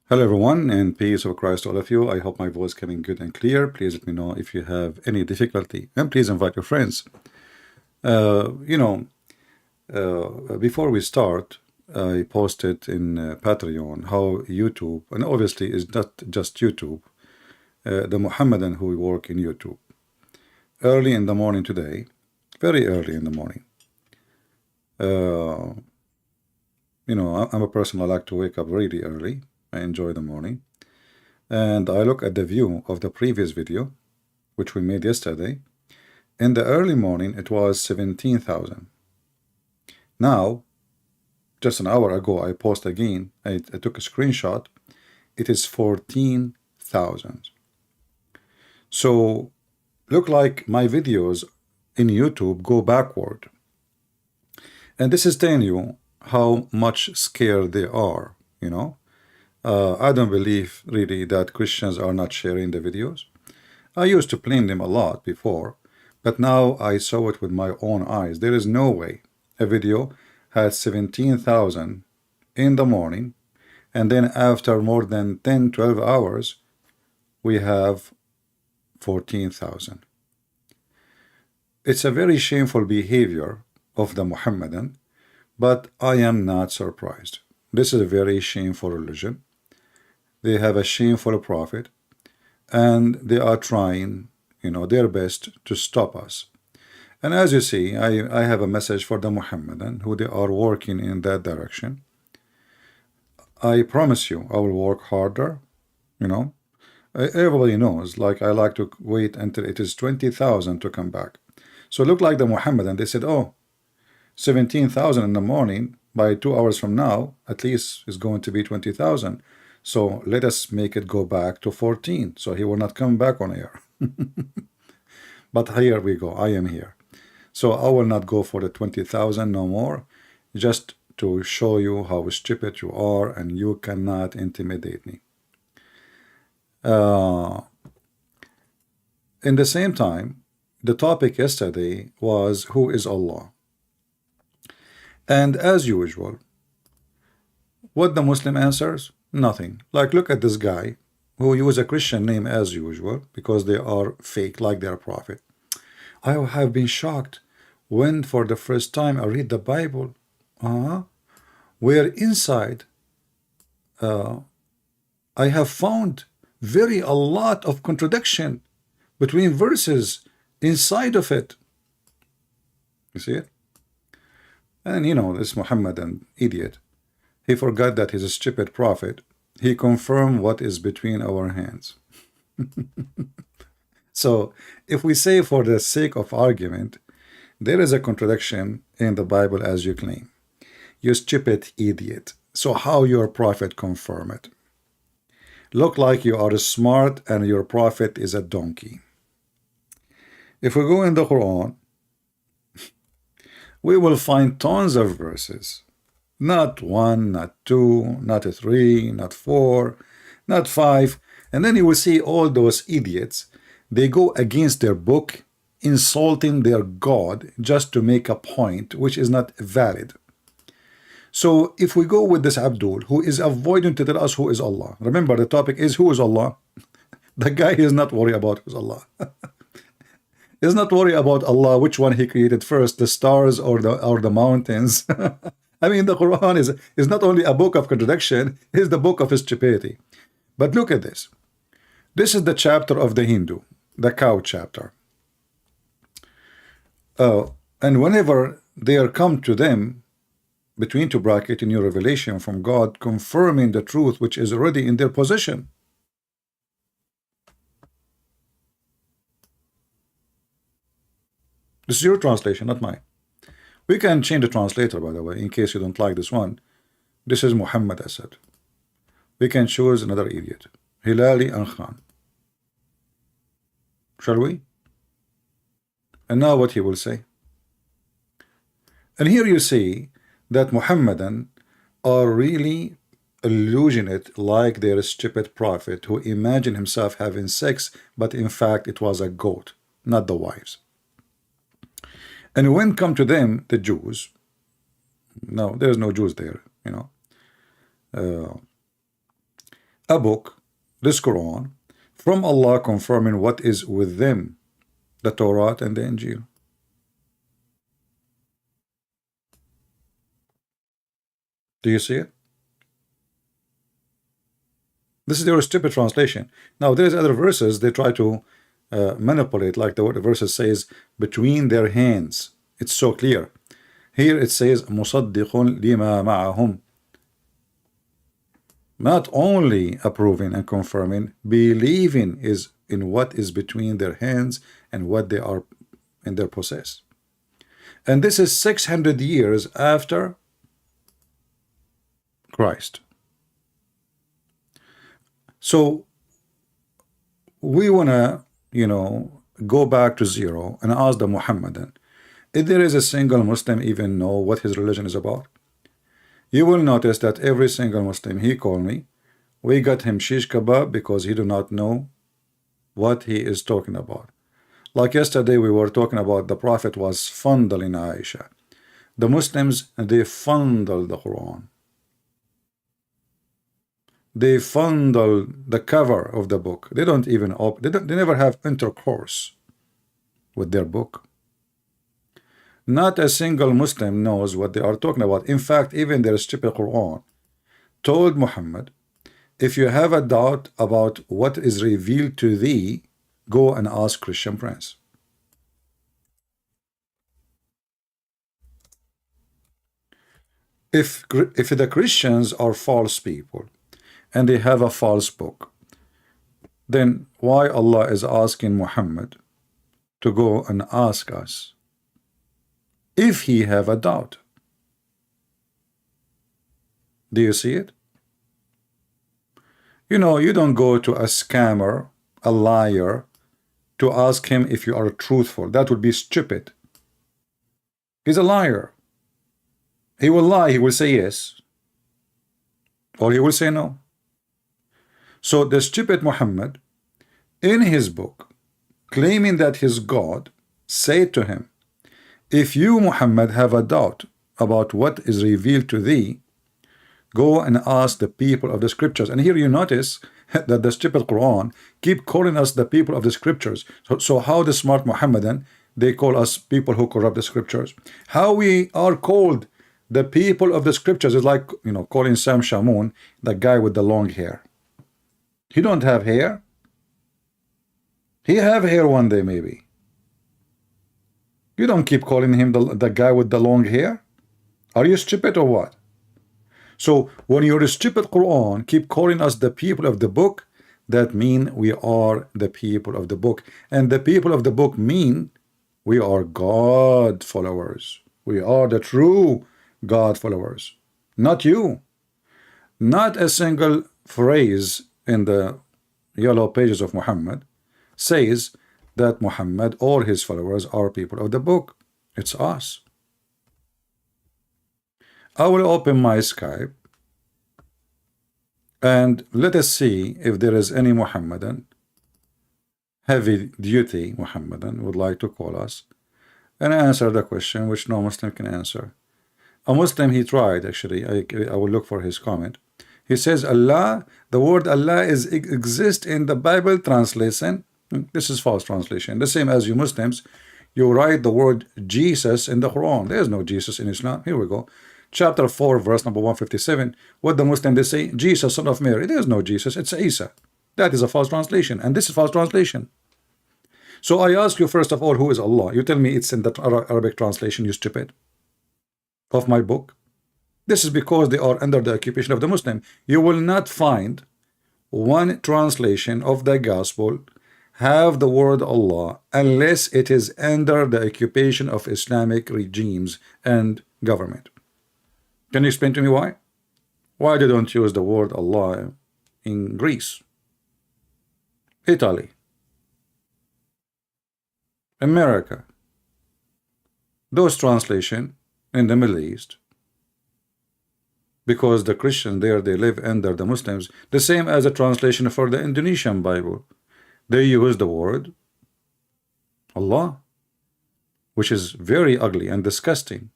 Hello everyone, and peace of Christ to all of you. I hope my voice coming good and clear. Please let me know if you have any difficulty, and please invite your friends. Uh, you know, Before we start, I posted in Patreon how YouTube, and obviously it's not just YouTube, the Muhammadan who work in YouTube. Early in the morning today, very early in the morning. Uh, I'm a person I like to wake up really early. I enjoy the morning. And I look at the view of the previous video, which we made yesterday. In the early morning, it was 17,000. Now, just an hour ago, I posted again. I took a screenshot. It is 14,000. So, look like my videos in YouTube go backward. And this is telling you how much scared they are, I don't believe really that Christians are not sharing the videos. I used to blame them a lot before, but now I saw it with my own eyes. There is no way a video had 17,000 in the morning, and then after more than 10, 12 hours, we have 14,000. It's a very shameful behavior of the Muhammadan, but I am not surprised. This is a very shameful religion. They have a shameful prophet, and they are trying, their best to stop us. And as you see, I have a message for the Muhammadan who they are working in that direction. I promise you, I will work harder, Everybody knows, like I like to wait until it is 20,000 to come back. So look like the Muhammadan, they said, oh, 17,000 in the morning, by 2 hours from now, at least is going to be 20,000. So let us make it go back to 14, so he will not come back on air. But here we go, I am here. So I will not go for the 20,000 no more, just to show you how stupid you are and you cannot intimidate me. In the same time, the topic yesterday was who is Allah? And as usual, what the Muslim answers? Nothing. Like, look at this guy who use a Christian name as usual because they are fake, like their prophet. I have been shocked when for the first time I read the Bible, where inside I have found a lot of contradiction between verses inside of it. You see it? And this Muhammadan idiot, he forgot that he's a stupid prophet. He confirmed what is between our hands. So if we say for the sake of argument, there is a contradiction in the Bible as you claim, you stupid idiot. So how your prophet confirm it? Look like you are smart and your prophet is a donkey. If we go in the Quran, we will find tons of verses. Not one, not two, not three, not four, not five. And then you will see all those idiots, they go against their book, insulting their God just to make a point which is not valid. So if we go with this Abdul, who is avoiding to tell us who is Allah. Remember, the topic is who is Allah. The guy is not worried about who is Allah. He's not worried about Allah, which one he created first, the stars or the mountains. I mean, the Quran is not only a book of contradiction, it's the book of stupidity. But look at this. This is the chapter of the Hindu, the cow chapter. And whenever there come to them, between two brackets, a new revelation from God, confirming the truth which is already in their possession. This is your translation, not mine. We can change the translator, by the way, in case you don't like this one. This is Muhammad Asad. We can choose another idiot, Hilali and Khan. Shall we? And now what he will say. And here you see that Muhammadan are really illusionate like their stupid prophet who imagined himself having sex, but in fact it was a goat, not the wives. And when come to them, the Jews, no, there's no Jews there, a book, this Quran, from Allah confirming what is with them, the Torah and the Injil. Do you see it? This is their stupid translation. Now there's other verses they try to manipulate, like the verse says between their hands. It's so clear. Here it says مُصَدِّقٌ لِمَا مَعَهُمْ. Not only approving and confirming, believing is in what is between their hands and what they are in their possess. And this is 600 years after Christ. So we want to, go back to zero and ask the Muhammadan, if there is a single Muslim even know what his religion is about? You will notice that every single Muslim he called me, we got him shish kebab because he do not know what he is talking about. Like yesterday we were talking about the Prophet was fondling Aisha. The Muslims, they fondle the Quran. They fondle the cover of the book. They don't even open, they never have intercourse with their book. Not a single Muslim knows what they are talking about. In fact, even their stupid Quran told Muhammad, if you have a doubt about what is revealed to thee, go and ask Christian Prince. If the Christians are false people and they have a false book, then why Allah is asking Muhammad to go and ask us if he have a doubt? Do you see it? You don't go to a scammer, a liar, to ask him if you are truthful. That would be stupid. He's a liar. He will lie. He will say yes, or he will say no. So the stupid Muhammad, in his book, claiming that his God, said to him, if you, Muhammad, have a doubt about what is revealed to thee, go and ask the people of the scriptures. And here you notice that the stupid Quran keep calling us the people of the scriptures. So how the smart Muhammadan, they call us people who corrupt the scriptures? How we are called the people of the scriptures is like, calling Sam Shamoun the guy with the long hair. He don't have hair. He have hair one day maybe. You don't keep calling him the guy with the long hair. Are you stupid or what? So when your stupid Quran keep calling us the people of the book, that mean we are the people of the book. And the people of the book mean we are God followers. We are the true God followers. Not you. Not a single phrase in the yellow pages of Muhammad says that Muhammad or his followers are people of the book. It's us. I will open my Skype and let us see if there is any Muhammadan, heavy duty Muhammadan, would like to call us and answer the question which no Muslim can answer. A Muslim, he tried actually. I will look for his comment. He says Allah, the word Allah exists in the Bible translation. This is false translation. The same as you Muslims, you write the word Jesus in the Quran. There is no Jesus in Islam. Here we go. Chapter 4, verse number 157. What the Muslim they say? Jesus, son of Mary. There is no Jesus. It's Isa. That is a false translation. And this is false translation. So I ask you first of all, who is Allah? You tell me it's in the Arabic translation, you stupid, of my book. This is because they are under the occupation of the Muslim. You will not find one translation of the gospel have the word Allah unless it is under the occupation of Islamic regimes and government. Can you explain to me why? Why they don't use the word Allah in Greece, Italy, America? Those translation in the Middle East, because the Christians there, they live under the Muslims, the same as a translation for the Indonesian Bible. They use the word Allah, which is very ugly and disgusting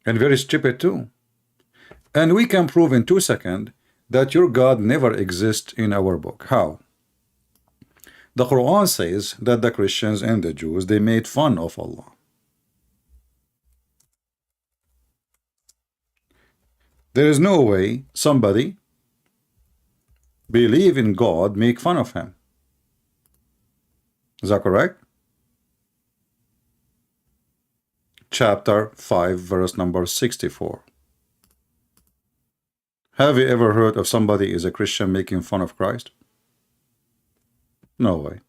and very stupid too. And we can prove in 2 seconds that your God never exists in our book. How? The Quran says that the Christians and the Jews, they made fun of Allah. There is no way somebody believe in God, make fun of him. Is that correct? Chapter 5, verse number 64. Have you ever heard of somebody is a Christian making fun of Christ? No way.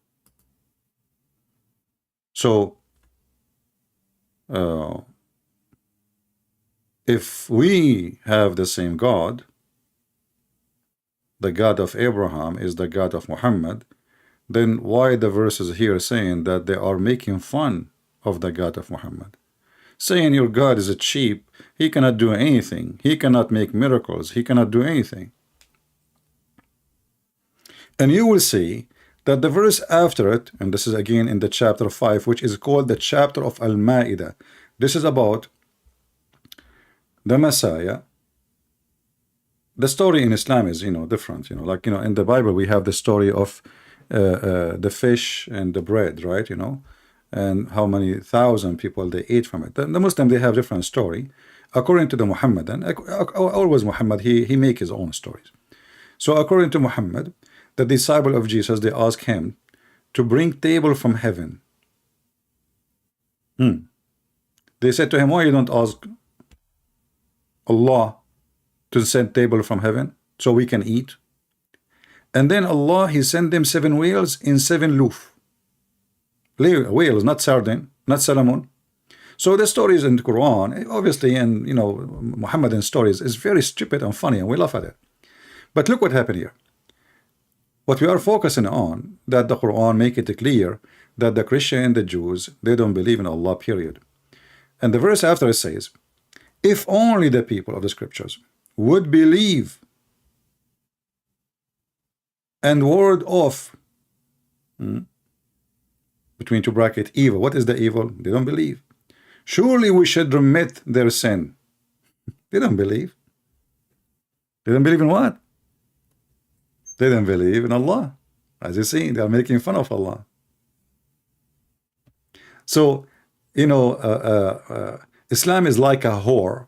So, if we have the same God, the God of Abraham is the God of Muhammad, then why the verses here saying that they are making fun of the God of Muhammad? Saying your God is a cheap, he cannot do anything, he cannot make miracles, he cannot do anything. And you will see that the verse after it, and this is again in the chapter 5, which is called the chapter of Al-Ma'idah. This is about the Messiah. The story in Islam is, different. Like, in the Bible we have the story of the fish and the bread, right? And how many thousand people they ate from it. The Muslim, they have different story. According to the Muhammadan, always Muhammad, he make his own stories. So according to Muhammad, the disciple of Jesus, they ask him to bring table from heaven. They said to him, why you don't ask Allah to send table from heaven so we can eat? And then Allah, he sent them 7 whales in 7 loof. Whales, not sardine, not salmon. So the stories in the Quran, obviously, and Muhammadan stories is very stupid and funny, and we laugh at it. But look what happened here. What we are focusing on, that the Quran make it clear that the Christian and the Jews, they don't believe in Allah, period. And the verse after it says, if only the people of the scriptures would believe and ward off, between 2 brackets, evil. What is the evil? They don't believe. Surely we should remit their sin. They don't believe. They don't believe in what? They don't believe in Allah. As you see, they are making fun of Allah. So, Islam is like a whore.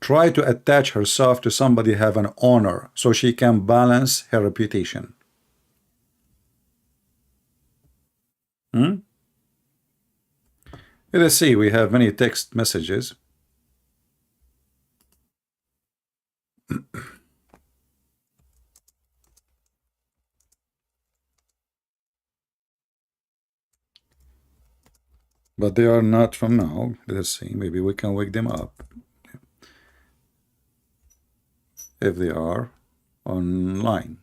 Try to attach herself to somebody, have an honor, so she can balance her reputation. Let's see, we have many text messages. But they are not from now. Let's see, maybe we can wake them up. If they are online.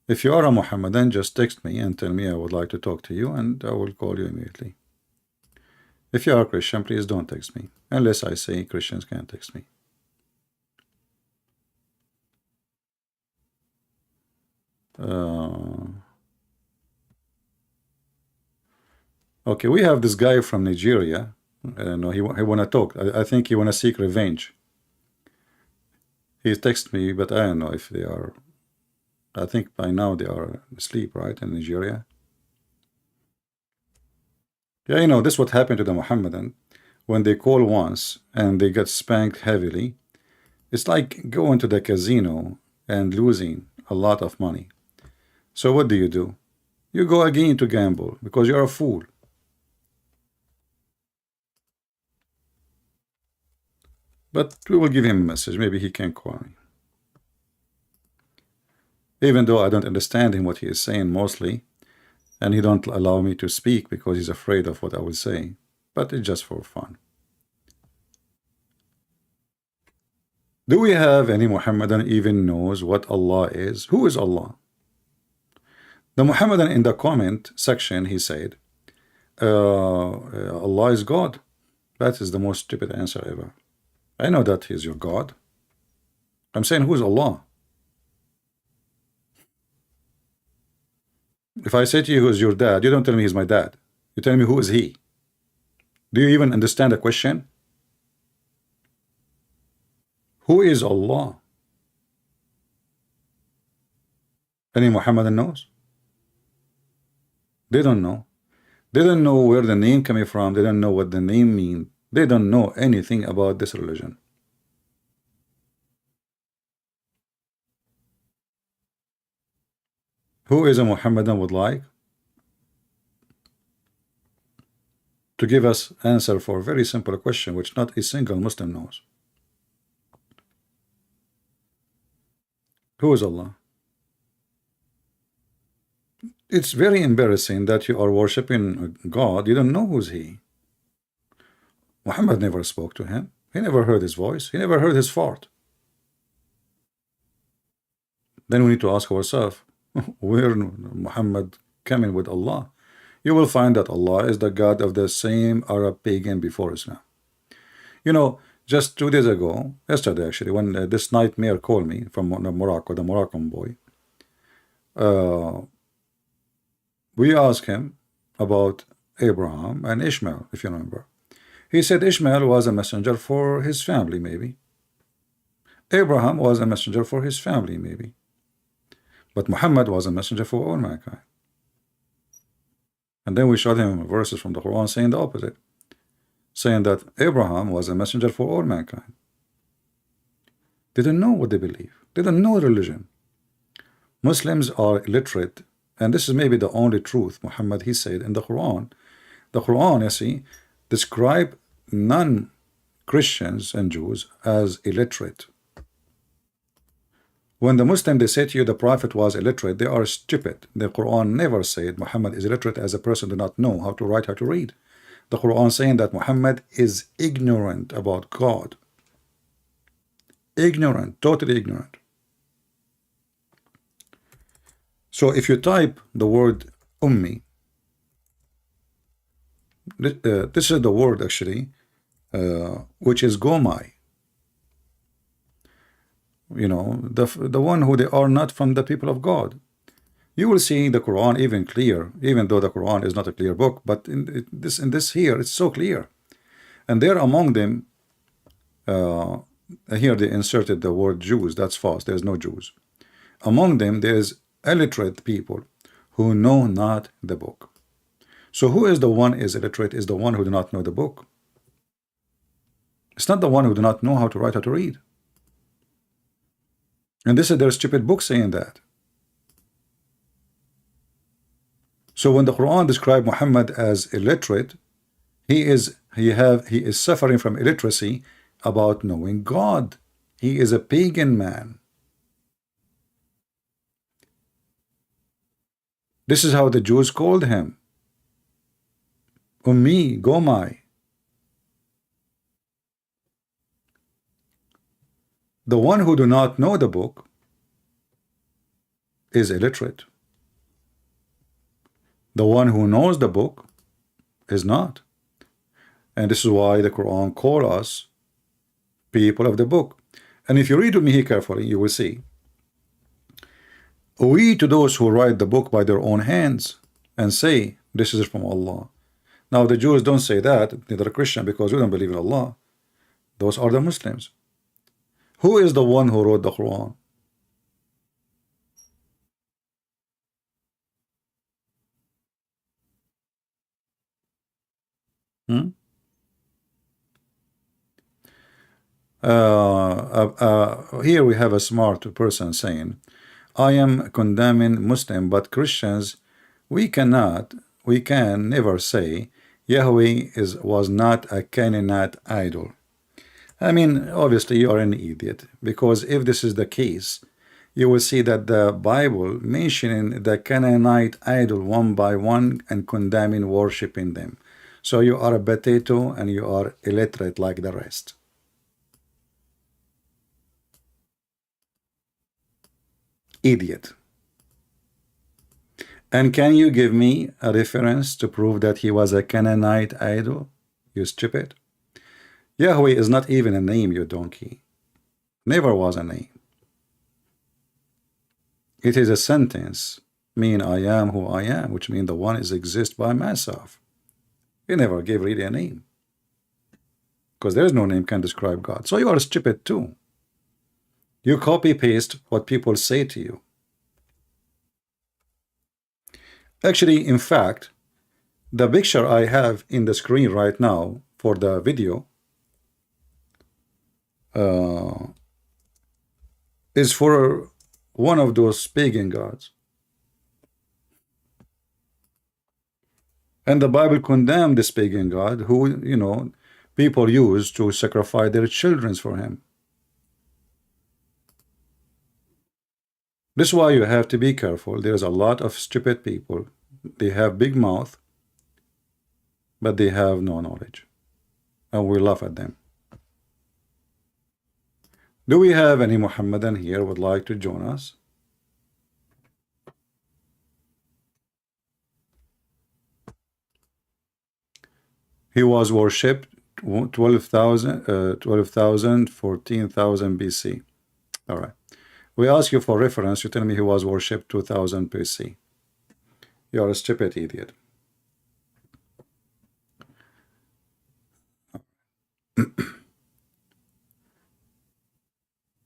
If you are a Muhammadan, just text me and tell me I would like to talk to you, and I will call you immediately. If you are a Christian, please don't text me, unless I say Christians can't text me. Okay, we have this guy from Nigeria. No, he want to talk. I think he want to seek revenge. He texted me, but I don't know if they are. I think by now they are asleep, right, in Nigeria. Yeah, this is what happened to the Muhammadan when they call once and they get spanked heavily. It's like going to the casino and losing a lot of money. So what do? You go again to gamble because you're a fool. But we will give him a message. Maybe he can call me. Even though I don't understand him what he is saying mostly, and he don't allow me to speak because he's afraid of what I will say. But it's just for fun. Do we have any Muhammadan even knows what Allah is? Who is Allah? The Muhammadan in the comment section, he said, Allah is God. That is the most stupid answer ever. I know that He is your God. I'm saying, who is Allah? If I say to you who is your dad, you don't tell me he's my dad. You tell me who is he. Do you even understand the question? Who is Allah? Any Muhammadan knows? They don't know. They don't know where the name coming from. They don't know what the name means. They don't know anything about this religion. Who is a Muhammadan would like to give us answer for a very simple question which not a single Muslim knows? Who is Allah? It's very embarrassing that you are worshiping God. You don't know who's he. Muhammad never spoke to him. He never heard his voice. He never heard his fart. Then we need to ask ourselves, where Muhammad coming with Allah? You will find that Allah is the God of the same Arab pagan before Islam. You know, just 2 days ago, yesterday actually, when this nightmare called me from Morocco, the Moroccan boy, we asked him about Abraham and Ishmael, if you remember. He said Ishmael was a messenger for his family, maybe. Abraham was a messenger for his family, maybe. But Muhammad was a messenger for all mankind. And then we showed him verses from the Quran saying the opposite, saying that Abraham was a messenger for all mankind. They don't know what they believe. They don't know religion. Muslims are illiterate, and this is maybe the only truth Muhammad he said in the Quran. The Quran, you see, describe non-Christians and Jews as illiterate. When the Muslim they say to you the Prophet was illiterate, they are stupid. The Quran never said Muhammad is illiterate as a person do not know how to write, how to read. The Quran saying that Muhammad is ignorant about God. Ignorant, totally ignorant. So if you type the word ummi, this is the word actually, which is gomai. You know, the one who they are not from the people of God. You will see the Quran even clear, even though the Quran is not a clear book, but in this here, it's so clear. And there among them, here they inserted the word Jews. That's false. There's no Jews. Among them, there's illiterate people who know not the book. So who is the one is illiterate? Is the one who do not know the book. It's not the one who do not know how to write, how to read. And this is their stupid book saying that. So when the Quran describes Muhammad as illiterate, he is suffering from illiteracy about knowing God. He is a pagan man. This is how the Jews called him. Ummi, Gomai. The one who do not know the book is illiterate. The one who knows the book is not. And this is why the Quran calls us people of the book. And if you read with me here carefully, you will see, we to those who write the book by their own hands and say, this is from Allah. Now the Jews don't say that, neither a Christian, because we don't believe in Allah. Those are the Muslims. Who is the one who wrote the Quran? Here we have a smart person saying, I am condemning Muslim, but Christians, we can never say Yahweh was not a Canaanite idol. I mean, obviously you are an idiot, because if this is the case, you will see that the Bible mentioning the Canaanite idol one by one and condemning worshiping them. So you are a potato and you are illiterate like the rest. Idiot. And can you give me a reference to prove that he was a Canaanite idol? You stupid. Yahweh is not even a name, you donkey. Never was a name. It is a sentence, mean I am who I am, which means the one is exist by myself. He never gave really a name, because there is no name can describe God. So you are stupid too. You copy paste what people say to you. Actually, in fact, the picture I have in the screen right now for the video is for one of those pagan gods. And the Bible condemned this pagan god who, people use to sacrifice their children for him. This is why you have to be careful. There's a lot of stupid people. They have big mouth, but they have no knowledge. And we laugh at them. Do we have any Muhammadan here would like to join us? He was worshipped 12,000, 14,000 BC. All right. We ask you for reference. You tell me he was worshipped 2000 BC. You're a stupid idiot.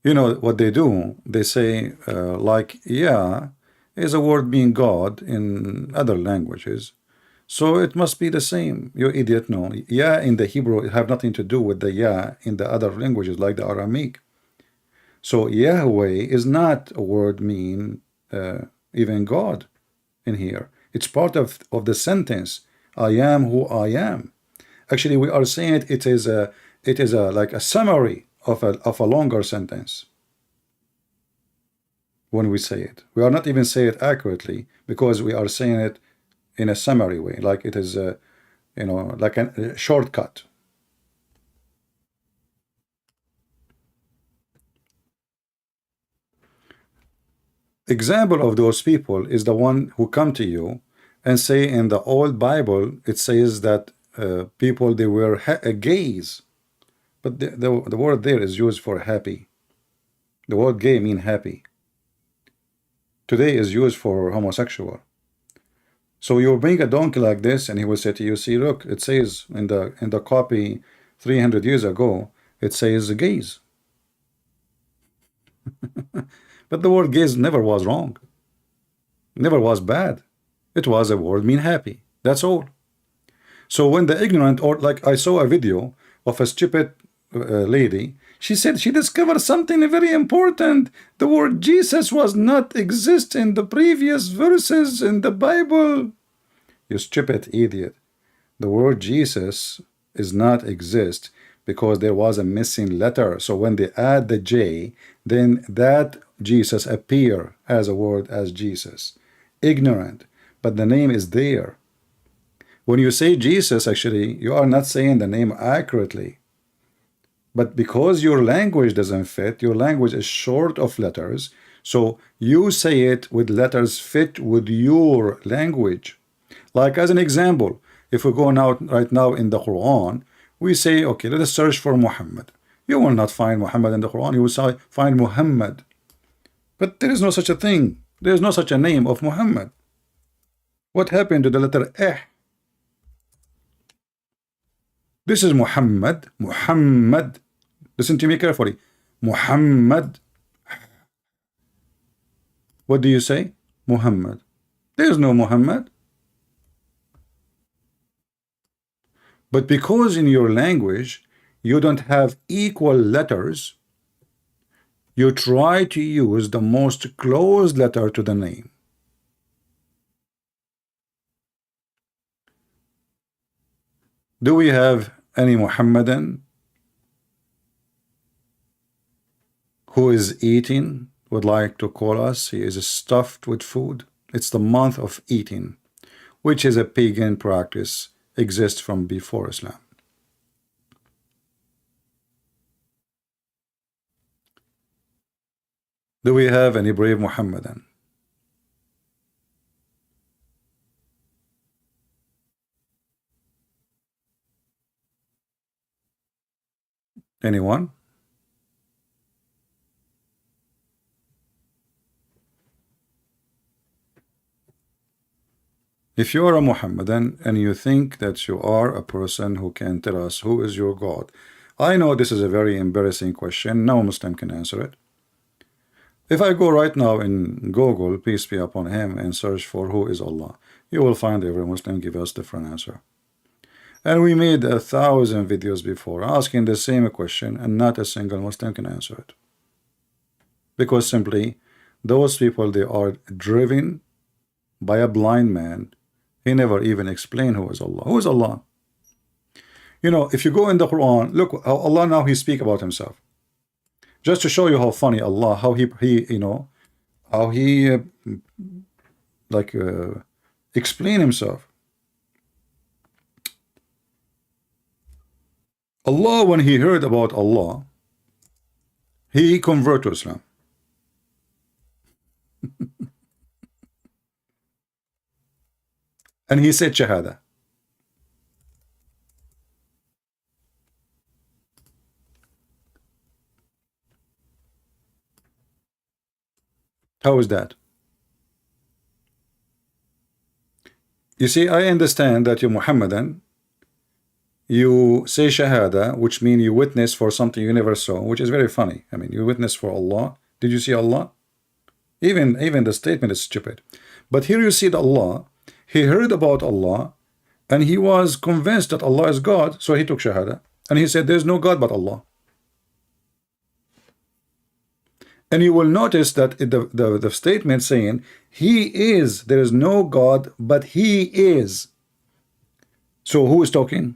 You know what they do? They say, like, yeah, is a word mean God in other languages. So it must be the same. You idiot, no. Yeah in the Hebrew it have nothing to do with the yeah in the other languages like the Aramaic. So Yahweh is not a word mean even God in here. It's part of the sentence. I am who I am. Actually, we are saying it is a like a summary of a longer sentence. When we say it, we are not even saying it accurately because we are saying it in a summary way, like it is like a shortcut. Example of those people is the one who come to you and say in the old Bible it says that people they were gays, but the word there is used for happy. The word gay mean happy. Today is used for homosexual. So you bring a donkey like this, and he will say to you, "See, look, it says in the copy 300 years ago, it says gays." But the word gays never was wrong, never was bad. It was a word mean happy. That's all. So when the ignorant, or like I saw a video of a stupid lady, she said she discovered something very important. The word Jesus was not exist in the previous verses in the Bible. You stupid idiot. The word Jesus is not exist because there was a missing letter. So when they add the J, then that Jesus appear as a word as Jesus. Ignorant. But the name is there. When you say Jesus, actually, you are not saying the name accurately. But because your language doesn't fit, your language is short of letters, so you say it with letters fit with your language. Like as an example, if we go now right now in the Quran, we say, okay, let us search for Muhammad. You will not find Muhammad in the Quran, you will find Muhammad. But there is no such a thing. There is no such a name of Muhammad. What happened to the letter Eh? This is Muhammad. Muhammad. Listen to me carefully. Muhammad. What do you say? Muhammad. There is no Muhammad. But because in your language you don't have equal letters, you try to use the most close letter to the name. Do we have any Muhammadan who is eating would like to call us? He is stuffed with food. It's the month of eating, which is a pagan practice, exists from before Islam. Do we have any brave Muhammadan? Anyone? If you are a Muhammadan and you think that you are a person who can tell us who is your God, I know this is a very embarrassing question. No Muslim can answer it. If I go right now in Google, peace be upon him, and search for who is Allah, you will find every Muslim give us different answer. And we made 1,000 videos before asking the same question, and not a single Muslim can answer it. Because simply, those people, they are driven by a blind man. He never even explained who is Allah. Who is Allah? You know, if you go in the Quran, look how Allah now he speak about himself. Just to show you how funny Allah, how he you know, how he explain himself. Allah, when he heard about Allah, he converted to Islam. And he said Shahada. How is that? You see, I understand that you're Muhammadan. You say Shahada, which means you witness for something you never saw, which is very funny. I mean, you witness for Allah. Did you see Allah? Even the statement is stupid. But here you see that Allah, he heard about Allah, and he was convinced that Allah is God, so he took Shahada. And he said, there's no God but Allah. And you will notice that the statement saying, he is, there is no God, but he is. So who is talking?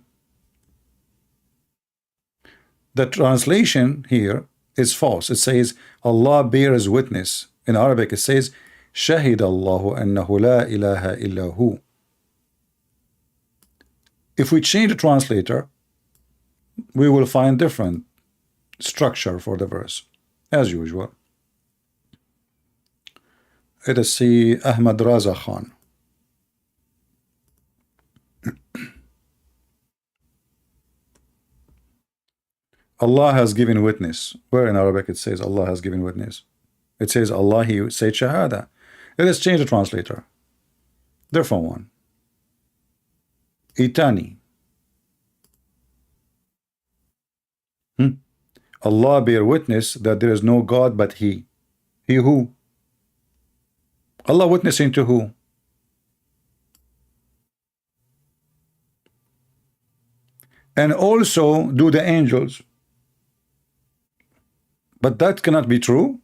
The translation here is false. It says, Allah bears witness. In Arabic, it says, Shahid Allahu annahu la ilaha illa hu. If we change the translator, we will find different structure for the verse, as usual. Let us see Ahmad Raza Khan. Allah has given witness. Where in Arabic it says Allah has given witness? It says Allah, he said Shahada. Let us change the translator. Different one. Itani. Allah bear witness that there is no God but He. He who? Allah witnessing to who? And also do the angels. But that cannot be true,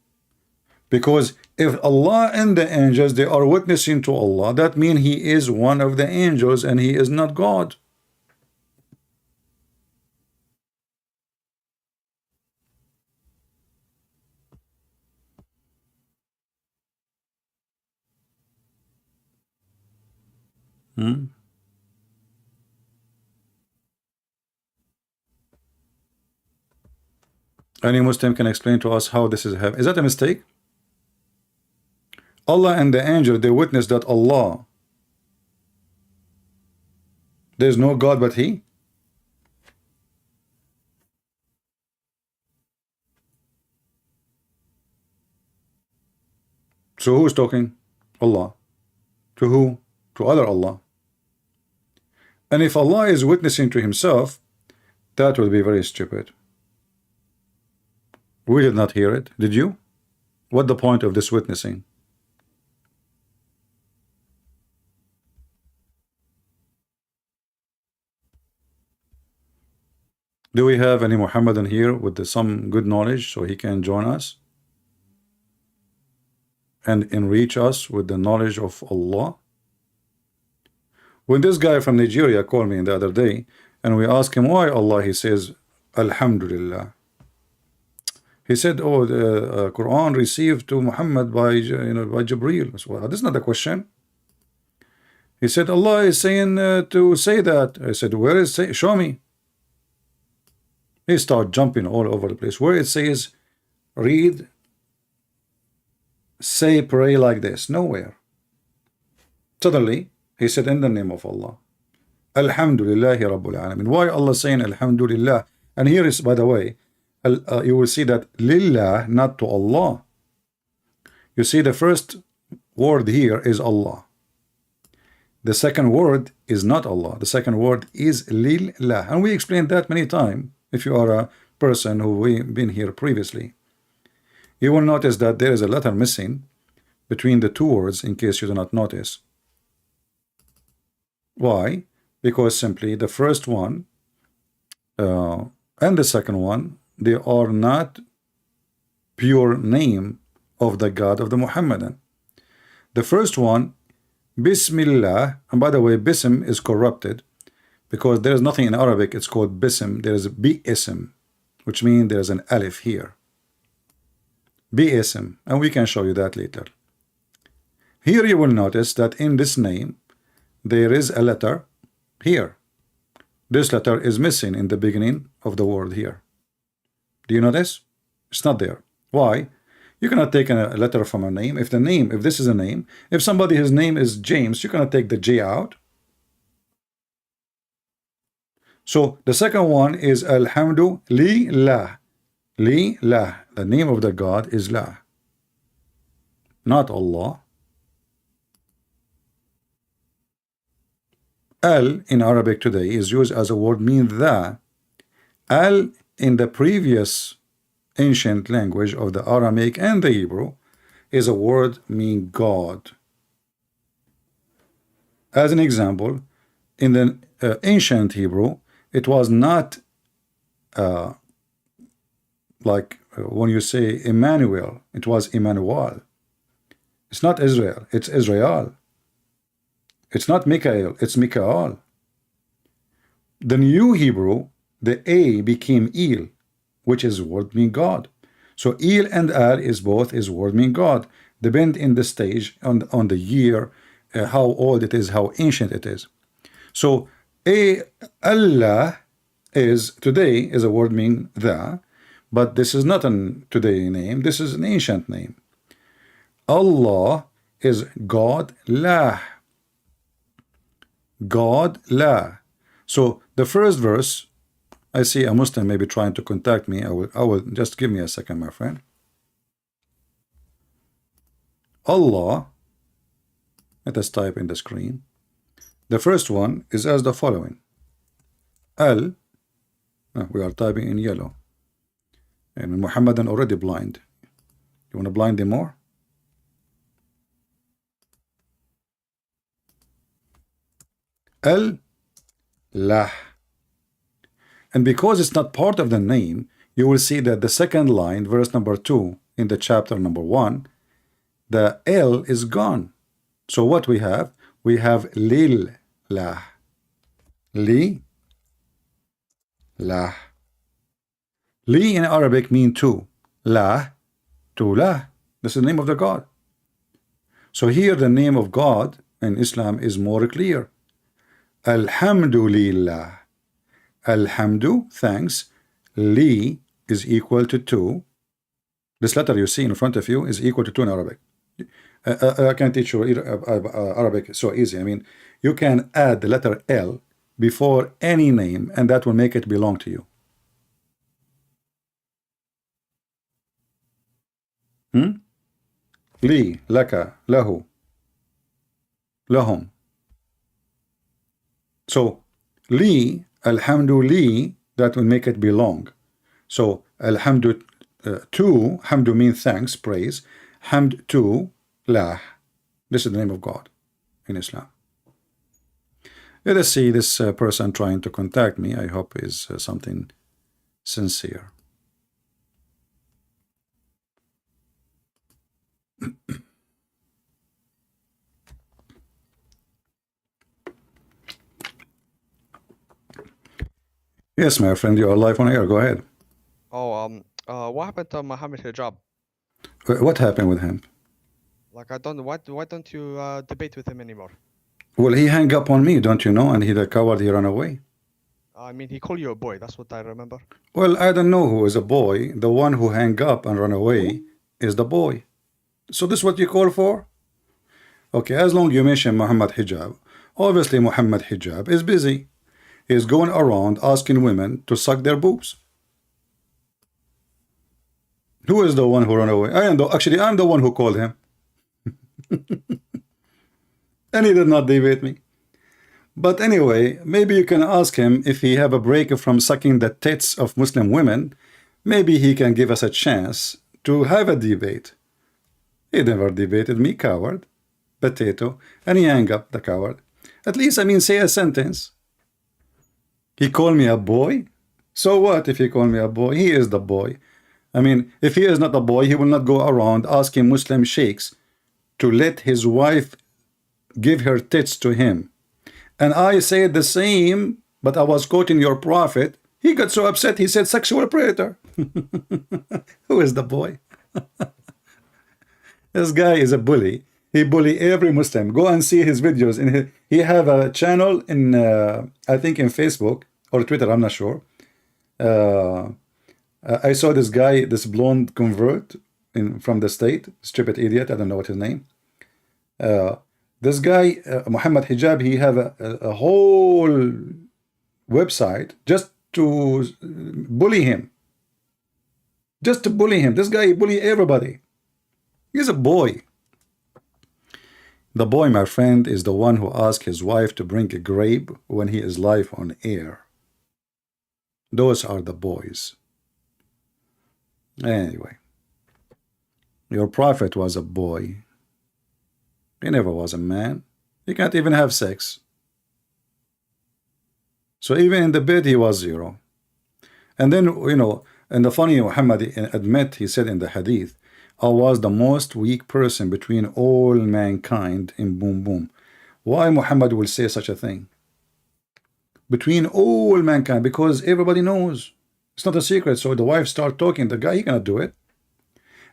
because if Allah and the angels, they are witnessing to Allah, that means He is one of the angels and He is not God. Any Muslim can explain to us how this is happening. Is that a mistake? Allah and the angel, they witness that Allah, there is no God but He. So who is talking? Allah. To who? To other Allah. And if Allah is witnessing to Himself, that would be very stupid. We did not hear it. Did you? What the point of this witnessing? Do we have any Muhammadan here with some good knowledge so he can join us and enrich us with the knowledge of Allah? When this guy from Nigeria called me the other day and we asked him why Allah, he says, Alhamdulillah. He said, oh, the Quran received to Muhammad by Jibreel. So, this is not the question. He said, Allah is saying to say that. I said, where is it? Show me. He started jumping all over the place. Where it says, read, say, pray like this. Nowhere. Suddenly, he said, in the name of Allah. Alhamdulillahi Rabbul Alamin. Why Allah saying Alhamdulillah? And here is, by the way, you will see that lillah, not to Allah. You see the first word here is Allah. The second word is not Allah. The second word is lillah. And we explained that many times. If you are a person who we've been here previously, you will notice that there is a letter missing between the two words, in case you do not notice. Why? Because simply the first one and the second one, they are not pure name of the God of the Muhammadan. The first one, Bismillah, and by the way, Bism is corrupted because there is nothing in Arabic, it's called Bism. There is a Bi-ism, which means there is an alif here. Bi-ism, and we can show you that later. Here you will notice that in this name, there is a letter here. This letter is missing in the beginning of the word here. Do you notice? It's not there. Why? You cannot take a letter from a name. If this is a name, if somebody, his name is James, you cannot take the J out. So the second one is Alhamdulillah. Lillah. The name of the God is La, not Allah. Al in Arabic today is used as a word mean the. Al in the previous ancient language of the Aramaic and the Hebrew is a word mean God. As an example, in the ancient Hebrew, it was not like when you say Emmanuel, it was Emmanuel. It's not Israel, it's Israel. It's not Michael, it's Michael. The new Hebrew, the A became Il, which is word mean God. So Il and Al is both is word mean God. Depend in the stage on the year, how old it is, how ancient it is. So Allah is today is a word mean the, but this is not a today name. This is an ancient name. Allah is God La. God La. So the first verse, I see a Muslim maybe trying to contact me. I will just give me a second, my friend. Allah, let us type in the screen. The first one is as the following. Al, we are typing in yellow. And Muhammadan already blind. You want to blind him more? Al-Lah. And because it's not part of the name, you will see that the second line, verse number 2 in the chapter number 1, the L is gone. So what we have? We have Lillah. Li. Lah. Li in Arabic mean two. La. To La. This is the name of the God. So here the name of God in Islam is more clear. Alhamdulillah. Alhamdu, thanks. Li is equal to 2. This letter you see in front of you is equal to 2 in Arabic. I can teach you Arabic so easy. I mean, you can add the letter L before any name, and that will make it belong to you. Li, laka, lahu, lahum. So, li, alhamdulillah, that will make it belong. So, alhamdu to, hamdu means thanks, praise. Hamd to, lah. This is the name of God in Islam. Let us see this person trying to contact me. I hope is something sincere. Yes, my friend, you are live on air. Go ahead. Oh, what happened to Muhammad Hijab? What happened with him? Like, I don't. Why don't you debate with him anymore? Well, he hung up on me, don't you know? And he, the coward, he ran away. I mean, he called you a boy. That's what I remember. Well, I don't know who is a boy. The one who hung up and ran away is the boy. So this is what you call for? Okay, as long as you mention Muhammad Hijab, obviously Muhammad Hijab is busy. He's going around asking women to suck their boobs. Who is the one who ran away? I'm the one who called him. And he did not debate me. But anyway, maybe you can ask him if he have a break from sucking the tits of Muslim women. Maybe he can give us a chance to have a debate. He never debated me, coward, potato, and he hang up the coward. At least, I mean, say a sentence. He called me a boy. So what if he called me a boy? He is the boy. I mean, if he is not a boy, he will not go around asking Muslim sheikhs to let his wife give her tits to him. And I said the same, but I was quoting your prophet. He got so upset, he said sexual predator. Who is the boy? This guy is a bully. He bully every Muslim. Go and see his videos. He have a channel in, I think in Facebook or Twitter, I'm not sure. I saw this guy, this blonde convert from the state, stupid idiot, I don't know what his name. This guy, Muhammad Hijab, he have a whole website just to bully him. Just to bully him. This guy bully everybody. He's a boy. The boy, my friend, is the one who asked his wife to bring a grape when he is live on air. Those are the boys. Anyway, your prophet was a boy. He never was a man. He can't even have sex. So even in the bed, he was zero. And then, you know, and the funny, Muhammad admit, he said in the hadith, I was the most weak person between all mankind in boom boom. Why Muhammad will say such a thing? Between all mankind, because everybody knows. It's not a secret. So the wife start talking, the guy, he cannot do it.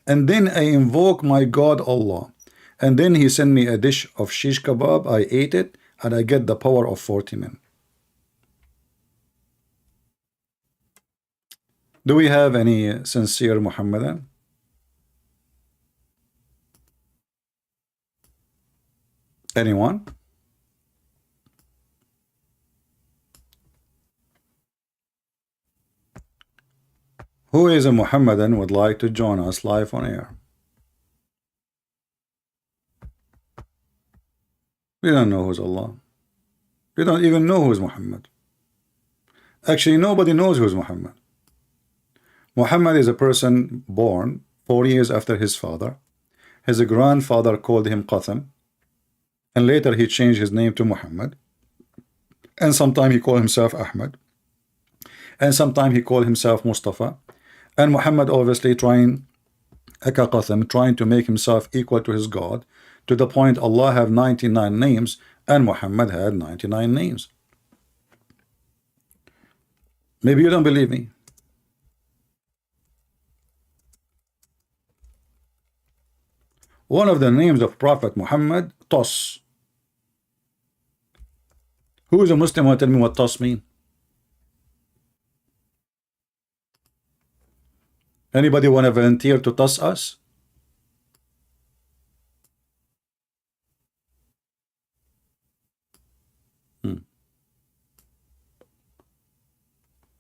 And then I invoke my God Allah. And then he sent me a dish of shish kebab. I ate it, and I get the power of 40 men. Do we have any sincere Muhammadan? Anyone? Who is a Muhammadan would like to join us live on air? We don't know who's Allah. We don't even know who's Muhammad. Actually, nobody knows who's Muhammad. Muhammad is a person born 4 years after his father. His grandfather called him Qatham, and later he changed his name to Muhammad. And sometimes he called himself Ahmad, and sometimes he called himself Mustafa. And Muhammad obviously trying to make himself equal to his God, to the point Allah have 99 names and Muhammad had 99 names. Maybe you don't believe me. One of the names of Prophet Muhammad, Tos. Who is a Muslim who tell me what Tos mean? Anybody want to volunteer to toss us?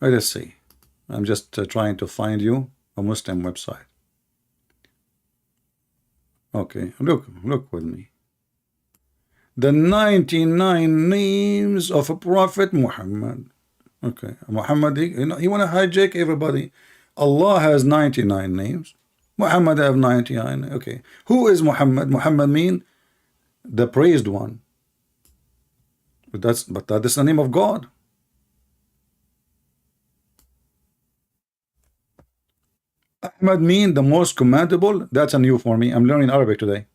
Let us see. I'm just trying to find you a Muslim website. Okay, look with me. The 99 names of a Prophet Muhammad. Okay, Muhammad, you know, he want to hijack everybody. Allah has 99 names. Muhammad have 99. Okay, who is Muhammad? Muhammad mean the praised one. But that is the name of God. Ahmad mean the most commendable. That's a new for me. I'm learning Arabic today.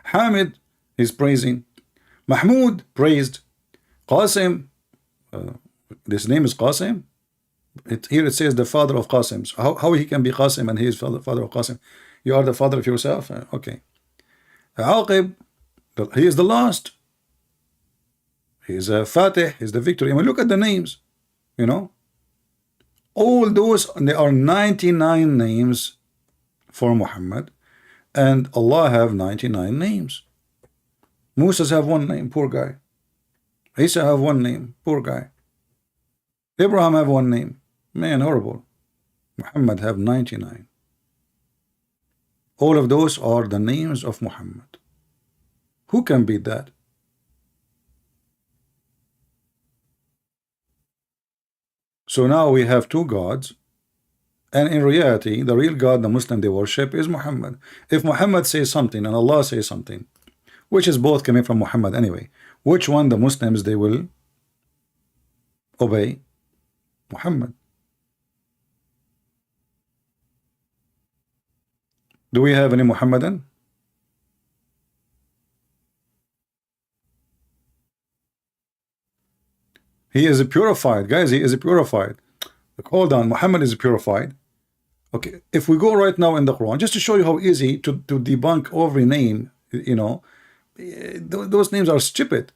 Hamid is praising. Mahmud praised. Qasim, this name is Qasim. Here it says the father of Qasim. So how he can be Qasim and he is father of Qasim? You are the father of yourself? Okay. Aqib, he is the last. He is a Fatih, he is the victory. I mean, look at the names, you know. All those, there are 99 names for Muhammad, and Allah have 99 names. Moses have one name, poor guy. Isa have one name, poor guy. Abraham have one name, man, horrible. Muhammad have 99. All of those are the names of Muhammad. Who can beat that? So now we have two gods, And in reality, the real God, the Muslim they worship, is Muhammad. If Muhammad says something and Allah says something, which is both coming from Muhammad anyway, which one the Muslims they will obey? Muhammad. Do we have any Muhammadan? He is purified, guys. He is purified. Like, hold on, Muhammad is purified. Okay, if we go right now in the Quran, just to show you how easy to debunk every name, you know, those names are stupid.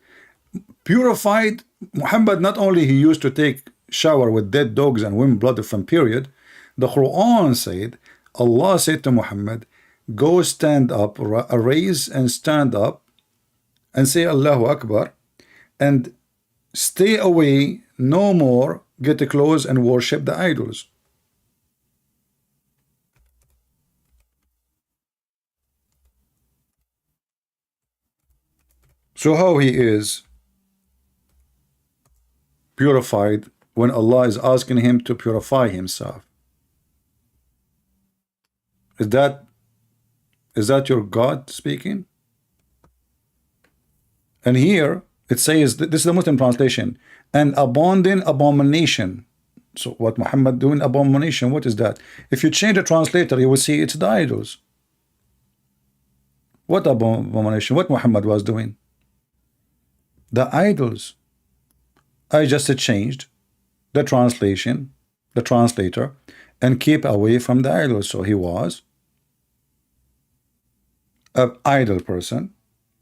Purified Muhammad, not only he used to take shower with dead dogs and women blood from period, the Quran said, Allah said to Muhammad, go stand up, raise and stand up and say Allahu Akbar and stay away, no more get close and worship the idols. So how he is purified when Allah is asking him to purify himself? Is that your God speaking? And here it says, this is the Muslim translation, an abomination. So what Muhammad doing abomination? What is that? If you change the translator, you will see it's the idols. What abomination? What Muhammad was doing? The idols. I just changed the translation, the translator, and keep away from the idols. So he was an idol person.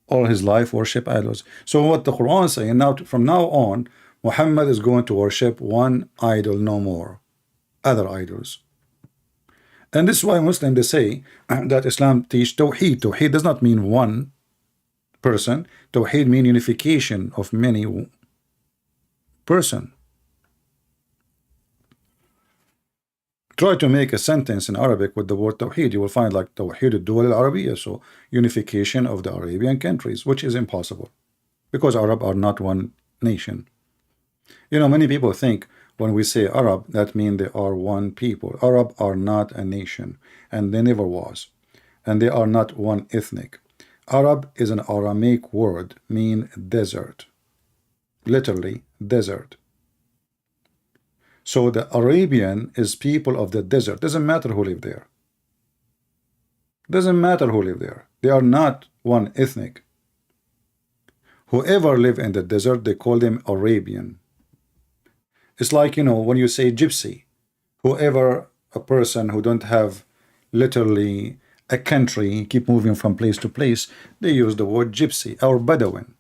All his life worship idols. So what the Quran is saying now, from now on, Muhammad is going to worship one idol, no more other idols. And this is why Muslims they say that Islam teach Tawheed. Tawheed does not mean one person. Tawheed means unification of many person. Try to make a sentence in Arabic with the word Tawheed. You will find like Tawheed al-Dawal al-Arabiya, so unification of the Arabian countries, which is impossible because Arab are not one nation. You know, many people think when we say Arab, that means they are one people. Arab are not a nation, and they never was. And they are not one ethnic. Arab is an Aramaic word, mean desert. Literally, desert. So the Arabian is people of the desert. Doesn't matter who live there. Doesn't matter who live there. They are not one ethnic. Whoever live in the desert, they call them Arabian. It's like, you know, when you say gypsy, whoever a person who don't have literally a country, keep moving from place to place, they use the word gypsy or Bedouin.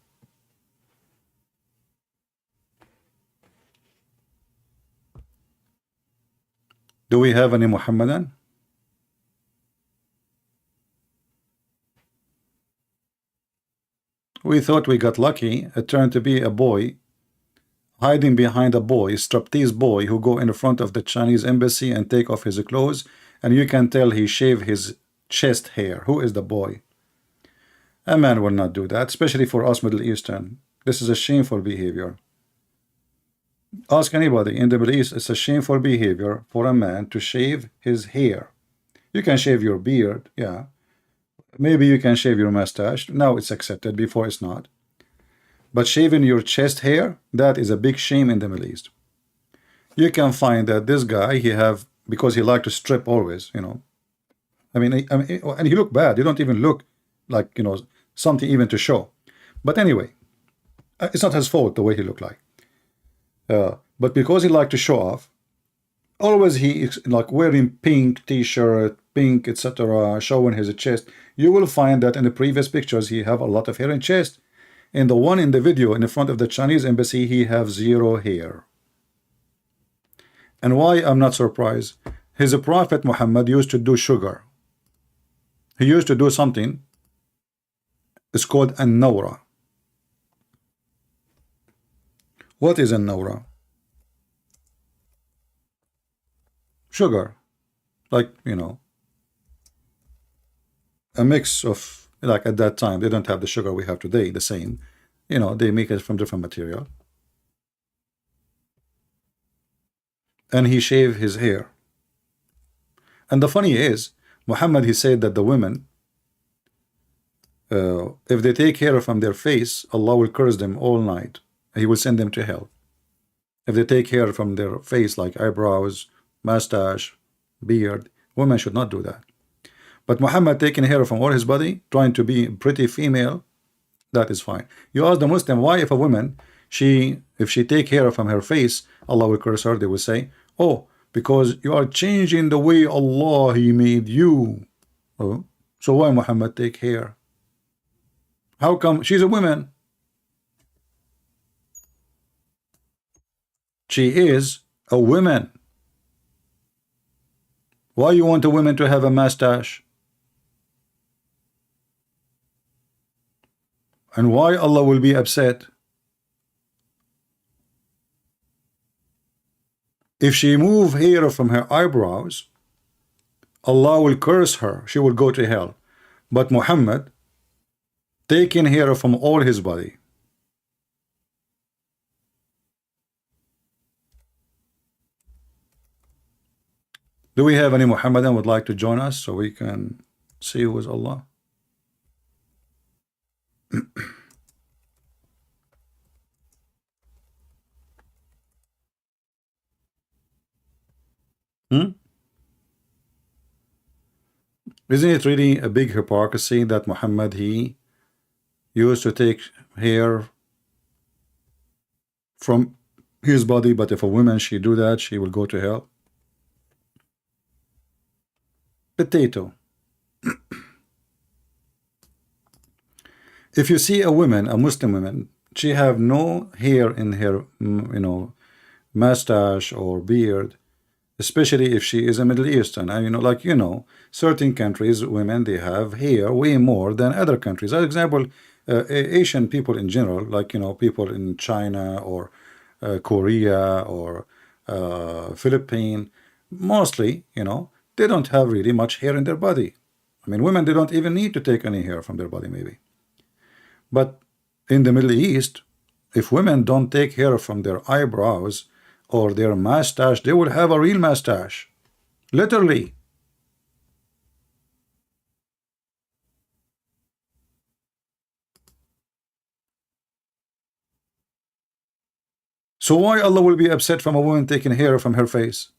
Do we have any Muhammadan? We thought we got lucky. It turned to be a boy hiding behind a boy, striptease boy who go in front of the Chinese embassy and take off his clothes, and you can tell he shaved his chest hair. Who is the boy? A man will not do that, especially for us Middle Eastern. This is a shameful behavior. Ask anybody in the Middle East, it's a shameful behavior for a man to shave his hair. You can shave your beard, yeah. Maybe you can shave your mustache. Now it's accepted, before it's not. But shaving your chest hair, that is a big shame in the Middle East. You can find that this guy, he have, because he like to strip always, you know. I mean, and he look bad. You don't even look like, you know, something even to show. But anyway, it's not his fault the way he looked like. But because he like to show off, always he is like wearing pink t-shirt, pink, etc., showing his chest. You will find that in the previous pictures he have a lot of hair in chest. In the one in the video in the front of the Chinese embassy, he have zero hair. And why I'm not surprised? His prophet Muhammad used to do sugar. He used to do something. It's called an-nawra. What is an-nawra? Sugar, like, you know, a mix of, like at that time they don't have the sugar we have today, the same, you know, they make it from different material. And he shaved his hair. And the funny is, Muhammad, he said that the women, if they take hair from their face, Allah will curse them all night. He will send them to hell. If they take hair from their face, like eyebrows, mustache, beard, women should not do that. But Muhammad taking hair from all his body, trying to be pretty female, that is fine. You ask the Muslim, why if a woman, if she take hair from her face, Allah will curse her, they will say, oh, because you are changing the way Allah He made you. Oh, so why Muhammad take hair? How come she's a woman? She is a woman. Why you want a woman to have a mustache? And why Allah will be upset? If she move hair from her eyebrows, Allah will curse her. She will go to hell. But Muhammad taking hair from all his body. Do we have any Muhammadan would like to join us so we can see who is Allah? Hmm? Isn't it really a big hypocrisy that Muhammad, he used to take hair from his body, but if a woman she do that, she will go to hell? Potato. If you see a woman, a Muslim woman, she have no hair in her, mustache or beard, especially if she is a Middle Eastern. And like certain countries, women, they have hair way more than other countries. For example, Asian people in general, like people in China or Korea or Philippines, mostly, they don't have really much hair in their body. I mean, women, they don't even need to take any hair from their body, maybe. But in the Middle East, if women don't take hair from their eyebrows or their mustache, they will have a real mustache. Literally. So why Allah will be upset from a woman taking hair from her face?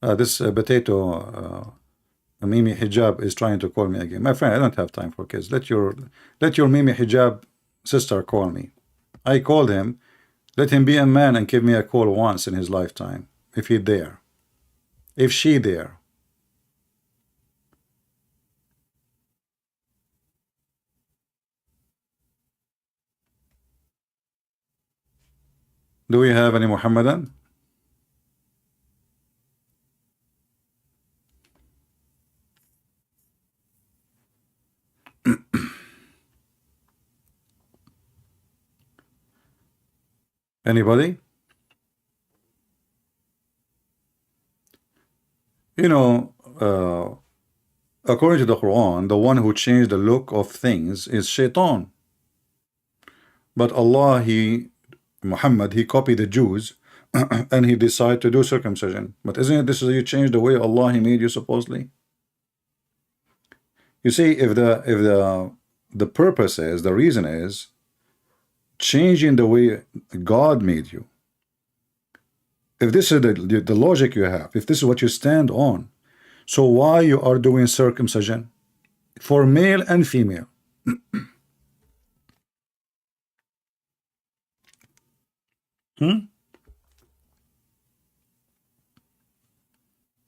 This potato Mimi Hijab is trying to call me again. My friend, I don't have time for kids. Let your Mimi Hijab sister call me. I called him. Let him be a man and give me a call once in his lifetime, if he dare. If she dare. Do we have any Muhammadan? Anybody? According to the Quran, the one who changed the look of things is Shaitan. But Allah, Muhammad, he copied the Jews and he decided to do circumcision. But isn't it this is you change the way Allah he made you supposedly? You see, if the purpose is, the reason is changing the way God made you, if this is the logic you have, if this is what you stand on, so why you are doing circumcision for male and female?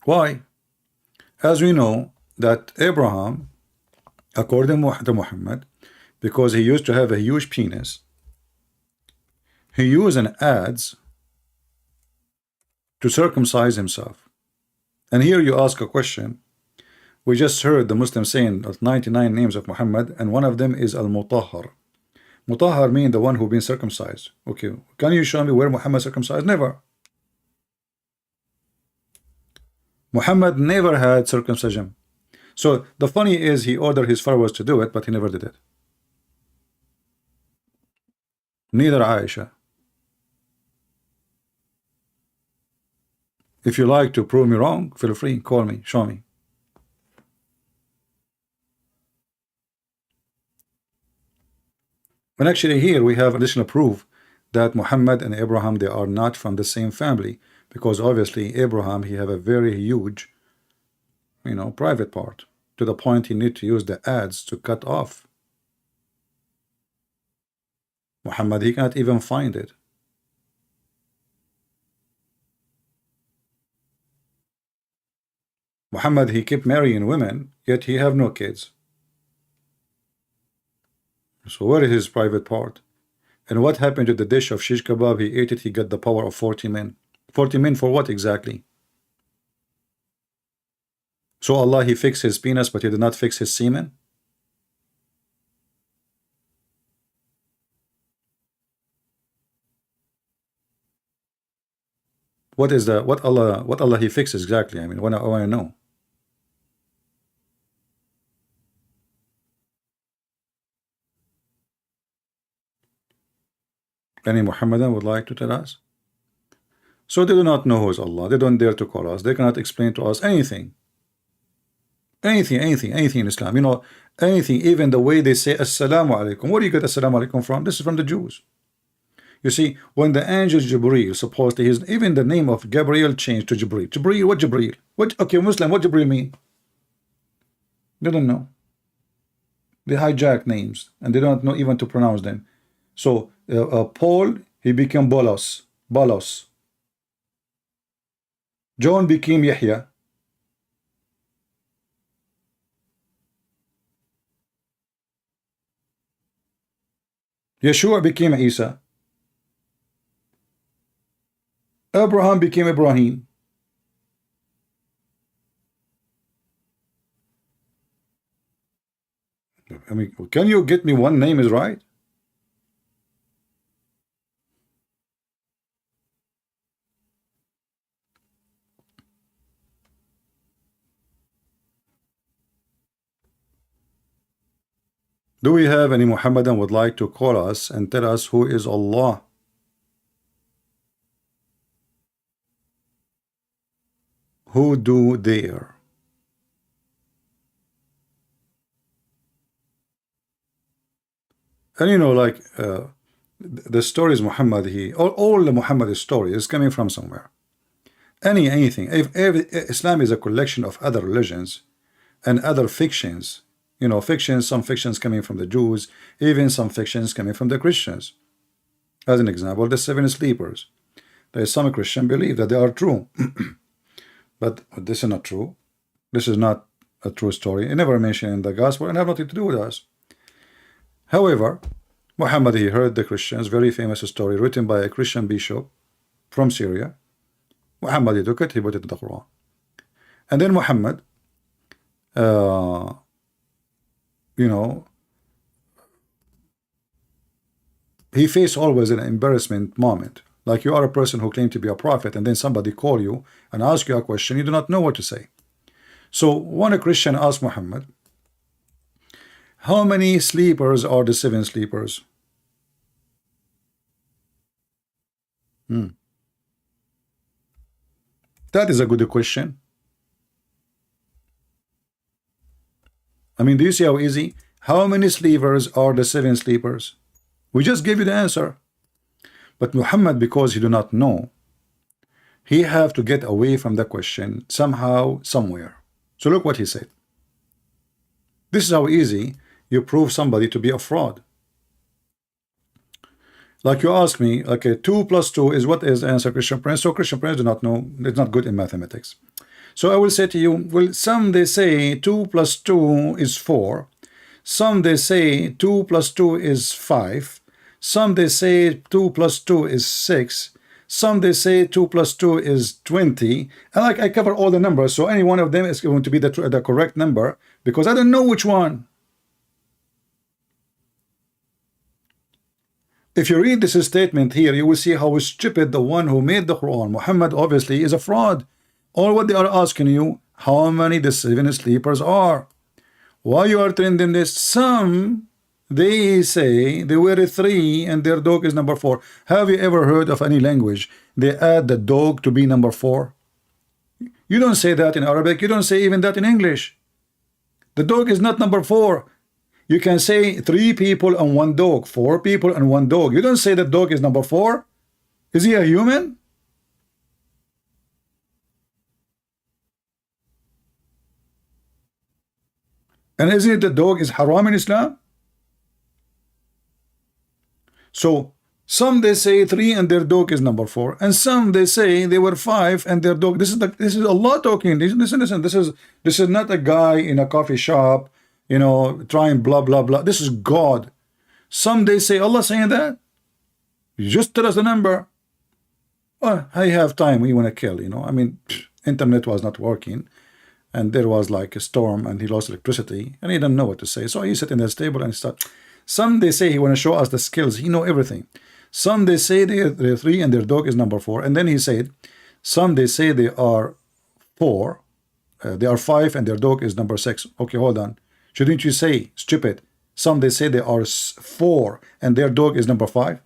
Why? As we know that Abraham, according to Muhammad, because he used to have a huge penis, he used an adze to circumcise himself. And here you ask a question. We just heard the Muslim saying of 99 names of Muhammad, and one of them is Al-Mutahhar. Mutahhar means the one who been circumcised. Okay, can you show me where Muhammad circumcised? Never. Muhammad never had circumcision. So the funny is he ordered his followers to do it, but he never did it. Neither Aisha. If you like to prove me wrong, feel free, call me, show me. And actually here we have additional proof that Muhammad and Abraham, they are not from the same family, because obviously Abraham, he have a very huge, private part, to the point he need to use the ads to cut off. Muhammad, he cannot even find it. Muhammad, he kept marrying women, yet he have no kids. So where is his private part? And what happened to the dish of shish kebab? He ate it, he got the power of 40 men. 40 men for what exactly? So Allah, he fixed his penis, but he did not fix his semen? What is the what Allah he fixed exactly? I mean, I want to know. Any Muhammadan would like to tell us? So they do not know who is Allah. They don't dare to call us. They cannot explain to us anything. Anything in Islam. Anything, even the way they say Assalamu alaikum. Where do you get Assalamu alaikum from? This is from the Jews. You see, when the angel Jibreel, supposedly, even the name of Gabriel changed to Jibreel. Jibreel, what Jibreel? Okay, Muslim, what Jibreel mean? They don't know. They hijack names, and they don't know even to pronounce them. So, Paul, he became Bolos. John became Yahya. Yeshua became Isa. Abraham became Ibrahim. I mean, can you get me one name is right? Do we have any Muhammadan would like to call us and tell us who is Allah? Who do dare? And like the stories Muhammad, all the Muhammad story is coming from somewhere. Anything. If Islam is a collection of other religions and other fictions, fictions, some fictions coming from the Jews, even some fictions coming from the Christians. As an example, the 7 sleepers. There is some Christian believe that they are true. But this is not true. This is not a true story. It never mentioned in the gospel and have nothing to do with us. However, Muhammad, he heard the Christians, very famous story written by a Christian bishop from Syria. Muhammad, he took it, he put it in the Quran. And then Muhammad, he faced always an embarrassment moment. Like you are a person who claimed to be a prophet, and then somebody call you and ask you a question, you do not know what to say. So one Christian asked Muhammad, how many sleepers are the 7 sleepers? That is a good question. I mean, do you see how easy? How many sleepers are the 7 sleepers? We just gave you the answer. But Muhammad, because he do not know, he have to get away from the question somehow, somewhere. So look what he said. This is how easy you prove somebody to be a fraud. Like you ask me, okay, 2 plus 2 is what is the answer, Christian Prince? So Christian Prince do not know, it's not good in mathematics. So I will say to you, well, some they say 2 plus 2 is 4. Some they say 2 plus 2 is 5. Some they say 2 plus 2 is 6. Some they say 2 plus 2 is 20. And like I cover all the numbers, so any one of them is going to be the correct number, because I don't know which one. If you read this statement here, you will see how stupid the one who made the Quran, Muhammad, obviously is a fraud. All what they are asking you, how many the 7 sleepers are. Why you are telling them this? Some they say they were 3 and their dog is number 4. Have you ever heard of any language they add the dog to be number 4? You don't say that in Arabic. You don't say even that in English. The dog is not number 4. You can say 3 people and 1 dog, 4 people and 1 dog. You don't say that dog is number 4. Is he a human? And isn't it the dog is haram in Islam? So some they say 3 and their dog is number 4, and some they say they were 5 and their dog. This is Allah talking. Listen. This is not a guy in a coffee shop, you know, trying blah blah blah. This is God. Some they say Allah saying that. You just tell us the number. Oh, I have time. We want to kill. You know, I mean, internet was not working, and there was like a storm, and he lost electricity, and he didn't know what to say. So he sat in his table and start. Some they say he want to show us the skills. He know everything. Some they say they're 3 and their dog is number 4. And then he said, some they say they are 4, they are 5 and their dog is number 6. Okay, hold on. Shouldn't you say, stupid, some they say they are 4 and their dog is number 5?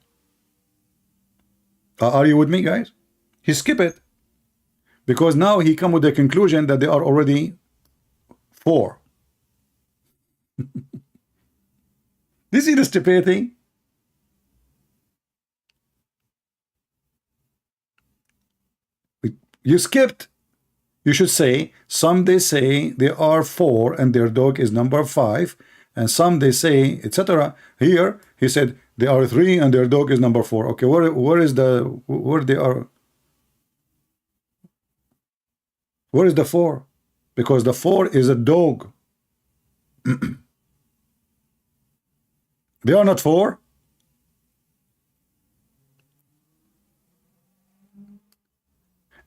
Are you with me, guys? He skip it. Because now he come with the conclusion that they are already 4. This is the stupidity. You skipped. You should say, some they say they are 4 and their dog is number 5, and some they say, etc. Here he said they are 3 and their dog is number 4. Okay, where is the where they are? Where is the 4? Because the 4 is a dog. They are not 4.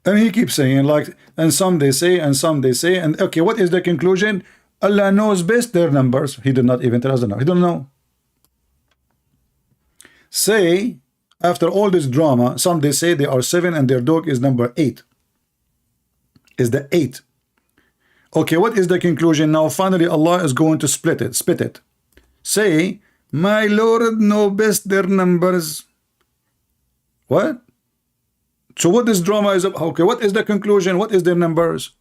And he keeps saying like, and some they say, and some they say, and okay, what is the conclusion? Allah knows best their numbers. He did not even tell us the number. He don't know. Say, after all this drama, some they say they are 7 and their dog is number 8. Is the 8. Okay, what is the conclusion? Now finally Allah is going to split it. Say, my Lord know best their numbers. What? So what this drama is about? Okay, what is the conclusion? What is their numbers?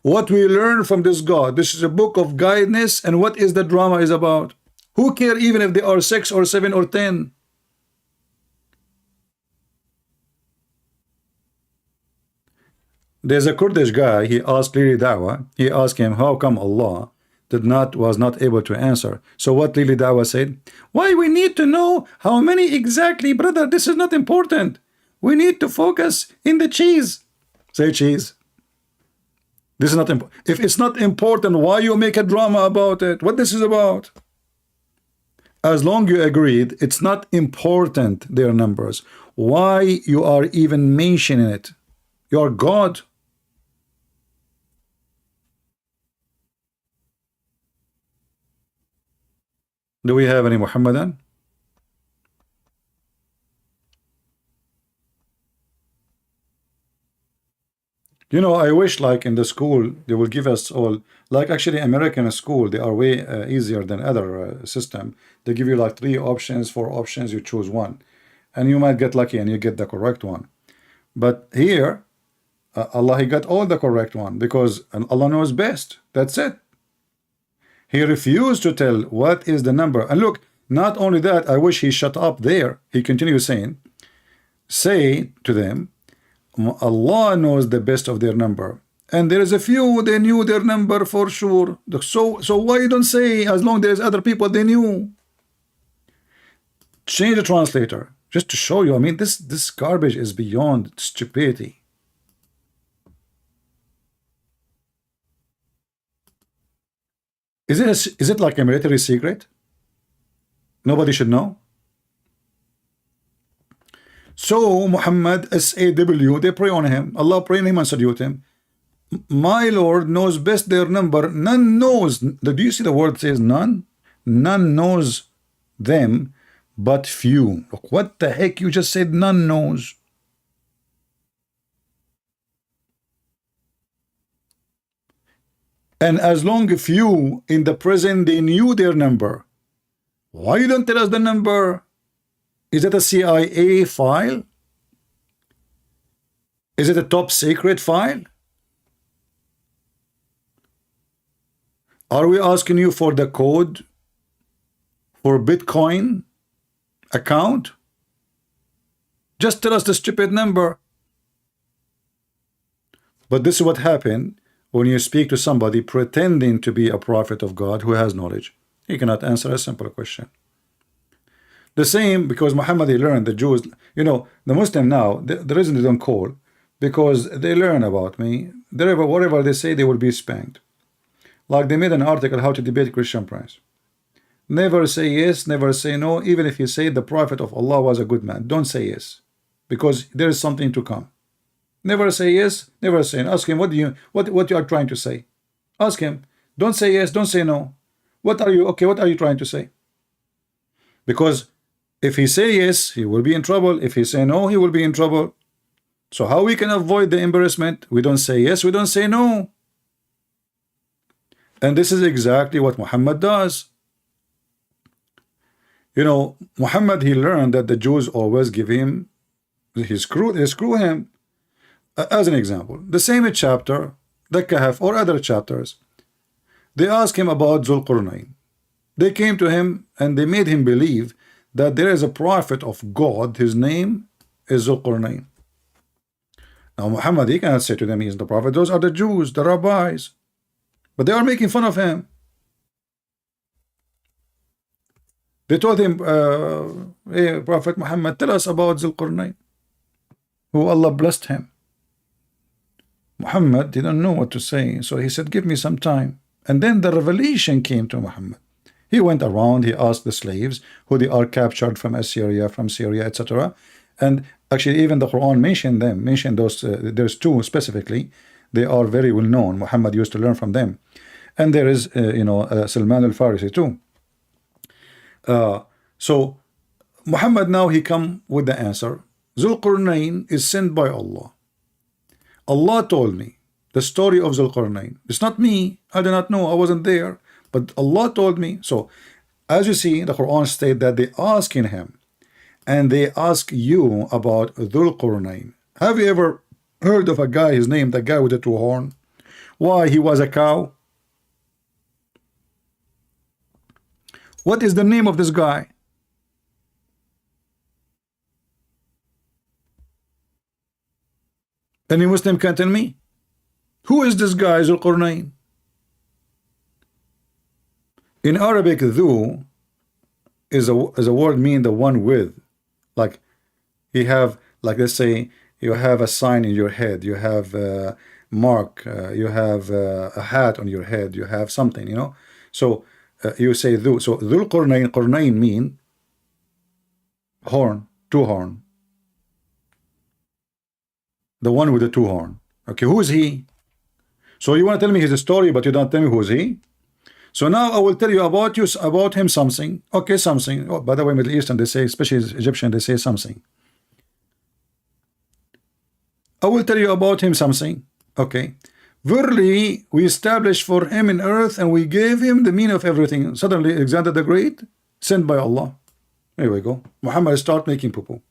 What we learn from this God? This is a book of guidance, and what is the drama is about? Who care even if they are 6 or 7 or 10? There's a Kurdish guy, he asked Lili Dawah, he asked him, how come Allah was not able to answer? So what Lili Dawah said? Why we need to know how many exactly, brother? This is not important. We need to focus in the cheese. Say cheese. This is not important. If it's not important, why you make a drama about it? What this is about? As long you agreed, it's not important, their numbers. Why you are even mentioning it? You are God. Do we have any Muhammadan? You know, I wish like in the school they will give us all, like actually American school, they are way easier than other system. They give you like 3 options, 4 options, you choose one, and you might get lucky and you get the correct one. But here Allah, he got all the correct one because Allah knows best. That's it. He refused to tell what is the number. And look, not only that, I wish he shut up there. He continues saying, say to them, Allah knows the best of their number, and there is a few they knew their number for sure. So why you don't say as long there's other people they knew? Change the translator just to show you. I mean, this garbage is beyond stupidity. Is it like a military secret? Nobody should know. So Muhammad, SAW, they pray on him. Allah pray on him and salute him. My Lord knows best their number. None knows. Do you see the word says none? None knows them but few. Look, what the heck? You just said none knows. And as long as few in the present they knew their number, why you don't tell us the number? Is it a CIA file? Is it a top secret file? Are we asking you for the code for Bitcoin account? Just tell us the stupid number. But this is what happened when you speak to somebody pretending to be a prophet of God who has knowledge. He cannot answer a simple question. The same, because Muhammad, he learned the Jews, the Muslim now, the reason they don't call, because they learn about me. Whatever they say, they will be spanked. Like they made an article, how to debate Christian Prince. Never say yes, never say no. Even if you say the prophet of Allah was a good man, don't say yes, because there is something to come. Never say yes, never say no. Ask him, what you are trying to say. Ask him. Don't say yes, don't say no. What are you trying to say? Because if he say yes, he will be in trouble. If he say no, he will be in trouble. So how we can avoid the embarrassment? We don't say yes, we don't say no. And this is exactly what Muhammad does. Muhammad, he learned that the Jews always give him, they screw him. As an example, the same chapter, the Kahf or other chapters, they asked him about Zulqarnain. They came to him and they made him believe that there is a prophet of God, his name is Zulqarnain. Now Muhammad, he cannot say to them he is the prophet. Those are the Jews, the rabbis. But they are making fun of him. They told him, hey, Prophet Muhammad, tell us about Zulqarnain, who Allah blessed him. Muhammad didn't know what to say, so he said, give me some time. And then the revelation came to Muhammad. He went around, he asked the slaves who they are captured from Assyria, from Syria, etc. And actually even the Quran mentioned those, there's two specifically. They are very well known. Muhammad used to learn from them. And there is, Salman al-Farisi too. So Muhammad now he come with the answer. Zulqarnain is sent by Allah. Allah told me the story of Zulqarnain. It's not me. I do not know. I wasn't there. But Allah told me. So as you see, the Quran state that they asking him and they ask you about Zulqarnain. Have you ever heard of a guy, his name, the guy with the two horns? Why, he was a cow? What is the name of this guy? Any Muslim can tell me? Who is this guy, Zulqarnain? In Arabic, Dhu is a word mean the one with. Like you have, like let's say you have a sign in your head, you have a mark, you have a hat on your head, you have something, So you say Dhu. So Dhul Qarnayn mean horn, two horn. The one with the two horn. Okay, who is he? So you want to tell me his story, but you don't tell me who is he? So now I will tell you about him something. Okay, something. Oh, by the way, Middle Eastern, they say, especially Egyptian, they say something. I will tell you about him something. Okay. Verily, we established for him in earth, and we gave him the meaning of everything. Suddenly, Alexander the Great, sent by Allah. Here we go. Muhammad start making poo-poo.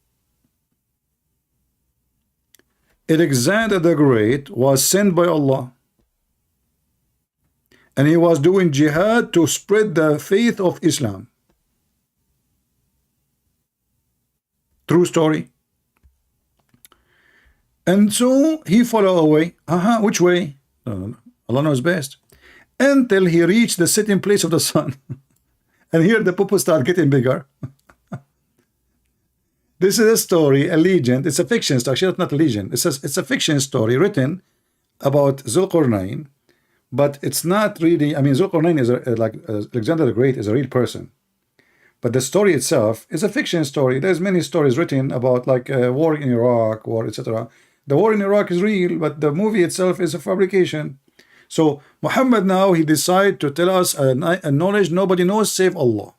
Alexander the Great was sent by Allah. And he was doing jihad to spread the faith of Islam. True story. And so he followed away. Which way? Allah knows best. Until he reached the sitting place of the sun. And here the poo-poo start getting bigger. This is a story, a legend. It's a fiction story. Actually, not a legend. It's a fiction story written about Zulqarnain. But it's not really, I mean, Zulqarnain is like Alexander the Great is a real person. But the story itself is a fiction story. There's many stories written about like war in Iraq, war, etc. The war in Iraq is real, but the movie itself is a fabrication. So Muhammad now, he decided to tell us a knowledge nobody knows save Allah.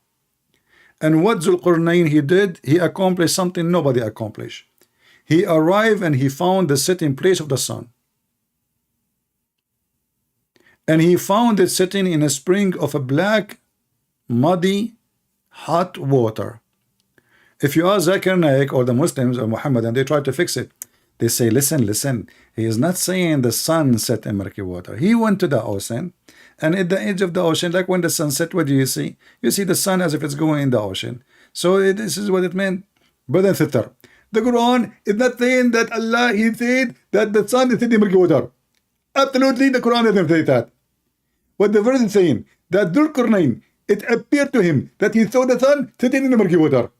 And what Zulqarnain he did, he accomplished something nobody accomplished. He arrived and he found the sitting place of the sun. And he found it sitting in a spring of a black, muddy, hot water. If you ask Zakir Naik or the Muslims or Muhammad and they try to fix it, They say, listen, listen. He is not saying the sun set in murky water. He went to the ocean, and at the edge of the ocean, like when the sun set, what do you see? You see the sun as if it's going in the ocean. So this is what it meant. Brother and sister, the Quran is not saying that Allah, He said that the sun is sitting in murky water. Absolutely, the Quran doesn't say that. What the verse is saying, that Dhul Qarnayn, it appeared to him that he saw the sun sitting in the murky water.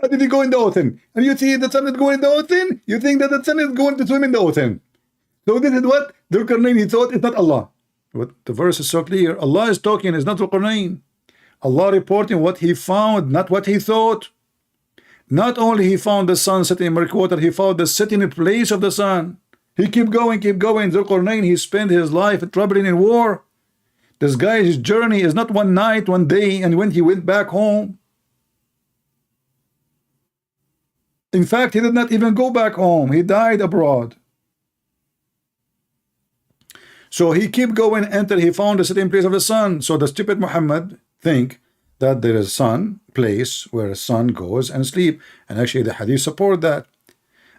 How did he go in the ocean? And you see the sun is going in the ocean? You think that the sun is going to swim in the ocean. So this is what Dhul Qarnayn, he thought, it's not Allah. What the verse is so clear. Allah is talking, it's not Dhul Qarnayn. Allah reporting what he found, not what he thought. Not only he found the sun sitting in murky water, he found the sitting place of the sun. He keep going, keep going. Dhul Qarnayn, he spent his life traveling in war. This guy's journey is not one night, one day, and when he went back home. In fact, he did not even go back home. He died abroad. So he keep going until he found the sitting place of the sun. So the stupid Muhammad think that there is sun place where the sun goes and sleep. And actually the hadith support that.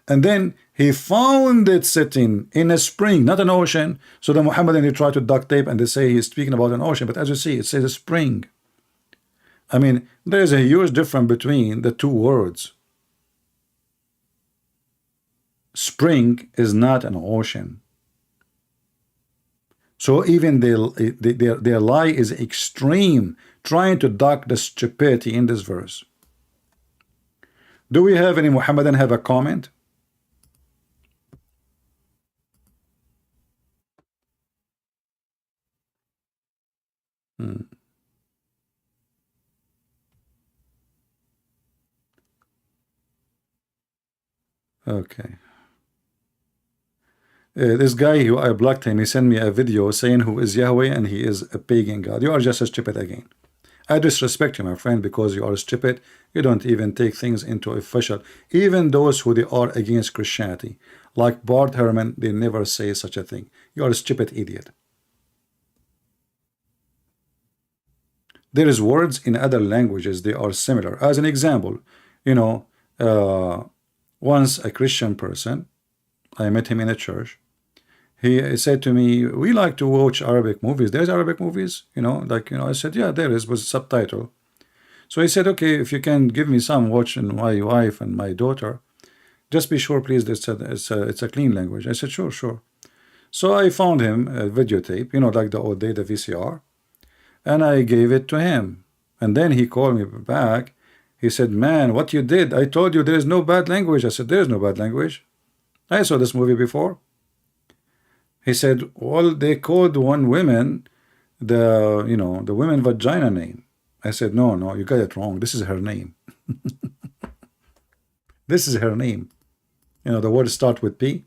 And then he found it sitting in a spring, not an ocean. So the Muhammadan, they try to duct tape and they say he's speaking about an ocean. But as you see, it says a spring. I mean, there is a huge difference between the two words. Spring is not an ocean. So even their lie is extreme, trying to duck the stupidity in this verse. Do we have any Muhammadan have a comment? Okay. This guy who I blocked him, he sent me a video saying who is Yahweh and he is a pagan god. You are just as stupid again. I disrespect you, my friend, because you are stupid. You don't even take things into official. Even those who they are against Christianity, like Bart Herman, they never say such a thing. You are a stupid idiot. There is words in other languages, they are similar. As an example, you know, once a Christian person, I met him in a church. He said to me, we like to watch Arabic movies. There's Arabic movies, you know, like, you know, I said, yeah, there is, was subtitle. So he said, okay, if you can give me some watching my wife and my daughter, just be sure, please, it's a clean language. I said, sure, sure. So I found him a videotape, you know, like the old day, the VCR, and I gave it to him. And then he called me back. He said, man, what you did, I told you there is no bad language. I said, there is no bad language. I saw this movie before. He said, well, they called one woman the, you know, the women vagina name. I said, no, no, you got it wrong. This is her name. This is her name. You know, the word start with P.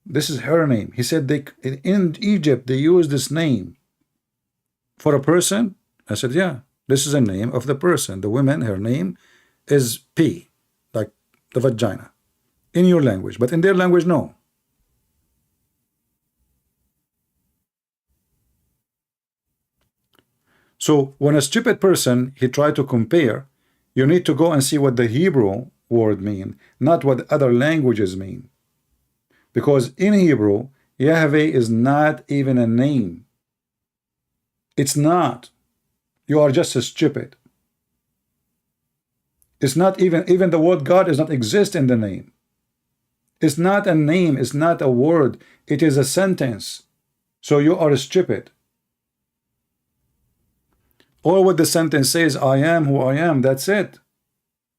This is her name. He said they in Egypt they use this name for a person. I said, yeah, this is a name of the person. The woman, her name is P, like the vagina, in your language, but in their language, no. So when a stupid person, he tried to compare, you need to go and see what the Hebrew word mean, not what other languages mean. Because in Hebrew, Yahweh is not even a name. It's not. You are just as stupid. It's not even the word God does not exist in the name. It's not a name, it's not a word, it is a sentence. So you are stupid. Or what the sentence says, I am who I am, that's it.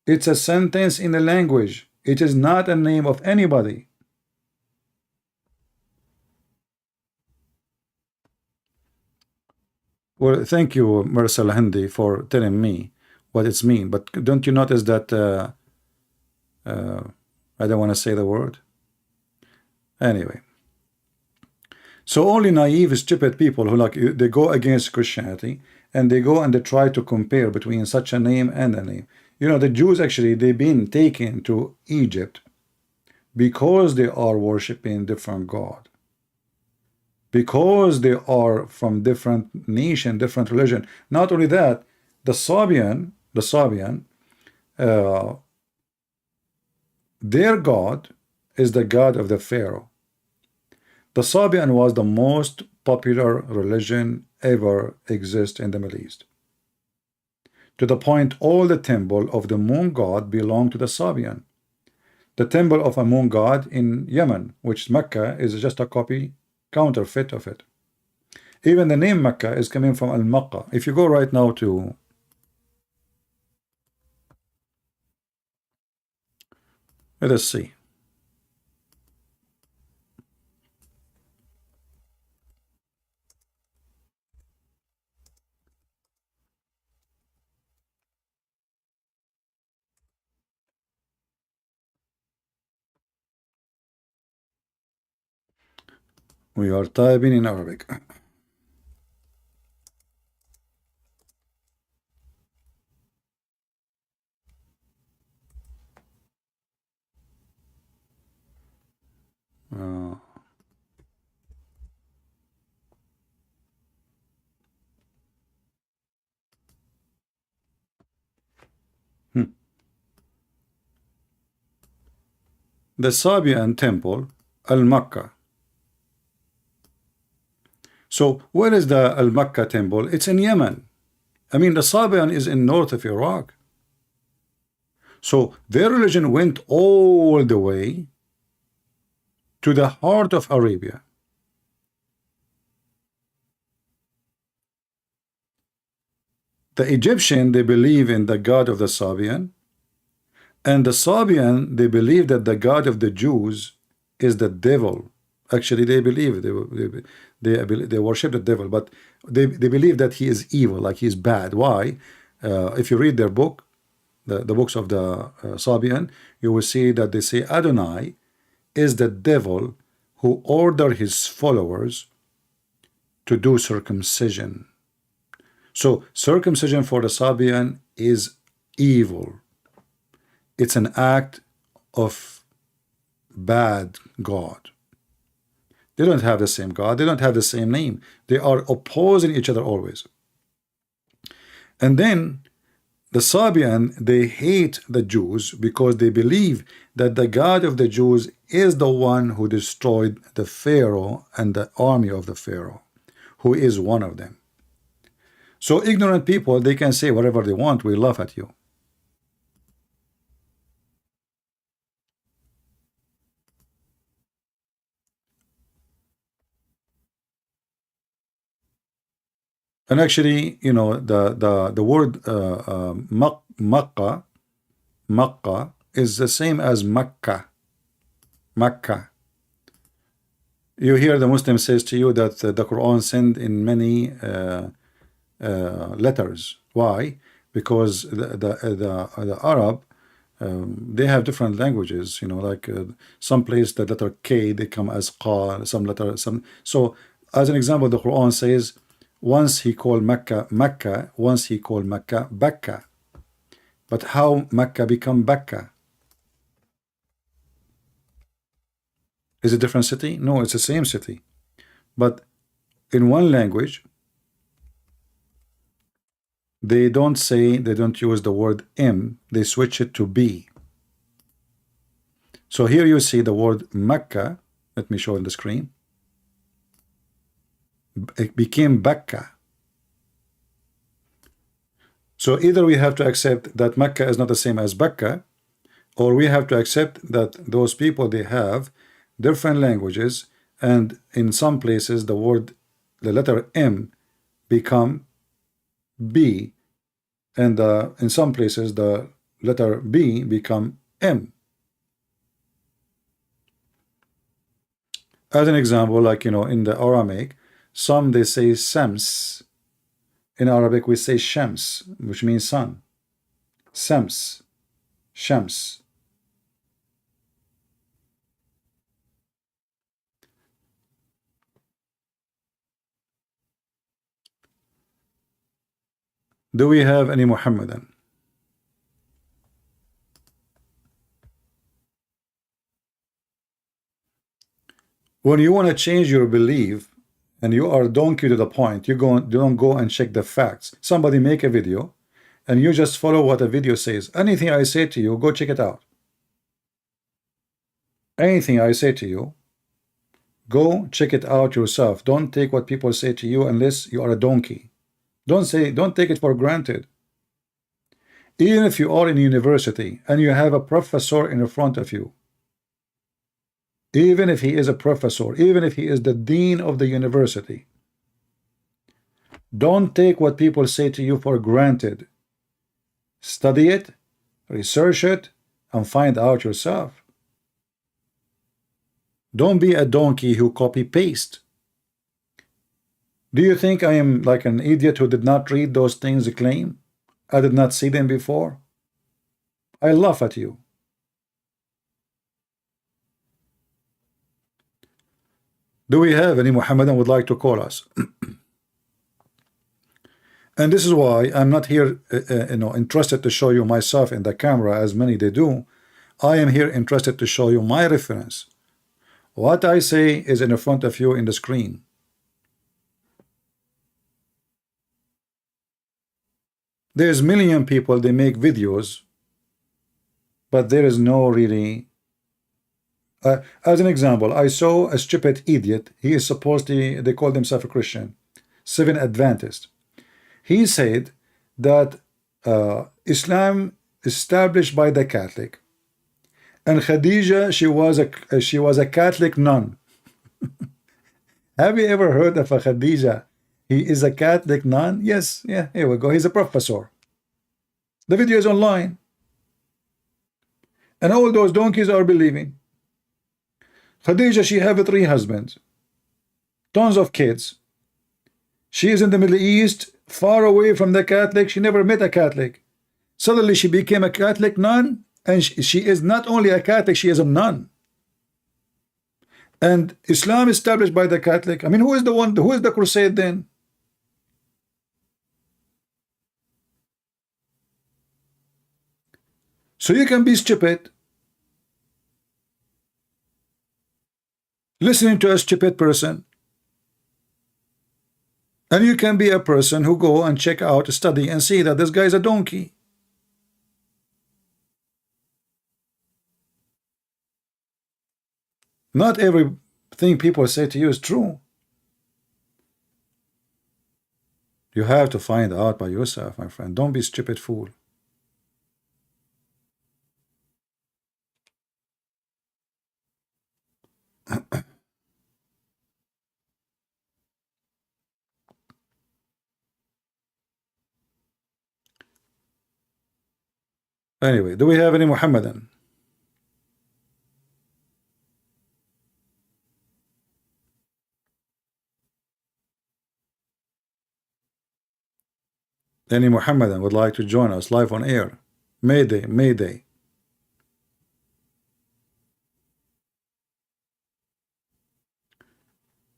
It's a sentence in the language. It is not a name of anybody. Well, thank you, Marcel Hindi, for telling me what it's mean. But don't you notice that I don't want to say the word? Anyway. So only naive, stupid people who like they go against Christianity and they go and they try to compare between such a name and a name. You know, the Jews actually, they've been taken to Egypt because they are worshiping different God. Because they are from different nation, different religion. Not only that, the Sabian, Their God is the God of the Pharaoh. The Sabian was the most popular religion ever exist in the Middle East, to the point all the temple of the moon god belonged to the Sabian. The temple of a moon god in Yemen, which Mecca, is just a copy, counterfeit of it. Even the name Mecca is coming from Al-Makkah. If you go right now to, let us see. We are typing in Arabic. Uh, The Sabian temple, Al-Makkah. So where is the Al-Makkah temple? It's in Yemen. I mean, the Sabian is in north of Iraq. So their religion went all the way to the heart of Arabia. The Egyptian, they believe in the God of the Sabian, and the Sabian, they believe that the God of the Jews is the devil. Actually, they believe they worship the devil, but they believe that he is evil, like he is bad. Why? If you read their book, the books of the Sabian, you will see that they say Adonai is the devil who ordered his followers to do circumcision. So circumcision for the Sabian is evil. It's an act of bad God. They don't have the same God. They don't have the same name. They are opposing each other always. And then the Sabian, they hate the Jews because they believe that the God of the Jews is the one who destroyed the Pharaoh and the army of the Pharaoh, who is one of them. So ignorant people, they can say whatever they want. We laugh at you. And actually, you know, the word Makkah is the same as Makkah. Makkah. You hear the Muslim says to you that the Quran sent in many letters. Why? Because the Arab, they have different languages. You know, like some place the letter K they come as Qa, some letter some. So as an example, the Quran says, once he called Mecca Mecca, once he called Mecca Bakka. But how Mecca become Bakka? Is it a different city? No, it's the same city. But in one language, they don't use the word M, they switch it to B. So here you see the word Mecca. Let me show on the screen. It became Bakka. So either we have to accept that Mecca is not the same as Bakka, or we have to accept that those people, they have different languages, and in some places the letter M become B, and in some places the letter B become M. As an example, like, you know, in the Aramaic, some they say Sams. In Arabic we say Shams, which means sun. Sams, Shams. Do we have any Muhammadan? When you want to change your belief and you are donkey to the point, you don't go and check the facts. Somebody make a video and you just follow what a video says. Anything I say to you, go check it out. Anything I say to you, go check it out yourself. Don't take what people say to you unless you are a donkey. Don't take it for granted. Even if you are in university and you have a professor in front of you, even if he is a professor, even if he is the dean of the university, don't take what people say to you for granted. Study it, research it, and find out yourself. Don't be a donkey who copy paste. Do you think I am like an idiot who did not read those things they claim? I did not see them before. I laugh at you. Do we have any Muhammadan would like to call us? And this is why I'm not here, interested to show you myself in the camera as many they do. I am here interested to show you my reference. What I say is in front of you in the screen. There's million people, they make videos, but there is no really. As an example, I saw a stupid idiot. He is supposedly, they call themselves a Christian, Seventh Adventist. He said that Islam established by the Catholic, and Khadija, she was a Catholic nun. Have you ever heard of a Khadija? He is a Catholic nun? Yes, yeah, here we go. He's a professor. The video is online. And all those donkeys are believing. Khadija, she have 3 husbands, tons of kids. She is in the Middle East, far away from the Catholic. She never met a Catholic. Suddenly she became a Catholic nun, and she is not only a Catholic, she is a nun. And Islam established by the Catholic. I mean, who is the crusade then? So you can be stupid, listening to a stupid person, and you can be a person who go and check out, study, and see that this guy is a donkey. Not everything people say to you is true. You have to find out by yourself, my friend. Don't be a stupid fool. Anyway, do we have any Muhammadan? Any Muhammadan would like to join us live on air? Mayday, Mayday.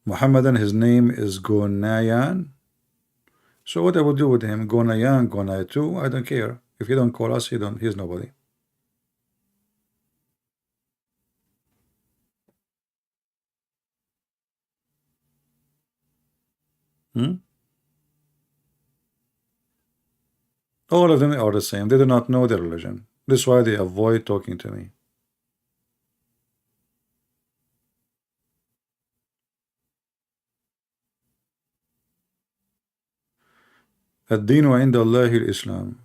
Muhammadan, his name is Gonayan. So what I would do with him, Gonayan, Gonayatu, I don't care. If he don't call us, he's nobody. All of them are the same. They do not know their religion. That's why they avoid talking to me. Ad-dinu inda Allahi al-Islam.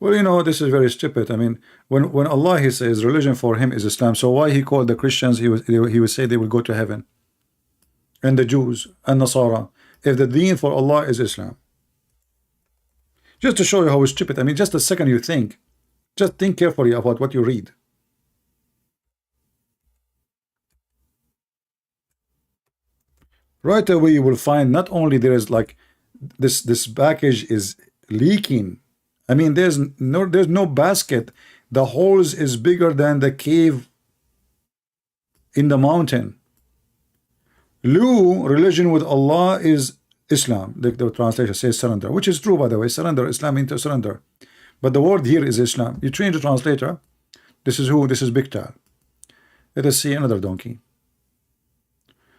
Well, this is very stupid. I mean, when Allah, he says religion for him is Islam, so why he called the Christians, he would say they will go to heaven, and the Jews and Nasara, if the deen for Allah is Islam? Just to show you how stupid. I mean, just a second you think, just think carefully about what you read. Right away you will find not only there is like this package is leaking. I mean, there's no basket. The holes is bigger than the cave in the mountain. Lu, religion with Allah, is Islam. The translation says surrender, which is true, by the way. Surrender, Islam means surrender. But the word here is Islam. You change the translator. This is who? This is Biktal. Let us see another donkey.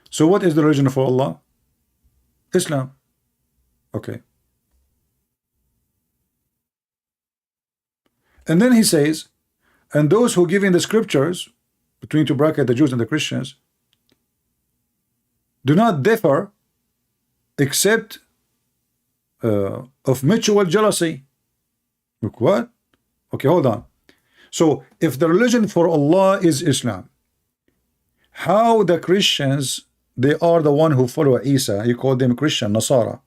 So what is the religion for Allah? Islam. Okay. And then he says, and those who give in the scriptures, between two brackets the Jews and the Christians, do not differ except of mutual jealousy. Look, what? Okay, hold on. So if the religion for Allah is Islam, how the Christians, they are the one who follow Isa, you call them Christian, Nasara.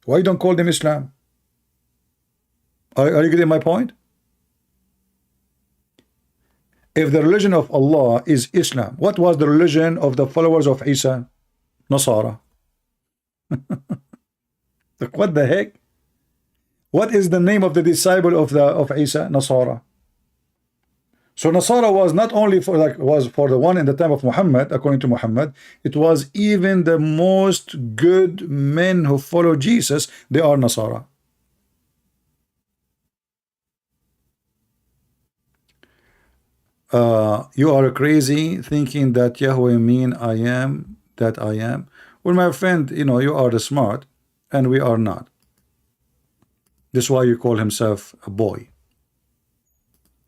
Why don't call them Islam? Are you getting my point? If the religion of Allah is Islam, what was the religion of the followers of Isa? Nasara. Like, what the heck? What is the name of the disciple of Isa? Nasara. So Nasara was not only for the one in the time of Muhammad, according to Muhammad, it was even the most good men who follow Jesus, they are Nasara. You are crazy thinking that Yahweh mean I am that I am. Well, my friend, you know, you are the smart and we are not. This is why you call himself a boy.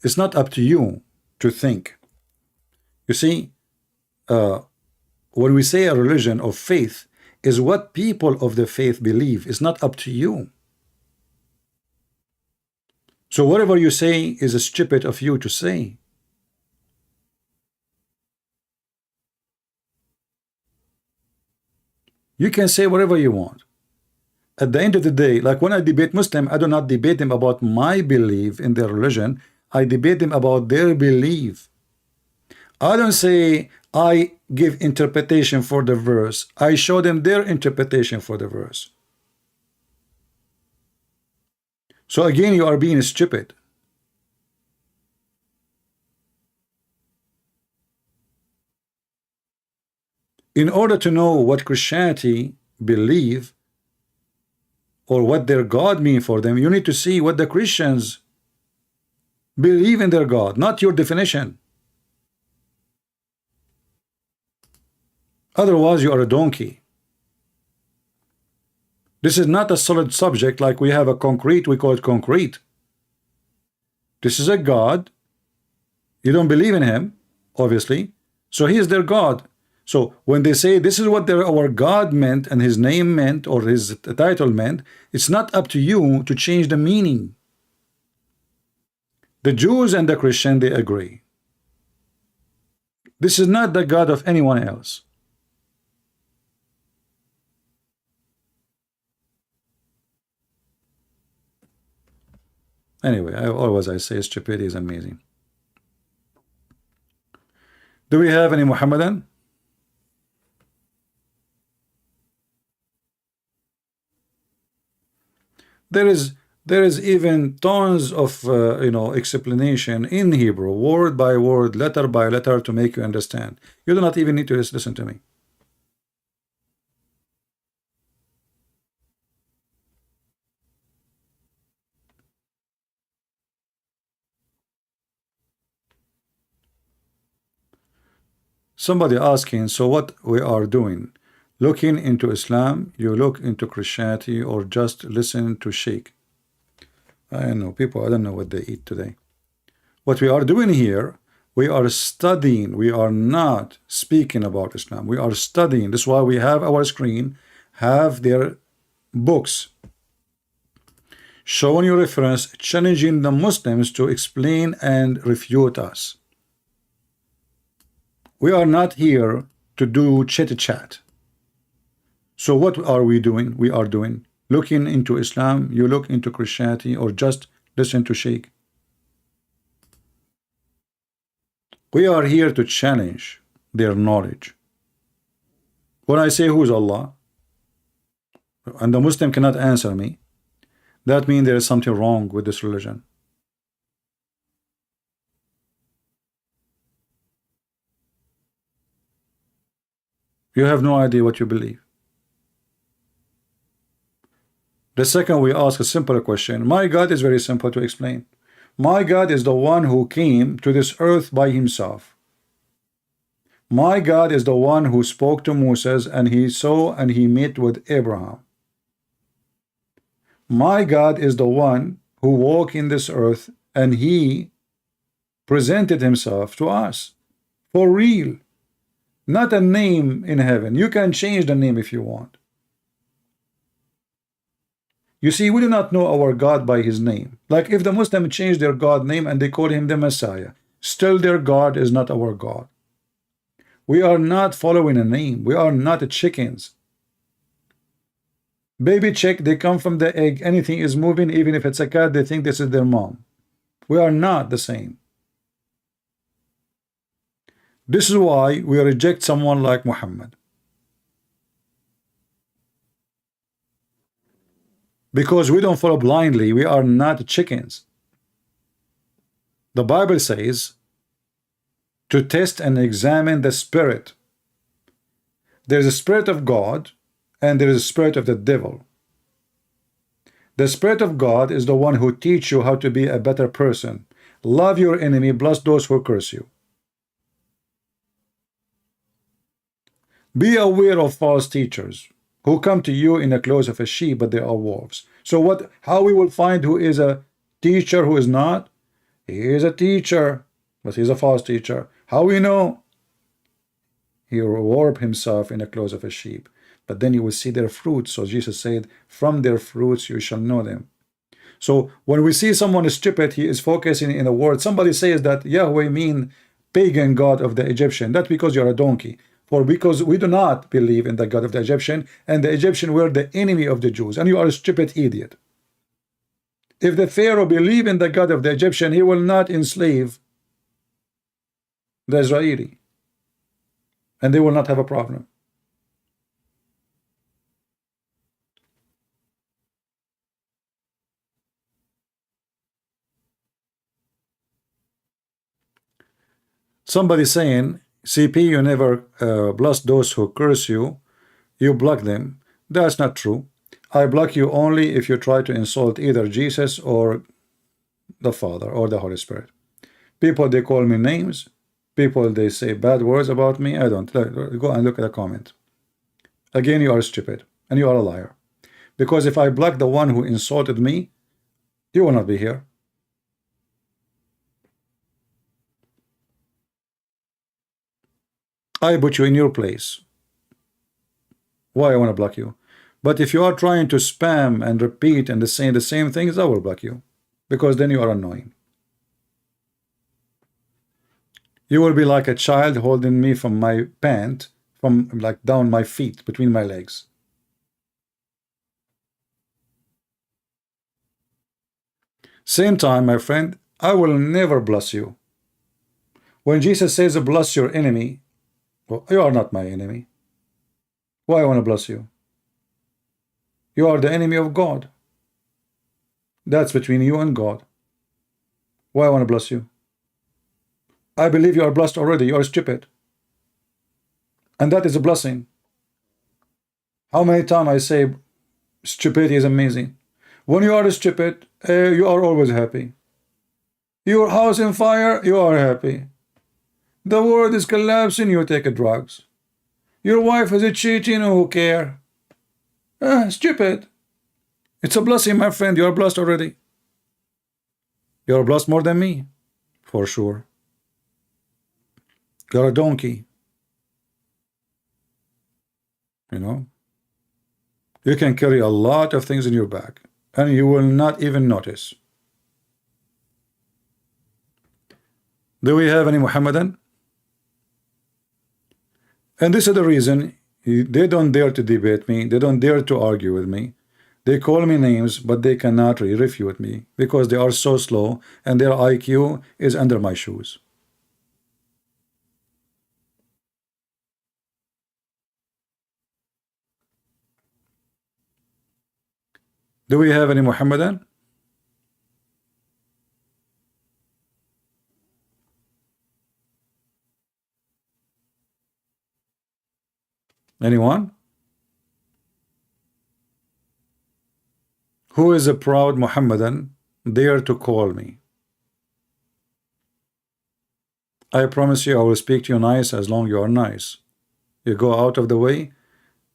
It's not up to you to think. You see, when we say a religion of faith is what people of the faith believe. It's not up to you. So whatever you say is stupid of you to say. You can say whatever you want. At the end of the day, like when I debate Muslim, I do not debate them about my belief in their religion. I debate them about their belief. I don't say I give interpretation for the verse. I show them their interpretation for the verse. So again, you are being stupid. In order to know what Christianity believe or what their God mean for them, you need to see what the Christians believe in their God, not your definition. Otherwise, you are a donkey. This is not a solid subject like we have a concrete, we call it concrete. This is a God. You don't believe in him, obviously. So he is their God. So when they say this is what our God meant and his name meant or his title meant, it's not up to you to change the meaning. The Jews and the Christian, they agree. This is not the God of anyone else. Anyway, I say stupidity is amazing. Do we have any Muhammadan? There is even tons of explanation in Hebrew, word by word, letter by letter, to make you understand. You do not even need to listen to me. Somebody asking, so what we are doing? Looking into Islam, you look into Christianity, or just listen to Sheikh? I know people, I don't know what they eat today. What we are doing here, we are studying. We are not speaking about Islam. We are studying. This is why we have our screen, have their books, showing you reference, challenging the Muslims to explain and refute us. We are not here to do chit-chat. So what are we doing? We are doing looking into Islam, you look into Christianity, or just listen to Sheikh. We are here to challenge their knowledge. When I say who is Allah, and the Muslim cannot answer me, that means there is something wrong with this religion. You have no idea what you believe. The second we ask a simpler question, my God is very simple to explain. My God is the one who came to this earth by himself. My God is the one who spoke to Moses and he saw and he met with Abraham. My God is the one who walked in this earth and he presented himself to us. For real. Not a name in heaven. You can change the name if you want. You see, we do not know our God by his name. Like if the Muslims change their God name and they call him the Messiah, still their God is not our God. We are not following a name. We are not chickens. Baby chick, they come from the egg. Anything is moving, even if it's a cat, they think this is their mom. We are not the same. This is why we reject someone like Muhammad. Because we don't follow blindly. We are not chickens. The Bible says to test and examine the spirit. There is a spirit of God and there is a spirit of the devil. The spirit of God is the one who teaches you how to be a better person. Love your enemy, bless those who curse you. Be aware of false teachers who come to you in the clothes of a sheep, but they are wolves. So how we will find who is a teacher, who is not? He is a teacher, but he's a false teacher. How we know? He wore himself in the clothes of a sheep. But then you will see their fruits. So Jesus said, from their fruits you shall know them. So when we see someone is stupid, he is focusing in a word. Somebody says that Yahweh mean pagan god of the Egyptian. That's because you're a donkey. For because we do not believe in the God of the Egyptian, and the Egyptian were the enemy of the Jews, and you are a stupid idiot. If the Pharaoh believe in the God of the Egyptian, he will not enslave the Israeli, and they will not have a problem. Somebody saying, CP, you never bless those who curse you. You block them. That's not true. I block you only if you try to insult either Jesus or the Father or the Holy Spirit. People, they call me names. People, they say bad words about me. I don't. Go and look at the comment. Again, you are stupid and you are a liar. Because if I block the one who insulted me, you will not be here. I put you in your place. Why I want to block you? But if you are trying to spam and repeat and saying the same things, I will block you. Because then you are annoying. You will be like a child holding me from my pant, from like down my feet, between my legs. Same time, my friend, I will never bless you. When Jesus says bless your enemy, well, you are not my enemy. Why I want to bless you? You are the enemy of God. That's between you and God. Why I want to bless you? I believe you are blessed already. You are stupid. And that is a blessing. How many times I say stupidity is amazing. When you are stupid, you are always happy. Your house in fire, you are happy. The world is collapsing, you take drugs. Your wife is cheating, who care? Stupid. It's a blessing, my friend. You are blessed already. You are blessed more than me, for sure. You are a donkey. You know? You can carry a lot of things in your back, and you will not even notice. Do we have any Muhammadan? And this is the reason they don't dare to debate me. They don't dare to argue with me. They call me names, but they cannot refute me because they are so slow and their IQ is under my shoes. Do we have any Muhammadan? Anyone? Who is a proud Muhammadan dare to call me? I promise you I will speak to you nice as long you are nice. You go out of the way,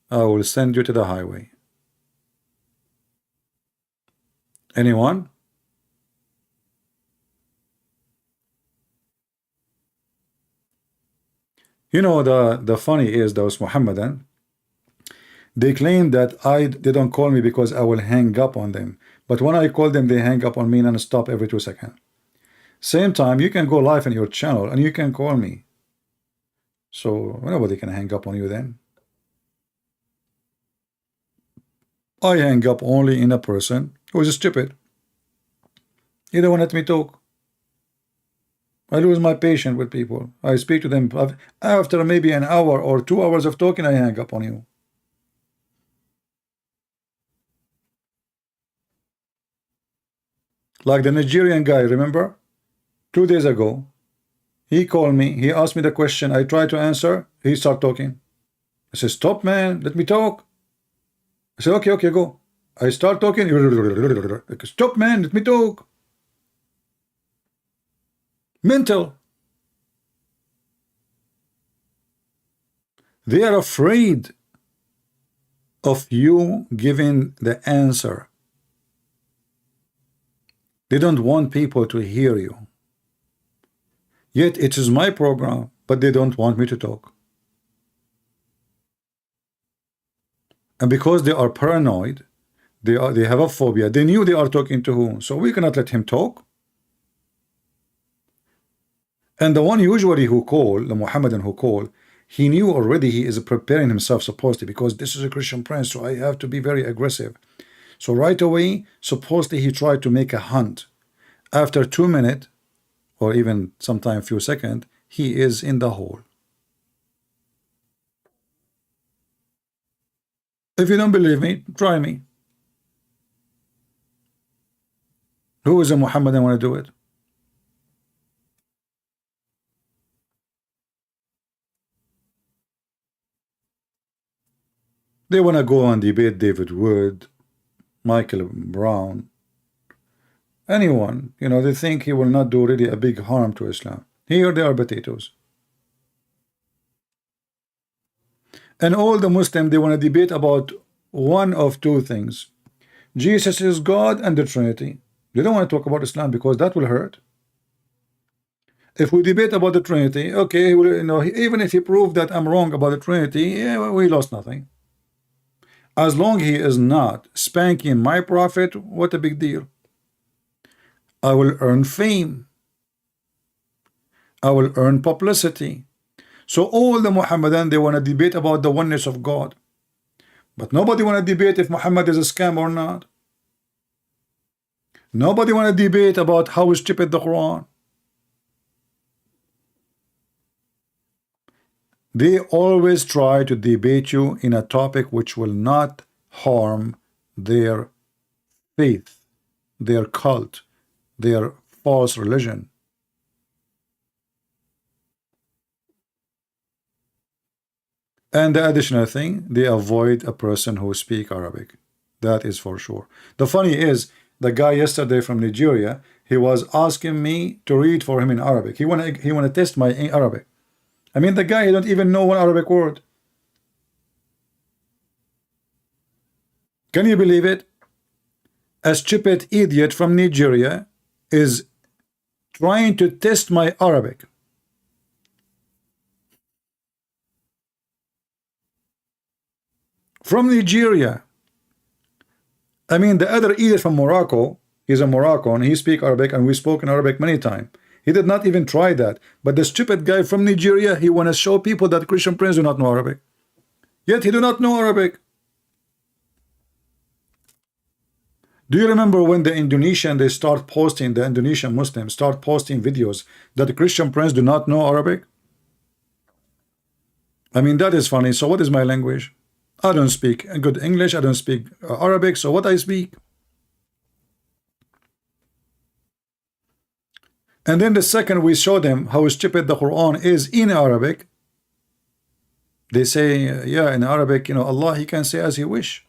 I will send you to the highway. Anyone? You know, the funny is those Muhammadan, they claim that they don't call me because I will hang up on them. But when I call them, they hang up on me and stop every 2 seconds. Same time, you can go live in your channel and you can call me. So nobody can hang up on you then. I hang up only in a person who is stupid. You don't want to let me talk. I lose my patience with people. I speak to them after maybe an hour or 2 hours of talking, I hang up on you. Like the Nigerian guy, remember? 2 days ago, he called me, he asked me the question, I tried to answer, he started talking. I said, stop man, let me talk. I said, okay, go. I start talking, stop man, let me talk. Mental. They are afraid of you giving the answer. They don't want people to hear you. Yet it is my program, but they don't want me to talk. And because they are paranoid, they have a phobia. They knew they are talking to whom, so we cannot let him talk. And the one usually who call, the Muhammadan who call, he knew already he is preparing himself supposedly because this is a Christian prince, so I have to be very aggressive. So right away, supposedly he tried to make a hunt. After 2 minutes, or even sometime few seconds, he is in the hole. If you don't believe me, try me. Who is a Muhammadan want to do it? They want to go and debate David Wood, Michael Brown, anyone. You know, they think he will not do really a big harm to Islam. Here they are potatoes. And all the Muslims, they want to debate about one of two things. Jesus is God and the Trinity. They don't want to talk about Islam because that will hurt. If we debate about the Trinity, okay, you know, even if he proved that I'm wrong about the Trinity, yeah, we lost nothing. As long he is not spanking my prophet, what a big deal. I will earn fame. I will earn publicity. So all the Muhammadan, they want to debate about the oneness of God. But nobody want to debate if Muhammad is a scam or not. Nobody want to debate about how stupid the Quran. They always try to debate you in a topic which will not harm their faith, their cult, their false religion. And the additional thing, they avoid a person who speaks Arabic. That is for sure. The funny is, the guy yesterday from Nigeria, he was asking me to read for him in Arabic. He wanna test my Arabic. I mean, the guy, he don't even know one Arabic word. Can you believe it? A stupid idiot from Nigeria is trying to test my Arabic. From Nigeria. I mean, the other idiot from Morocco, he's a Moroccan, he speaks Arabic, and we spoke in Arabic many times. He did not even try that. But the stupid guy from Nigeria, he want to show people that Christian prince do not know Arabic. Yet he do not know Arabic. Do you remember when the Indonesian, they start posting, the Indonesian Muslims start posting videos that the Christian prince do not know Arabic? I mean, that is funny. So what is my language? I don't speak good English. I don't speak Arabic. So what I speak? And then the second we show them how stupid the Quran is in Arabic, they say, yeah, in Arabic, you know, Allah, he can say as he wish.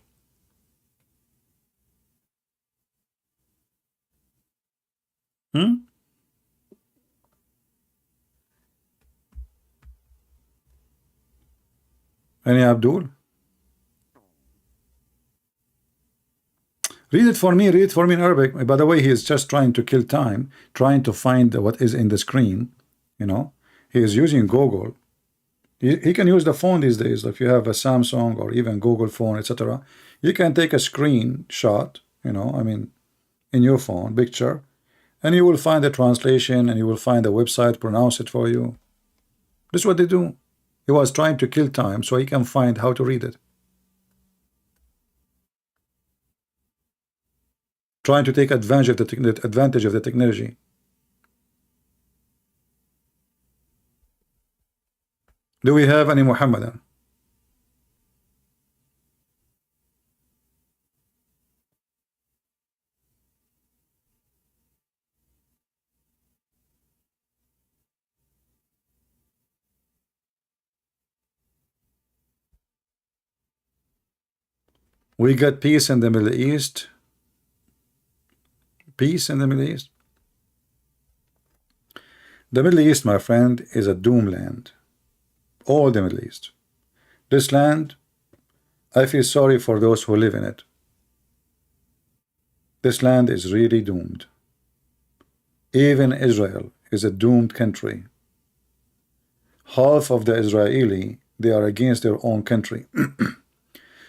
Any Abdul? Read it for me in Arabic. By the way, he is just trying to kill time, trying to find what is in the screen. You know, he is using Google. He can use the phone these days. If you have a Samsung or even Google phone, etc., you can take a screenshot, I mean, in your phone, picture, and you will find the translation and you will find the website, pronounce it for you. This is what they do. He was trying to kill time so he can find how to read it. Trying to take advantage of the technology. Do we have any Muhammadan? We got peace in the Middle East. Peace in the Middle East. The Middle East, my friend, is a doom land. All the Middle East. This land, I feel sorry for those who live in it. This land is really doomed. Even Israel is a doomed country. Half of the Israeli, they are against their own country.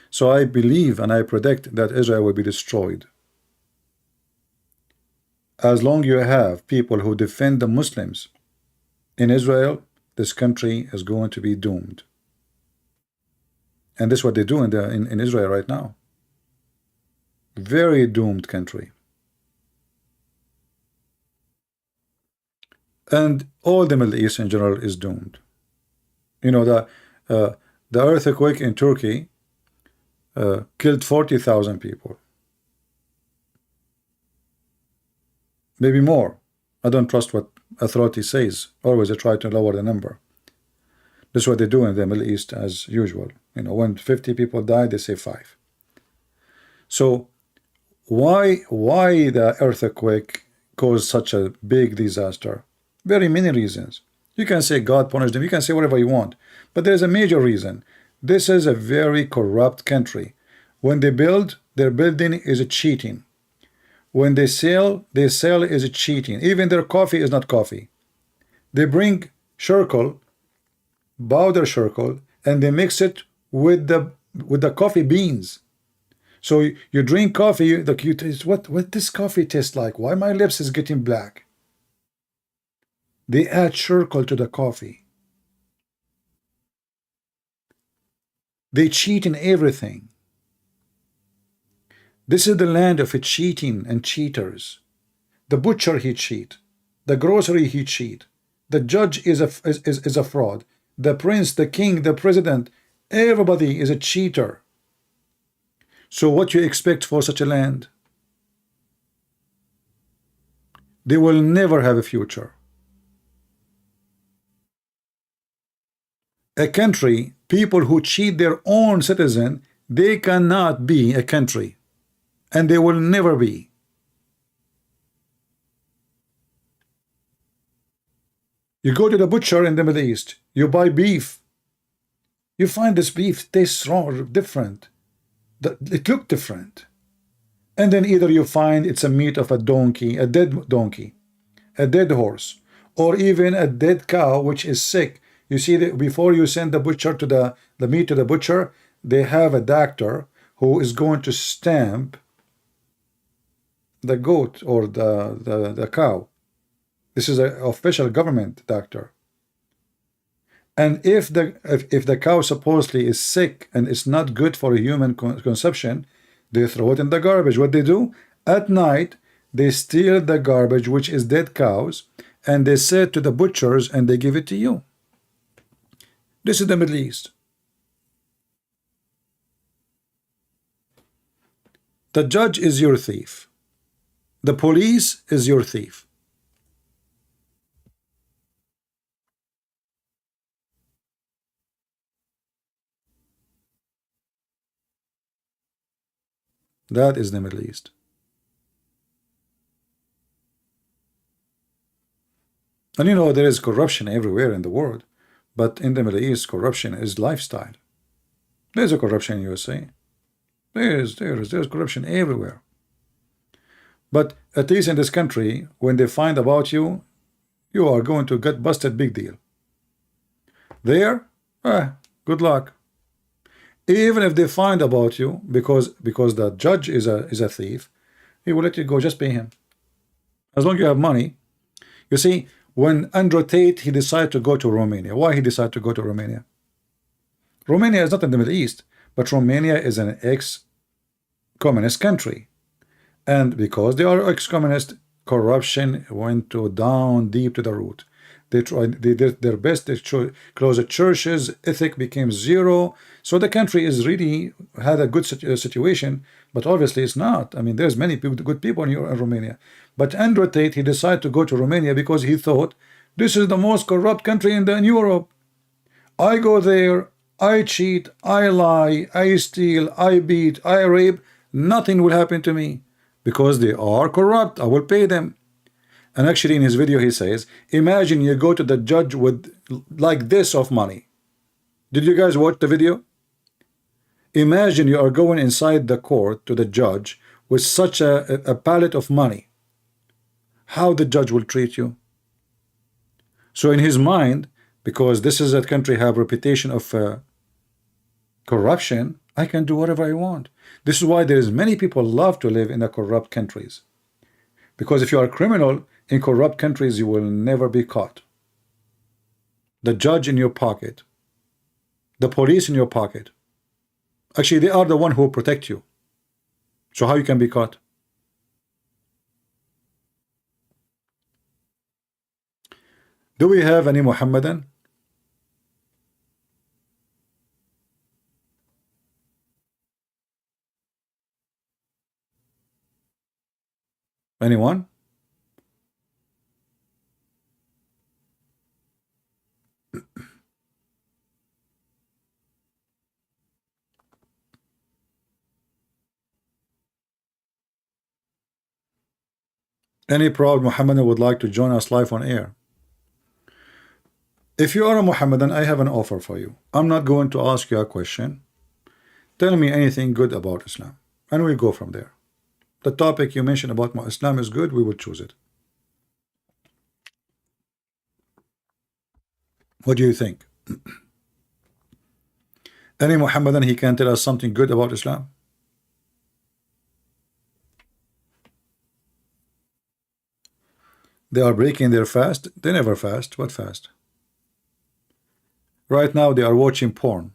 So I believe and I predict that Israel will be destroyed. As long you have people who defend the Muslims in Israel, this country is going to be doomed. And this is what they do in Israel right now. Very doomed country. And all the Middle East in general is doomed. The earthquake in Turkey killed 40,000 people. Maybe more. I don't trust what authority says. Always they try to lower the number. This is what they do in the Middle East as usual. When 50 people die, they say 5. So why the earthquake caused such a big disaster? Very many reasons. You can say God punished them. You can say whatever you want. But there's a major reason. This is a very corrupt country. When they build, their building is a cheating. When they sell is a cheating. Even their coffee is not coffee. They bring shekel, powder shekel, and they mix it with the coffee beans. So you drink coffee, you taste what this coffee tastes like. Why my lips is getting black? They add shekel to the coffee. They cheat in everything. This is the land of cheating and cheaters. The butcher, he cheat. The grocery, he cheat. The judge is a fraud. The prince, the king, the president, everybody is a cheater. So what you expect for such a land? They will never have a future. A country, people who cheat their own citizen, they cannot be a country. And they will never be. You go to the butcher in the Middle East, you buy beef. You find this beef tastes wrong, different. It looks different. And then either you find it's a meat of a donkey, a dead donkey, a dead horse, or even a dead cow which is sick. You see that before you send the butcher to the meat to the butcher, they have a doctor who is going to stamp the goat or the cow. This is an official government doctor. And if the cow supposedly is sick and it's not good for a human consumption, they throw it in the garbage. What they do at night, they steal the garbage, which is dead cows, and they sell it to the butchers and they give it to you. This is the Middle East. The judge is your thief. The police is your thief. That is the Middle East. And there is corruption everywhere in the world, but in the Middle East, corruption is lifestyle. There's a corruption in USA. There's corruption everywhere. But at least in this country, when they find about you, you are going to get busted, big deal. There, Good luck. Even if they find about you, because the judge is a thief, he will let you go. Just pay him. As long as you have money. You see, when Andrew Tate, he decided to go to Romania. Why he decided to go to Romania? Romania is not in the Middle East, but Romania is an ex-communist country. And because they are ex-communist, corruption went down deep to the root. They did their best to close the churches, ethic became zero. So the country is really had a good situation, but obviously it's not. I mean, there's many good people in Romania. But Andrew Tate, he decided to go to Romania because he thought, this is the most corrupt country in Europe. I go there, I cheat, I lie, I steal, I beat, I rape, nothing will happen to me. Because they are corrupt, I will pay them. And actually in his video he says, imagine you go to the judge with like this of money. Did you guys watch the video? Imagine you are going inside the court to the judge with such a pallet of money. How the judge will treat you? So in his mind, because this is a country have reputation of corruption, I can do whatever I want. This is why there is many people love to live in the corrupt countries. Because if you are a criminal in corrupt countries, you will never be caught. The judge in your pocket, the police in your pocket. Actually, they are the one who will protect you. So how you can be caught? Do we have any Muhammadan? Anyone? Any proud Muhammadan would like to join us live on air? If you are a Muhammadan, I have an offer for you. I'm not going to ask you a question. Tell me anything good about Islam, and we'll go from there. The topic you mentioned about Islam is good, we will choose it. What do you think? Any Muhammadan, he can tell us something good about Islam? They are breaking their fast. They never fast. What fast? Right now they are watching porn.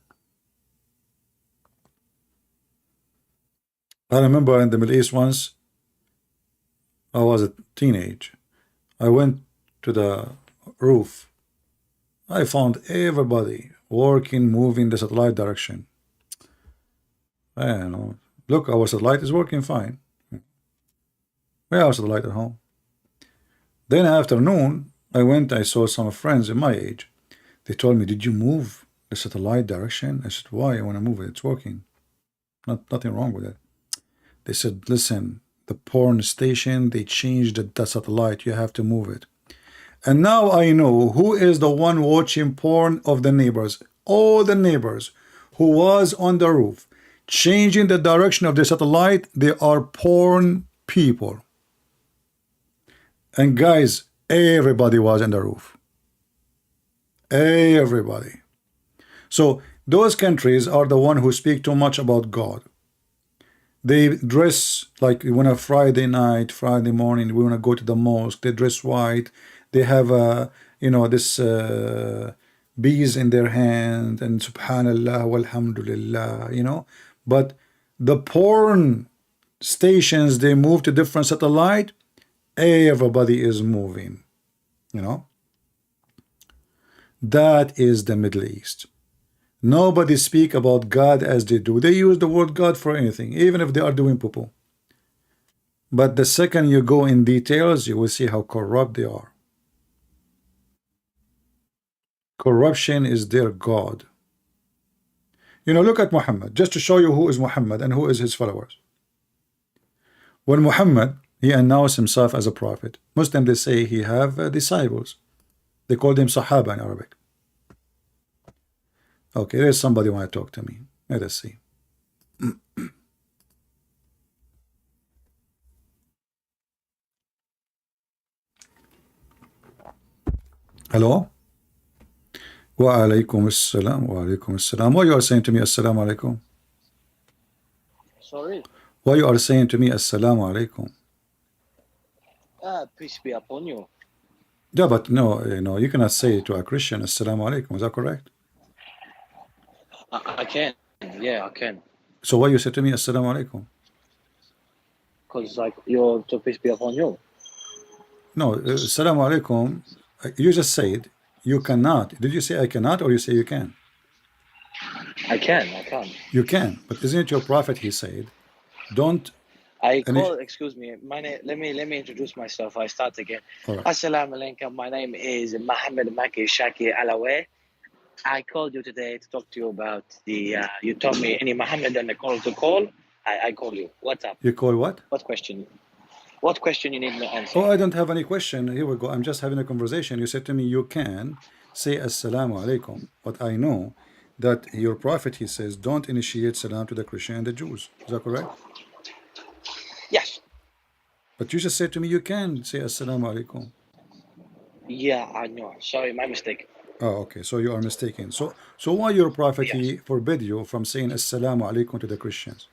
I remember in the Middle East once, I was a teenage. I went to the roof. I found everybody working, moving the satellite direction. I don't know. Look, our satellite is working fine. We have a satellite at home. Then afternoon, I went, I saw some friends in my age. They told me, did you move the satellite direction? I said, why? I want to move it. It's working. Nothing wrong with it. They said, listen, the porn station, they changed the satellite. You have to move it. And now I know who is the one watching porn of the neighbors. All the neighbors who was on the roof, changing the direction of the satellite, they are porn people. And guys, everybody was on the roof. Everybody. So those countries are the one who speak too much about God. They dress like when a Friday night, Friday morning, we want to go to the mosque. They dress white. They have this bees in their hand and Subhanallah walhamdulillah, But the porn stations, they move to different satellite. Everybody is moving, That is the Middle East. Nobody speak about God as they do. They use the word God for anything, even if they are doing poo-poo. But the second you go in details, you will see how corrupt they are. Corruption is their God. Look at Muhammad, just to show you who is Muhammad and who is his followers. When Muhammad, he announced himself as a prophet, Muslims, they say he have disciples. They call them Sahaba in Arabic. Okay, there's somebody want to talk to me. Let us see. Hello? Wa alaykum assalam. Wa alaykum assalam. Why you are saying to me assalamu alaikum? Sorry? Why you are saying to me assalamu alaikum? Peace be upon you. Yeah, but no, you cannot say to a Christian assalamu alaikum. Is that correct? I can. Yeah, I can. So why you say to me assalamu alaikum? Because like you're to peace be upon you. No, assalamu alaikum. You just said you cannot. Did you say I cannot, or you say you can? I can. You can, but isn't it your prophet? He said, "Don't." Excuse me. My name. Let me introduce myself. I start again. All right. Assalamu alaikum. My name is Mohammed Maki Shaki Alawi. I called you today to talk to you about the. You told me any Mohammedan to call. I call you. What's up? You call what? What question? What question you need me to answer? Oh, I don't have any question. Here we go. I'm just having a conversation. You said to me, you can say assalamu alaikum. But I know that your prophet, he says, don't initiate salam to the Christian and the Jews. Is that correct? Yes. But you just said to me, you can say assalamu alaikum. Yeah, I know. Sorry, my mistake. Oh, okay. So you are mistaken. So why your prophet, Yes. he forbid you from saying assalamu alaikum to the Christians?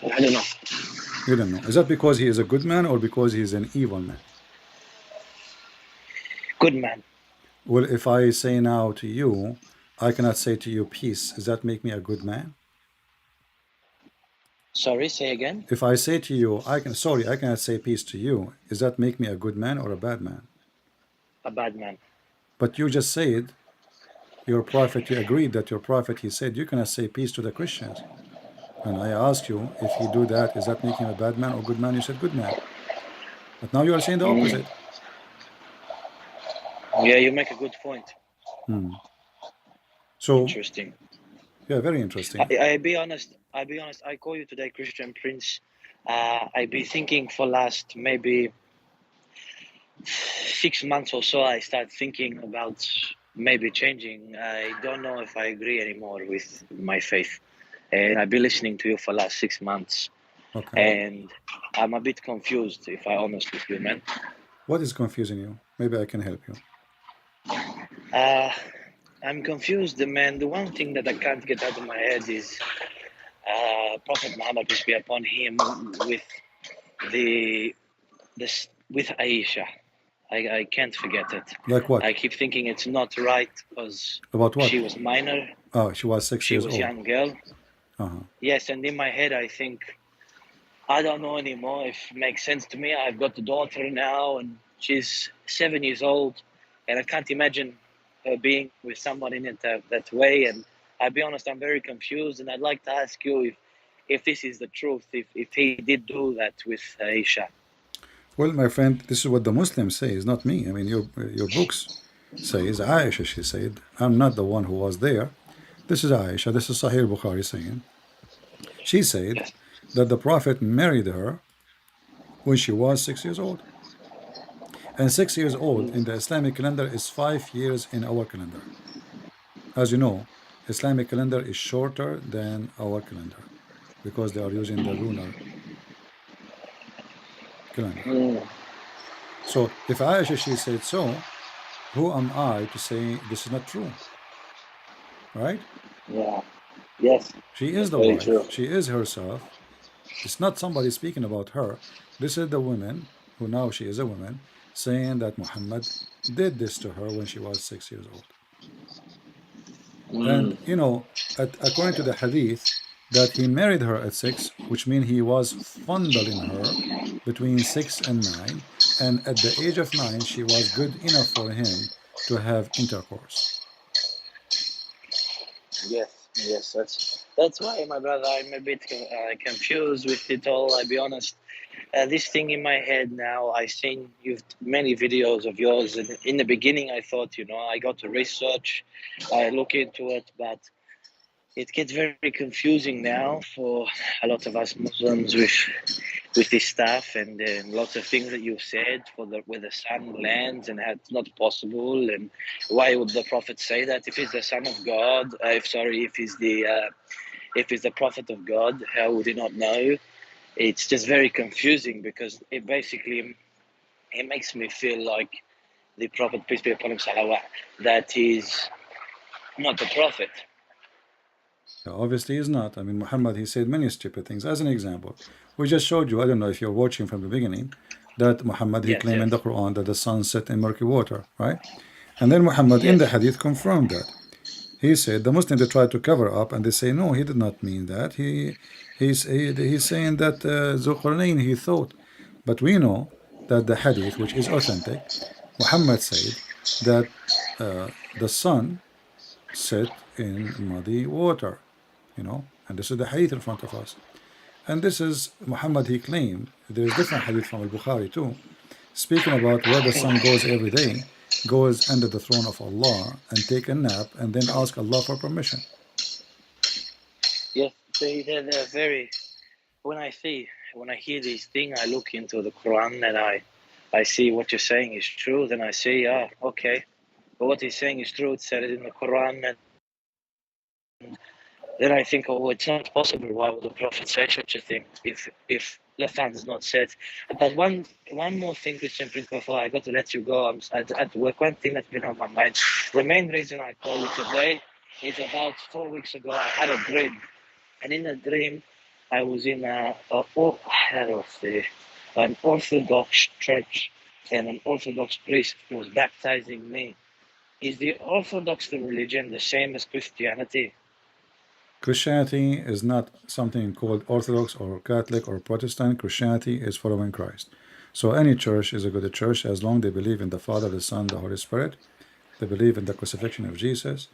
I don't know. You don't know. Is that because he is a good man or because he is an evil man? Good man. Well, if I say now to you, I cannot say to you peace, does that make me a good man? Sorry, say again. If I say to you, I cannot say peace to you, does that make me a good man or a bad man? A bad man. But you just said, your prophet, you agreed that your prophet, he said, you cannot say peace to the Christians. And I asked you, if he do that, does that make him a bad man or good man? You said good man. But now you are saying the opposite. Yeah, you make a good point. So interesting. Yeah, very interesting. I be honest. I call you today, Christian Prince. I be thinking for last maybe 6 months or so. I start thinking about maybe changing. I don't know if I agree anymore with my faith, and I've been listening to you for last 6 months. Okay. And I'm a bit confused, if I'm honest with you, man. What is confusing you? Maybe I can help you. I'm confused, man. The one thing that I can't get out of my head is Prophet Muhammad, peace be upon him, with with Aisha. I can't forget it. Like what? I keep thinking it's not right because About what? she was minor. Oh, she was 6 years old. She was a young girl. Uh-huh. Yes, and in my head I think, I don't know anymore if it makes sense to me. I've got a daughter now and she's 7 years old, and I can't imagine her being with someone in it that way. And I'll be honest, I'm very confused, and I'd like to ask you if this is the truth, if he did do that with Aisha. Well, my friend, this is what the Muslims say, it's not me. I mean, your books says Aisha, she said. I'm not the one who was there. This is Aisha, this is Sahih Bukhari saying. She said Yes. that the Prophet married her when she was 6 years old. And 6 years old in the Islamic calendar is 5 years in our calendar. As you know, Islamic calendar is shorter than our calendar because they are using the lunar calendar. So if Aisha, she said so, who am I to say this is not true? Right? Yeah. Yes. She is the wife. True. She is herself. It's not somebody speaking about her. This is the woman who now she is a woman saying that Muhammad did this to her when she was 6 years old. And you know, according to the hadith, that he married her at 6, which means he was fondling her between 6 and 9, and at the age of 9 she was good enough for him to have intercourse. Yes, that's why, my brother, I'm a bit confused with it all. I'll be honest. This thing in my head now, I've seen many videos of yours, and in the beginning I thought, I got to research, I look into it, but it gets very confusing now for a lot of us Muslims with this stuff, and lots of things that you said where the sun lands and how it's not possible, and why would the Prophet say that if he's the son of God? If he's the prophet of God, how would he not know? it's just very confusing because it basically it makes me feel like the Prophet, peace be upon him, salawat, that he's not the Prophet. Obviously, he's not. I mean, Muhammad, he said many stupid things. As an example, we just showed you, I don't know if you're watching from the beginning, that Muhammad, he Yes, claimed in the yes, Quran that the sun set in murky water, right? And then Muhammad in the yes, hadith confirmed that. He said the Muslims, they try to cover up and they say, no, he did not mean that. He's saying that Zulqarnain, he thought. But we know that the hadith, which is authentic, Muhammad said that the sun set in muddy water, and this is the hadith in front of us. And this is Muhammad, he claimed. There is different hadith from al-Bukhari too, speaking about where the sun goes every day, goes under the throne of Allah and take a nap and then ask Allah for permission. yes. They're very. When I hear these things, I look into the Quran and I see what you're saying is true. Then I say, okay, but what he's saying is true. It said it in the Quran, and then I think, oh, it's not possible. Why would the Prophet say such a thing if the fan is not set? But one more thing, Christian Prince, before I got to let you go, I'm at work. One thing that's been on my mind. The main reason I called you today is about 4 weeks ago. I had a dream, and in the dream, I was in an Orthodox church, and an Orthodox priest was baptizing me. Is the Orthodox religion the same as Christianity? Christianity is not something called Orthodox or Catholic or Protestant. Christianity is following Christ. So any church is a good church as long as they believe in the Father, the Son, the Holy Spirit. They believe in the crucifixion of Jesus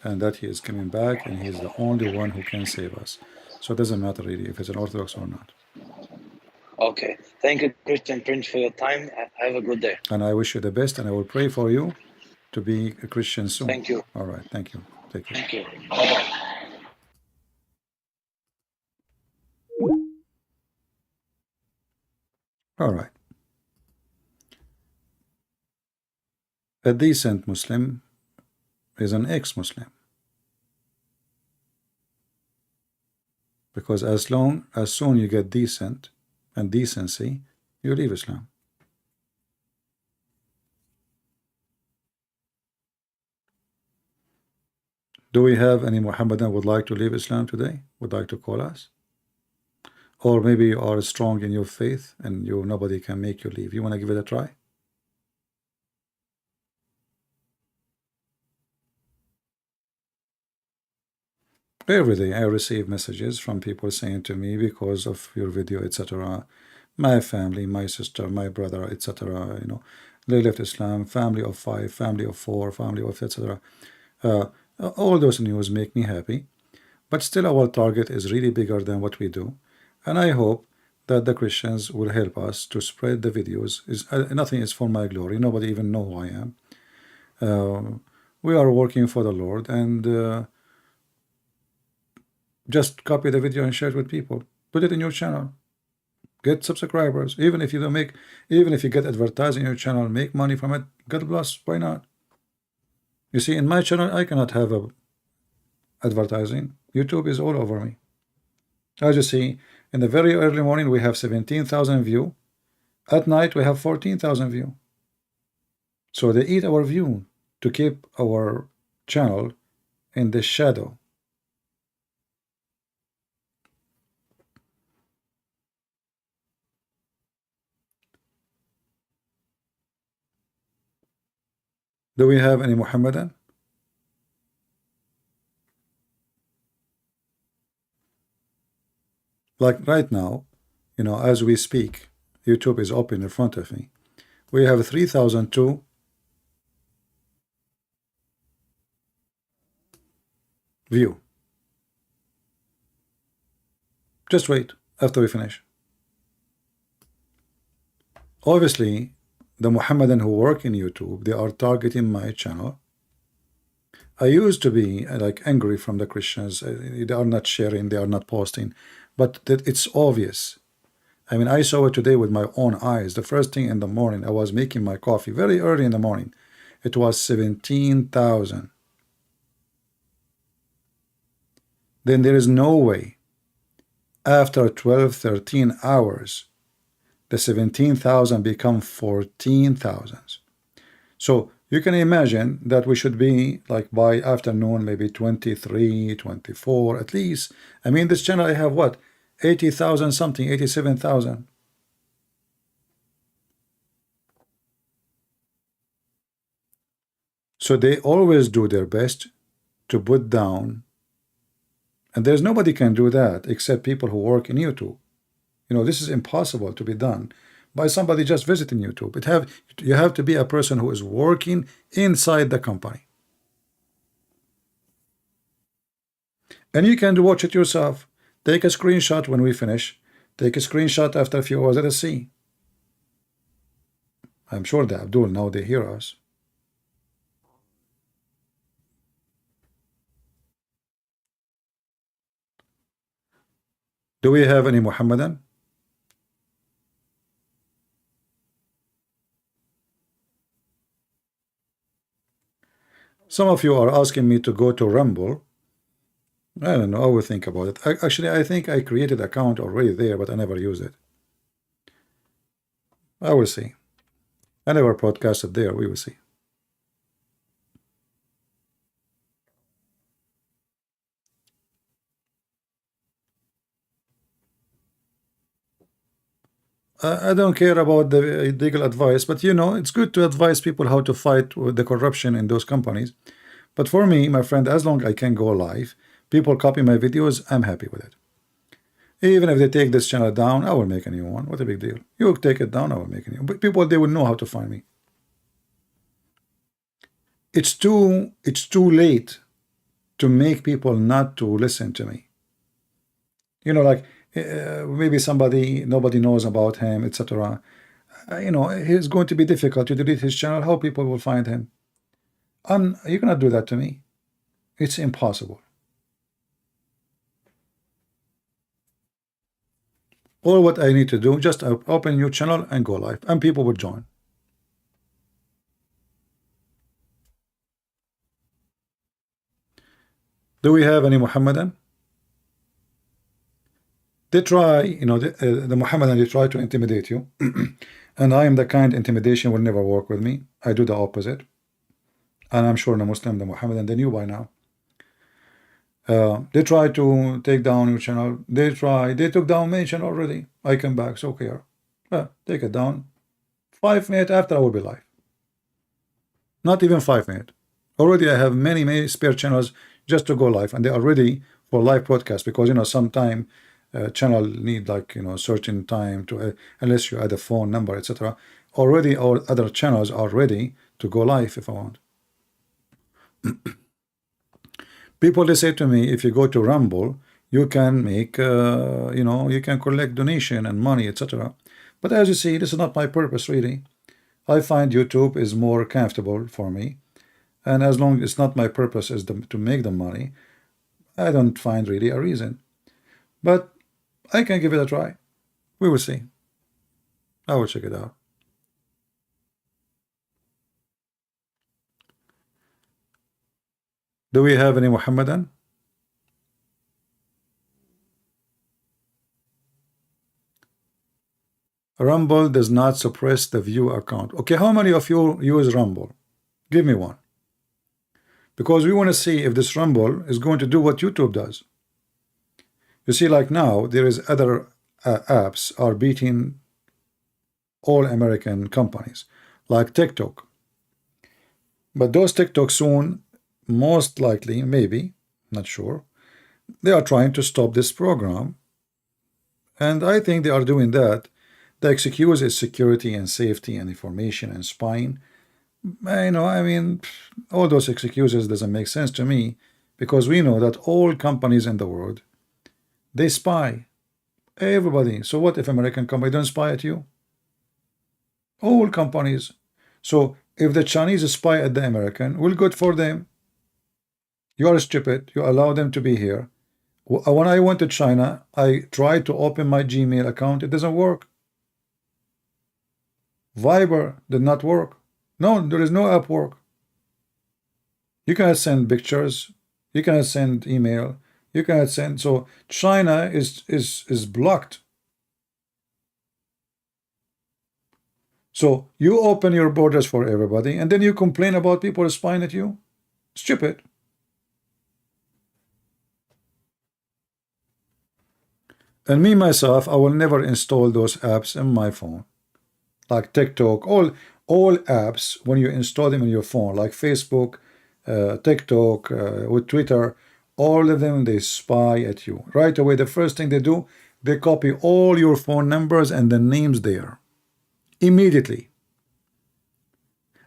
and that he is coming back and he is the only one who can save us. So it doesn't matter really if it's an Orthodox or not. Okay. Thank you, Christian Prince, for your time. Have a good day. And I wish you the best and I will pray for you to be a Christian soon. Thank you. All right. Thank you. Take care. Thank you. Bye-bye. All right. A decent Muslim is an ex-Muslim. Because as soon you get decent and decency, you leave Islam. Do we have any Muhammadan would like to leave Islam today? Would like to call us? Or maybe you are strong in your faith and nobody can make you leave. You want to give it a try? Every day I receive messages from people saying to me, because of your video, etc., my family, my sister, my brother, etc., they left Islam, family of 5, family of 4, family of etc. All those news make me happy, but still our target is really bigger than what we do, and I hope that the Christians will help us to spread the videos. Nothing is for my glory. Nobody even know who I am. We are working for the Lord, and just copy the video and share it with people. Put it in your channel. Get subscribers. Even if you get advertising in your channel, make money from it. God bless. Why not? You see, in my channel, I cannot have advertising. YouTube is all over me. As you see, in the very early morning, we have 17,000 view. At night, we have 14,000 view. So they eat our view to keep our channel in the shadow. Do we have any Muhammadan? Like right now, as we speak, YouTube is open in front of me. We have 3,002 view. Just wait after we finish. Obviously, the Muhammadan who work in YouTube, they are targeting my channel. I used to be like angry from the Christians. They are not sharing, they are not posting, but it's obvious. I mean, I saw it today with my own eyes. The first thing in the morning, I was making my coffee very early in the morning. It was 17,000. Then there is no way After 12, 13 hours, the 17,000 become 14,000. So you can imagine that we should be like by afternoon, maybe 23, 24 at least. I mean, this channel, I have what? 80,000 something, 87,000. So they always do their best to put down, and there's nobody can do that except people who work in YouTube. You know, this is impossible to be done by somebody just visiting YouTube. You have to be a person who is working inside the company. And you can watch it yourself. Take a screenshot when we finish. Take a screenshot after a few hours. Let us see. I'm sure the Abdul, now they hear us. Do we have any Muhammadan? Some of you are asking me to go to Rumble. I don't know. I will think about it. Actually, I think I created an account already there, but I never used it. I will see. I never podcasted there. We will see. I don't care about the legal advice, but you know, it's good to advise people how to fight with the corruption in those companies. But for me, my friend, as long as I can go live, people copy my videos, I'm happy with it. Even if they take this channel down, I will make a new one. What a big deal. You take it down, I will make a new one. But people, they will know how to find me. It's too late to make people not to listen to me. You know, like maybe somebody, nobody knows about him, etc. You know, it's going to be difficult to delete his channel. How people will find him? You cannot do that to me. It's impossible. All what I need to do, just open your channel and go live, and people will join. Do we have any Muhammadan? They try, you know, the Muhammadan, they try to intimidate you. And I am the kind intimidation will never work with me. I do the opposite. And I'm sure the Muslim, the Muhammadan, they knew by now. They try to take down your channel. They took down my channel already. I come back, so care. Take it down. 5 minutes after I will be live. Not even 5 minutes. Already I have many spare channels just to go live, and they are ready for live broadcast, because you know sometime channel need like, you know, certain time to unless you add a phone number, etc. Already our other channels are ready to go live if I want. People, they say to me, if you go to Rumble, you can make you know, you can collect donation and money, etc. But as you see, this is not my purpose really. I find YouTube is more comfortable for me, and as long as it's not my purpose is to make the money, I don't find really a reason. But I can give it a try. We will see. I will check it out. Do we have any Muhammadan? Rumble does not suppress the view account. Okay, how many of you use Rumble? Give me one. Because we want to see if this Rumble is going to do what YouTube does. You see, like now, there is other apps are beating all American companies, like TikTok. But those TikTok soon, most likely, maybe, not sure, they are trying to stop this program. And I think they are doing that. The excuse is security and safety and information and spying. You know, I mean, all those excuses doesn't make sense to me, because we know that all companies in the world, they spy. Everybody. So what if American company don't spy at you? All companies. So if the Chinese spy at the American, well, good for them. You are stupid. You allow them to be here. When I went to China, I tried to open my Gmail account. It doesn't work. Viber did not work. No, there is no app work. You cannot send pictures. You cannot send email. You cannot send. So China is blocked. So you open your borders for everybody, and then you complain about people spying at you. Stupid. And me myself, I will never install those apps in my phone, like TikTok. All apps, when you install them in your phone, like Facebook, TikTok, with Twitter, all of them, they spy at you right away. The first thing they do, they copy all your phone numbers and the names there immediately.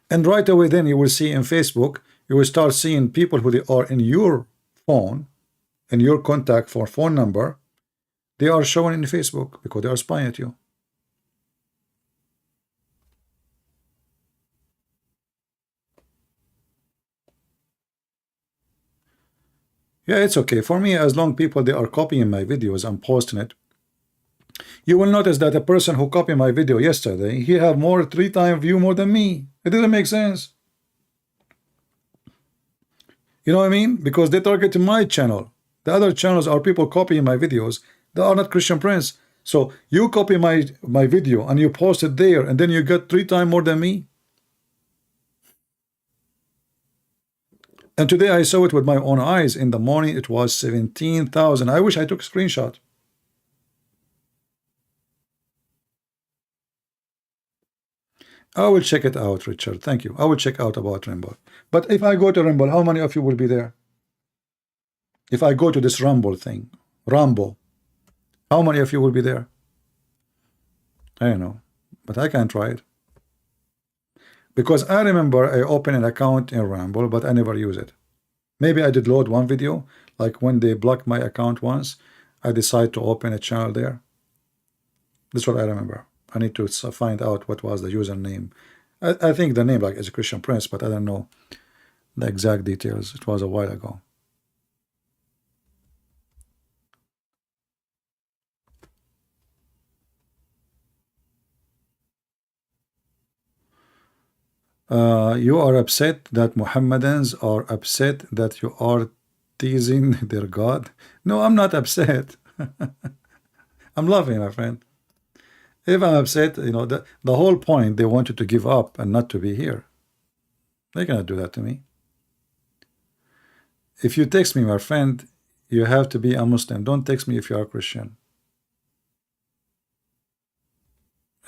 And right away, then you will see in Facebook, you will start seeing people who they are in your phone, in your contact for phone number. They are shown in Facebook because they are spying at you. Yeah, it's okay for me as long people they are copying my videos and posting it. You will notice that a person who copied my video yesterday, he have more 3 times view more than me. It doesn't make sense. You know what I mean? Because they target my channel. The other channels are people copying my videos. They are not Christian Prince. So you copy my video and you post it there, and then you get 3 times more than me. And today I saw it with my own eyes. In the morning it was 17,000. I wish I took a screenshot. I will check it out, Richard. Thank you. I will check out about Rumble. But if I go to Rumble, how many of you will be there? If I go to this Rumble thing, Rumble, how many of you will be there? I don't know, but I can try it. Because I remember I opened an account in Rumble, but I never use it. Maybe I did load one video, like when they blocked my account once, I decided to open a channel there. That's what I remember. I need to find out what was the username. I think the name like is Christian Prince, but I don't know the exact details. It was a while ago. You are upset that Mohammedans are upset that you are teasing their God. No, I'm not upset. I'm laughing, my friend. If I'm upset, you know, the whole point, they want you to give up and not to be here. They cannot do that to me. If you text me, my friend, you have to be a Muslim. Don't text me if you are Christian.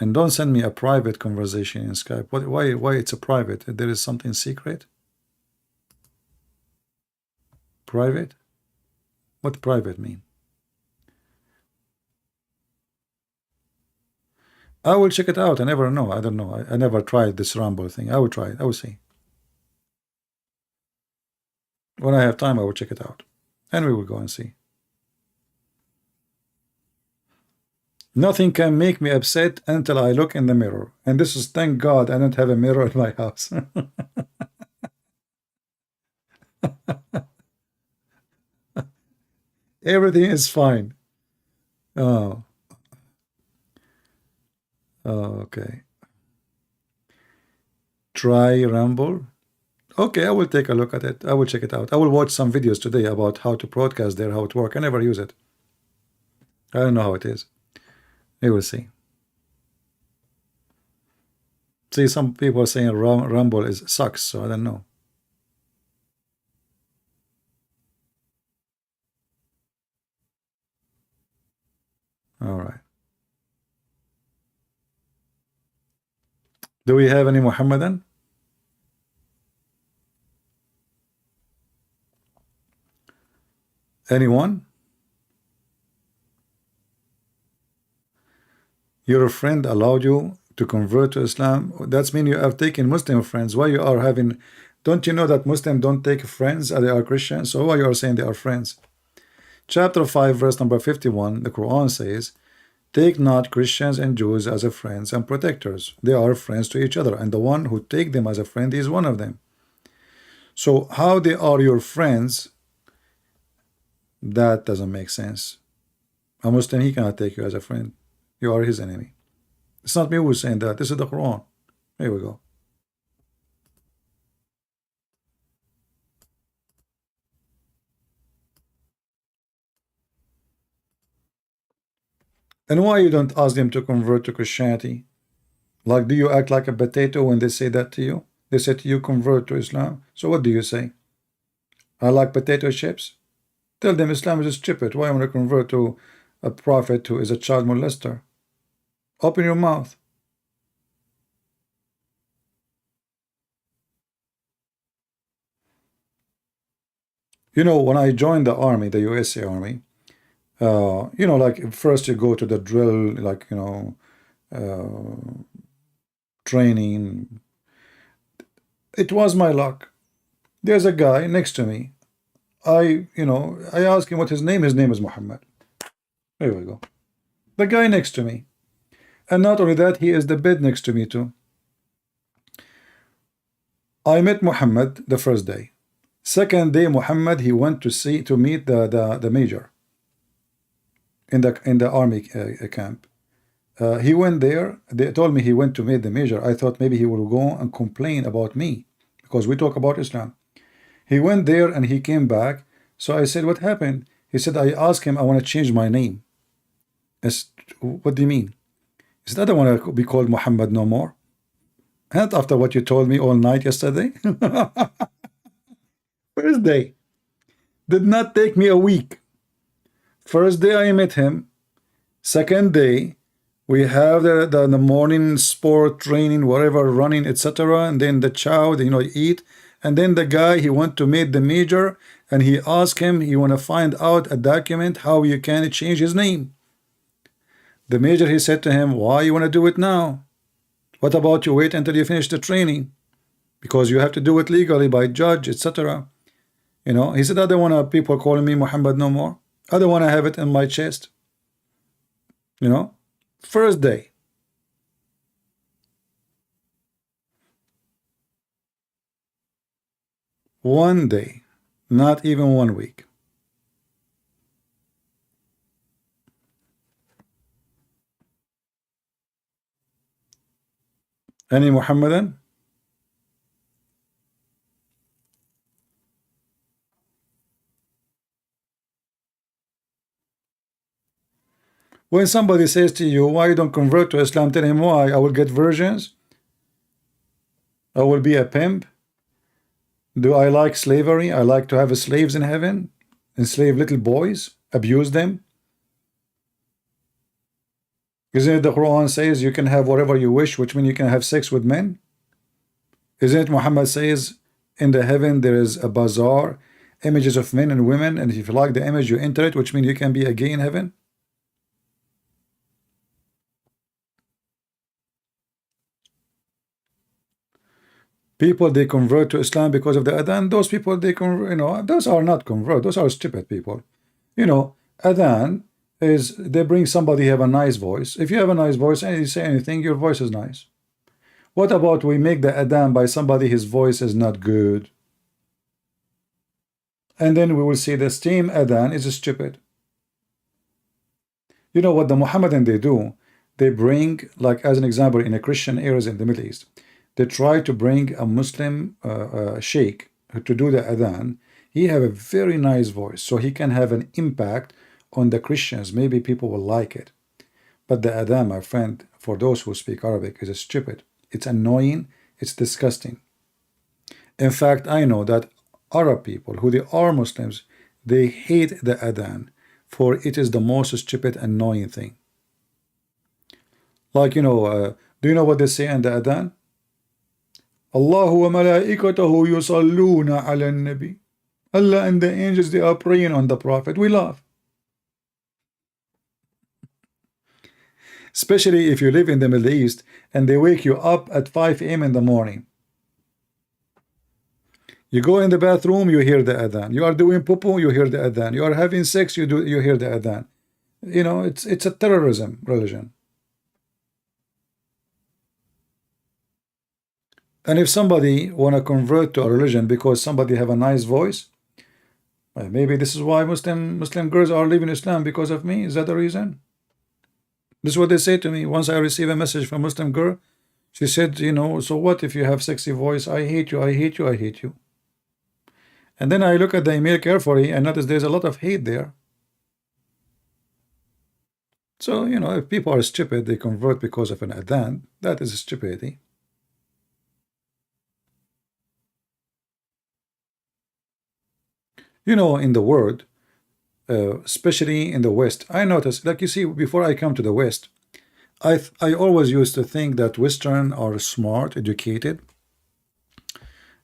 And don't send me a private conversation in Skype. Why it's a private? There is something secret? Private? What private mean? I will check it out. I never know. I don't know. I never tried this Rumble thing. I will try it. I will see. When I have time, I will check it out. And we will go and see. Nothing can make me upset until I look in the mirror. And this is, thank God, I don't have a mirror in my house. Everything is fine. Oh. Oh, okay. Try Rumble. Okay, I will take a look at it. I will check it out. I will watch some videos today about how to broadcast there, how it works. I never use it. I don't know how it is. We will see. See, some people are saying Rumble is sucks, so I don't know. All right. Do we have any Muhammadan? Anyone? Your friend allowed you to convert to Islam? That's mean you have taken Muslim friends. Why you are having? Don't you know that Muslims don't take friends? They are Christians. So why you are saying they are friends? Chapter 5, verse number 51, the Quran says, take not Christians and Jews as a friends and protectors. They are friends to each other, and the one who take them as a friend is one of them. So how they are your friends? That doesn't make sense. A Muslim, he cannot take you as a friend. You are his enemy. It's not me who's saying that. This is the Quran. Here we go. And why you don't ask them to convert to Christianity? Like, do you act like a potato when they say that to you? They say to you, convert to Islam. So what do you say? I like potato chips? Tell them Islam is stupid. Why want to convert to a prophet who is a child molester? Open your mouth. You know, when I joined the army, the USA Army, you know, like first you go to the drill, like, you know, training. It was my luck. There's a guy next to me. I asked him what his name. His name is Muhammad. There we go. The guy next to me. And not only that, he is the bed next to me too. I met Muhammad the first day. Second day, Muhammad, he went to meet the major in the army camp. He went there. They told me he went to meet the major. I thought maybe he will go and complain about me because we talk about Islam. He went there and he came back. So I said, what happened? He said, I asked him, I want to change my name. I said, what do you mean? He said, I don't want to be called Muhammad no more. And after what you told me all night yesterday. First day. Did not take me a week. First day I met him. Second day, we have the morning sport training, whatever, running, etc. And then the chow, eat. And then the guy, he went to meet the major, and he asked him, he want to find out a document how you can change his name. The major, he said to him, why you want to do it now? What about you wait until you finish the training? Because you have to do it legally by judge, etc. He said, I don't want people calling me Muhammad no more. I don't want to have it in my chest. First day. One day, not even 1 week. Any Muhammadan? When somebody says to you, why you don't convert to Islam, tell him why. I will get virgins. I will be a pimp. Do I like slavery? I like to have slaves in heaven, enslave little boys, abuse them. Isn't it the Quran says you can have whatever you wish, which means you can have sex with men? Isn't it Muhammad says in the heaven there is a bazaar, images of men and women, and if you like the image, you enter it, which means you can be a gay in heaven? People, they convert to Islam because of the adhan. Those people, they those are not convert. Those are stupid people. Adhan is they bring somebody have a nice voice. If you have a nice voice and you say anything, your voice is nice. What about we make the adhan by somebody his voice is not good? And then we will see the same adhan is stupid. You know what the Muhammadan they do? They bring, like as an example, in a Christian areas in the Middle East, they try to bring a Muslim sheikh to do the adhan. He have a very nice voice, so he can have an impact on the Christians. Maybe people will like it. But the adhan, my friend, for those who speak Arabic, is stupid. It's annoying. It's disgusting. In fact, I know that Arab people, who they are Muslims, they hate the adhan, for it is the most stupid, annoying thing. Like, do you know what they say in the adhan? Allahu wa malaikatahu yusalluna ala nabi. Allah and the angels, they are praying on the Prophet. We laugh. Especially if you live in the Middle East and they wake you up at 5 a.m. in the morning. You go in the bathroom, you hear the adhan. You are doing poo-poo, you hear the adhan. You are having sex, you hear the adhan. It's a terrorism religion. And if somebody want to convert to a religion because somebody have a nice voice, maybe this is why Muslim girls are leaving Islam, because of me. Is that the reason? This is what they say to me. Once I receive a message from a Muslim girl, she said, so what if you have sexy voice? I hate you, I hate you, I hate you. And then I look at the email carefully and notice there's a lot of hate there. So, you know, if people are stupid, they convert because of an adhan, that is stupidity. You know, in the world, especially in the West, I noticed, like you see, before I come to the West, I always used to think that Western are smart, educated,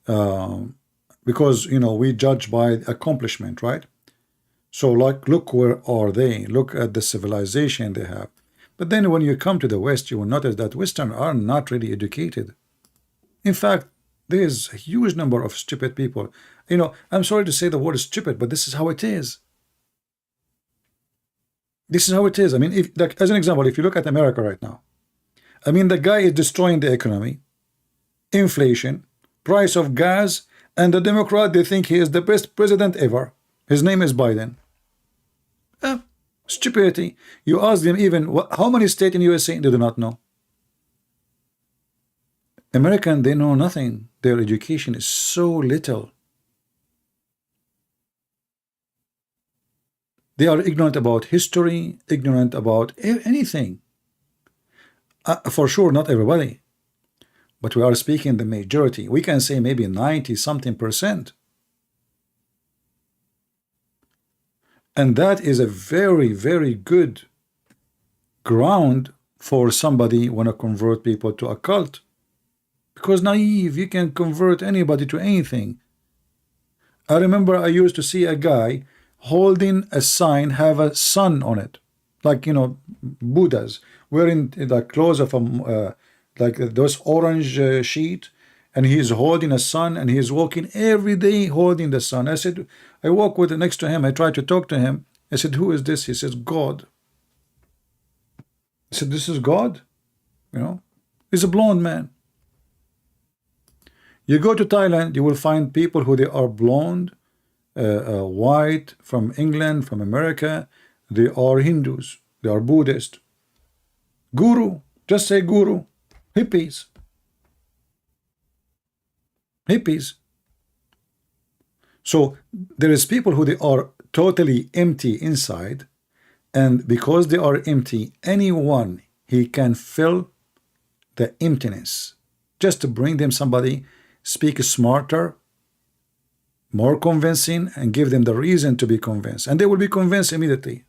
because, you know, we judge by accomplishment, right? So, like, look where are they? Look at the civilization they have. But then when you come to the West, you will notice that Western are not really educated. In fact, there is a huge number of stupid people. You know, I'm sorry to say the word stupid, but this is how it is. This is how it is. I mean, if, like, as an example, if you look at America right now, I mean, the guy is destroying the economy, inflation, price of gas, and the Democrat, they think he is the best president ever. His name is Biden. Stupidity. You ask them even, how many states in USA they do not know? American, they know nothing. Their education is so little. They are ignorant about history, ignorant about anything. For sure, not everybody. But we are speaking the majority. We can say maybe 90-something%. And that is a very, very good ground for somebody want to convert people to a cult. Because naive, you can convert anybody to anything. I remember I used to see a guy holding a sign, have a sun on it, like, you know, Buddhas wearing the clothes of a like those orange sheet, and he's holding a sun, and he's walking every day holding the sun. I said, I walk with next to him. I tried to talk to him. I said, who is this? He says, God. I said, this is God? You know, he's a blonde man. You go to Thailand, you will find people who they are blonde, white, from England, from America. They are Hindus. They are Buddhist. Guru, just say guru. Hippies. Hippies. So there is people who they are totally empty inside, and because they are empty, anyone he can fill the emptiness. Just to bring them somebody, speak smarter, more convincing, and give them the reason to be convinced, and they will be convinced immediately.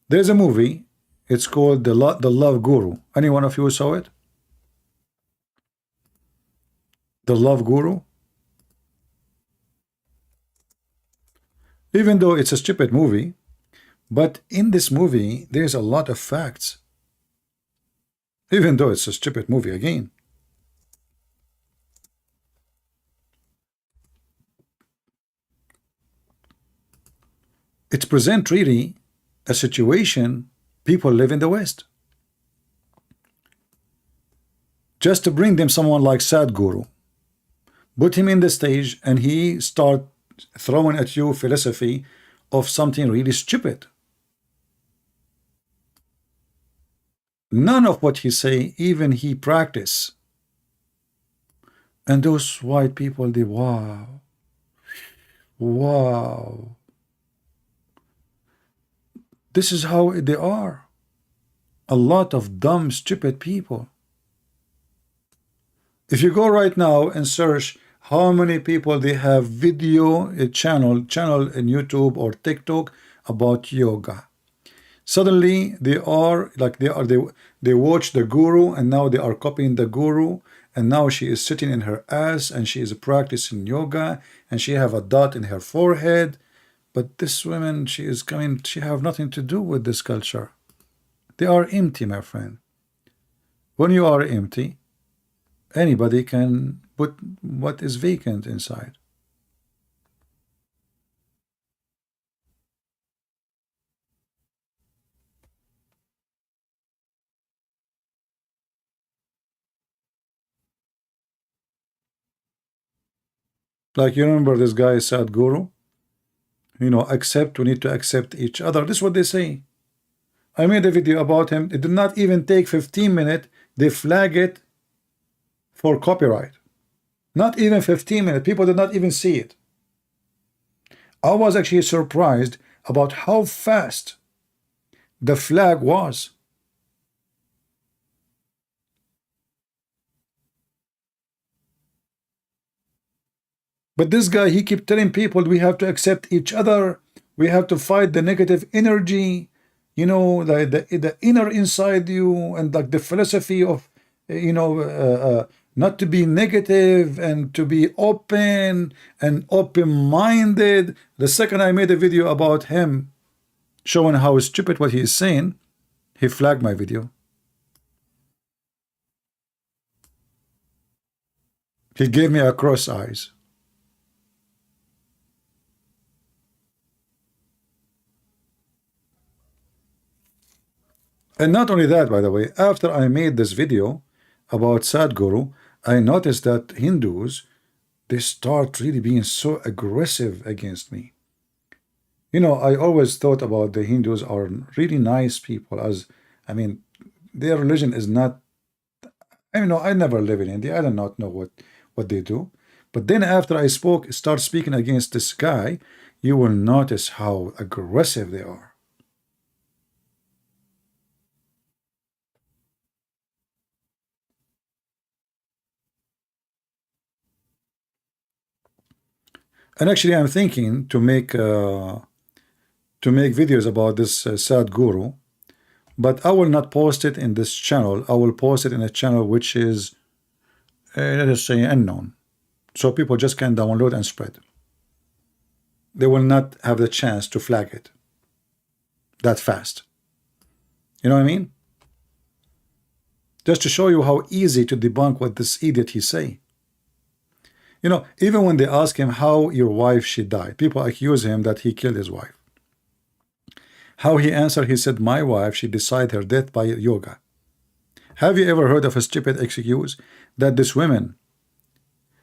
There's a movie, it's called the Love Guru. Any one of you saw it? The Love Guru? Even though it's a stupid movie, but in this movie there's a lot of facts. Even though it's a stupid movie again. It presents really a situation people live in the West. Just to bring them someone like Sadhguru, put him in the stage, and he start throwing at you philosophy of something really stupid. None of what he say, even he practice. And those white people, they, wow. Wow. This is how they are. A lot of dumb, stupid people. If you go right now and search how many people they have video channel in YouTube or TikTok about yoga, suddenly they are like they watch the guru, and now they are copying the guru, and now she is sitting in her ass and she is practicing yoga, and she have a dot in her forehead. But this woman, she is coming, she have nothing to do with this culture. They are empty, my friend. When you are empty, anybody can put what is vacant inside. Like, you remember this guy Sadhguru? You know, we need to accept each other. This is what they say. I made a video about him. It did not even take 15 minutes. They flag it for copyright. Not even 15 minutes. People did not even see it. I was actually surprised. about how fast the flag was. But this guy, he kept telling people we have to accept each other, we have to fight the negative energy, you know, the inner inside you, and like the philosophy of, you know, not to be negative and to be open and open-minded. The second I made a video about him showing how stupid what he is saying, he flagged my video. He gave me a cross eyes. And not only that, by the way, after I made this video about Sadhguru, I noticed that Hindus, they start really being so aggressive against me. You know, I always thought about the Hindus are really nice people, as, I mean, their religion is not, I mean, no, I never live in India, I do not know what they do. But then after I start speaking against this guy, you will notice how aggressive they are. And actually, I'm thinking to make videos about this Sadhguru, but I will not post it in this channel. I will post it in a channel which is, let us say, unknown, so people just can download and spread. They will not have the chance to flag it that fast. You know what I mean? Just to show you how easy to debunk what this idiot he say. You know, even when they ask him how your wife she died, people accuse him that he killed his wife. How he answered, he said, my wife, she decided her death by yoga. Have you ever heard of a stupid excuse that this woman,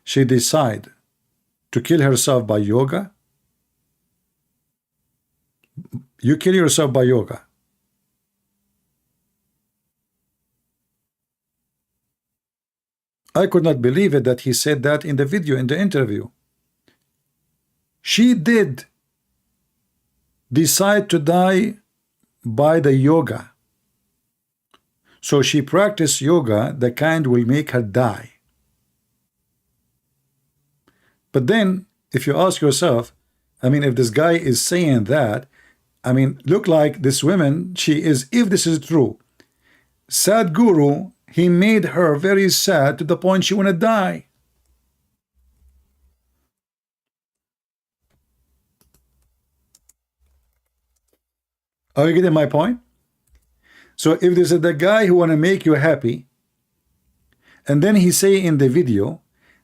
she decide to kill herself by yoga? You kill yourself by yoga. I could not believe it that he said that in the video, in the interview. She did decide to die by the yoga. So she practiced yoga, the kind will make her die. But then, if you ask yourself, I mean, if this guy is saying that, I mean, look like this woman, she is, if this is true, Sadhguru, he made her very sad to the point she want to die. Are you getting my point? So if this is the guy who want to make you happy, and then he say in the video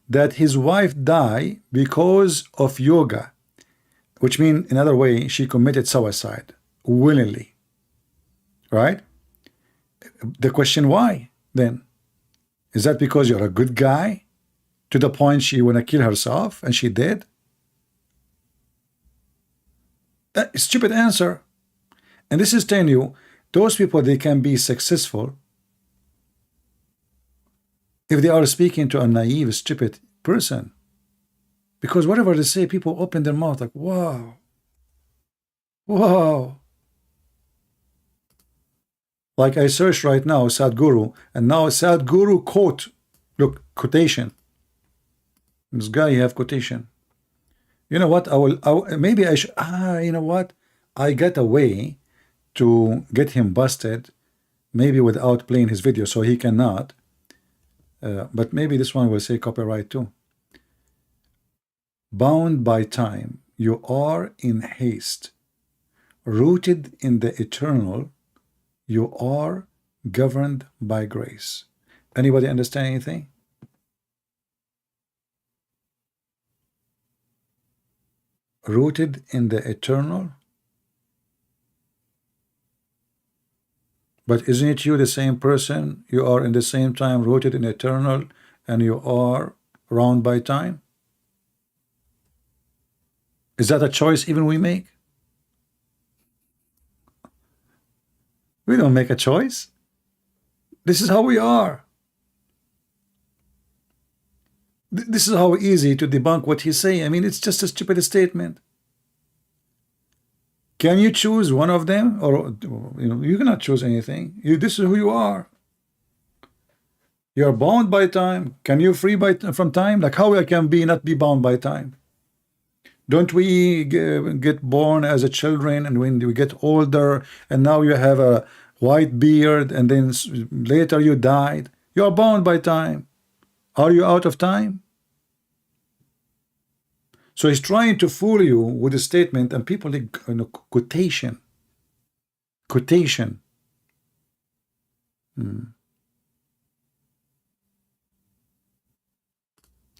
that his wife died because of yoga, which means, in other way, she committed suicide willingly, right? The question, why then? Is that because you're a good guy to the point she want to kill herself and she did? That is a stupid answer. And this is telling you, those people, they can be successful if they are speaking to a naive, stupid person. Because whatever they say, people open their mouth like, wow. Wow. Like I searched right now, Sadhguru, and now Sadhguru quote. Look, quotation. This guy, you have quotation. You know what? Maybe I should, you know what? I got a way to get him busted, maybe without playing his video, so he cannot. But maybe this one will say copyright too. Bound by time, you are in haste. Rooted in the eternal, you are governed by grace. Anybody understand anything? Rooted in the eternal? But isn't it you the same person? You are in the same time rooted in eternal, and you are round by time? Is that a choice even we make? We don't make a choice. This is how we are. This is how easy to debunk what he's saying. I mean, it's just a stupid statement. Can you choose one of them? Or you cannot choose anything. This is who you are. You are bound by time. Can you free from time? Like how I can not be bound by time? Don't we get born as a children, and when we get older, and now you have a white beard, and then later you died? You are bound by time. Are you out of time? So he's trying to fool you with a statement, and people like quotation.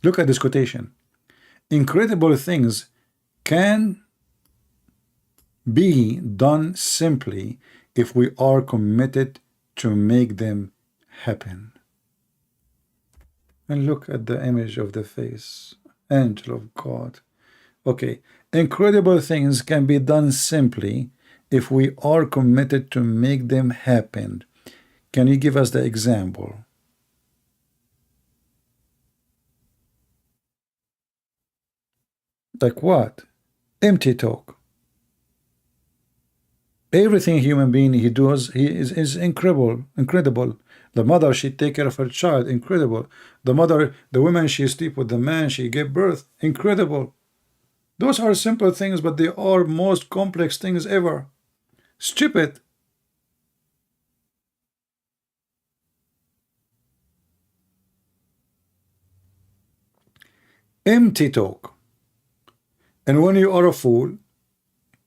Look at this quotation. Incredible things can be done simply if we are committed to make them happen. And look at the image of the face. Angel of God. Okay, incredible things can be done simply if we are committed to make them happen. Can you give us the example? Like what? Empty talk. Everything human being he does, he is incredible. The mother, she take care of her child, incredible. The mother, the woman, she sleep with the man, she gave birth, incredible. Those are simple things, but they are most complex things ever. Stupid. Empty talk. And when you are a fool,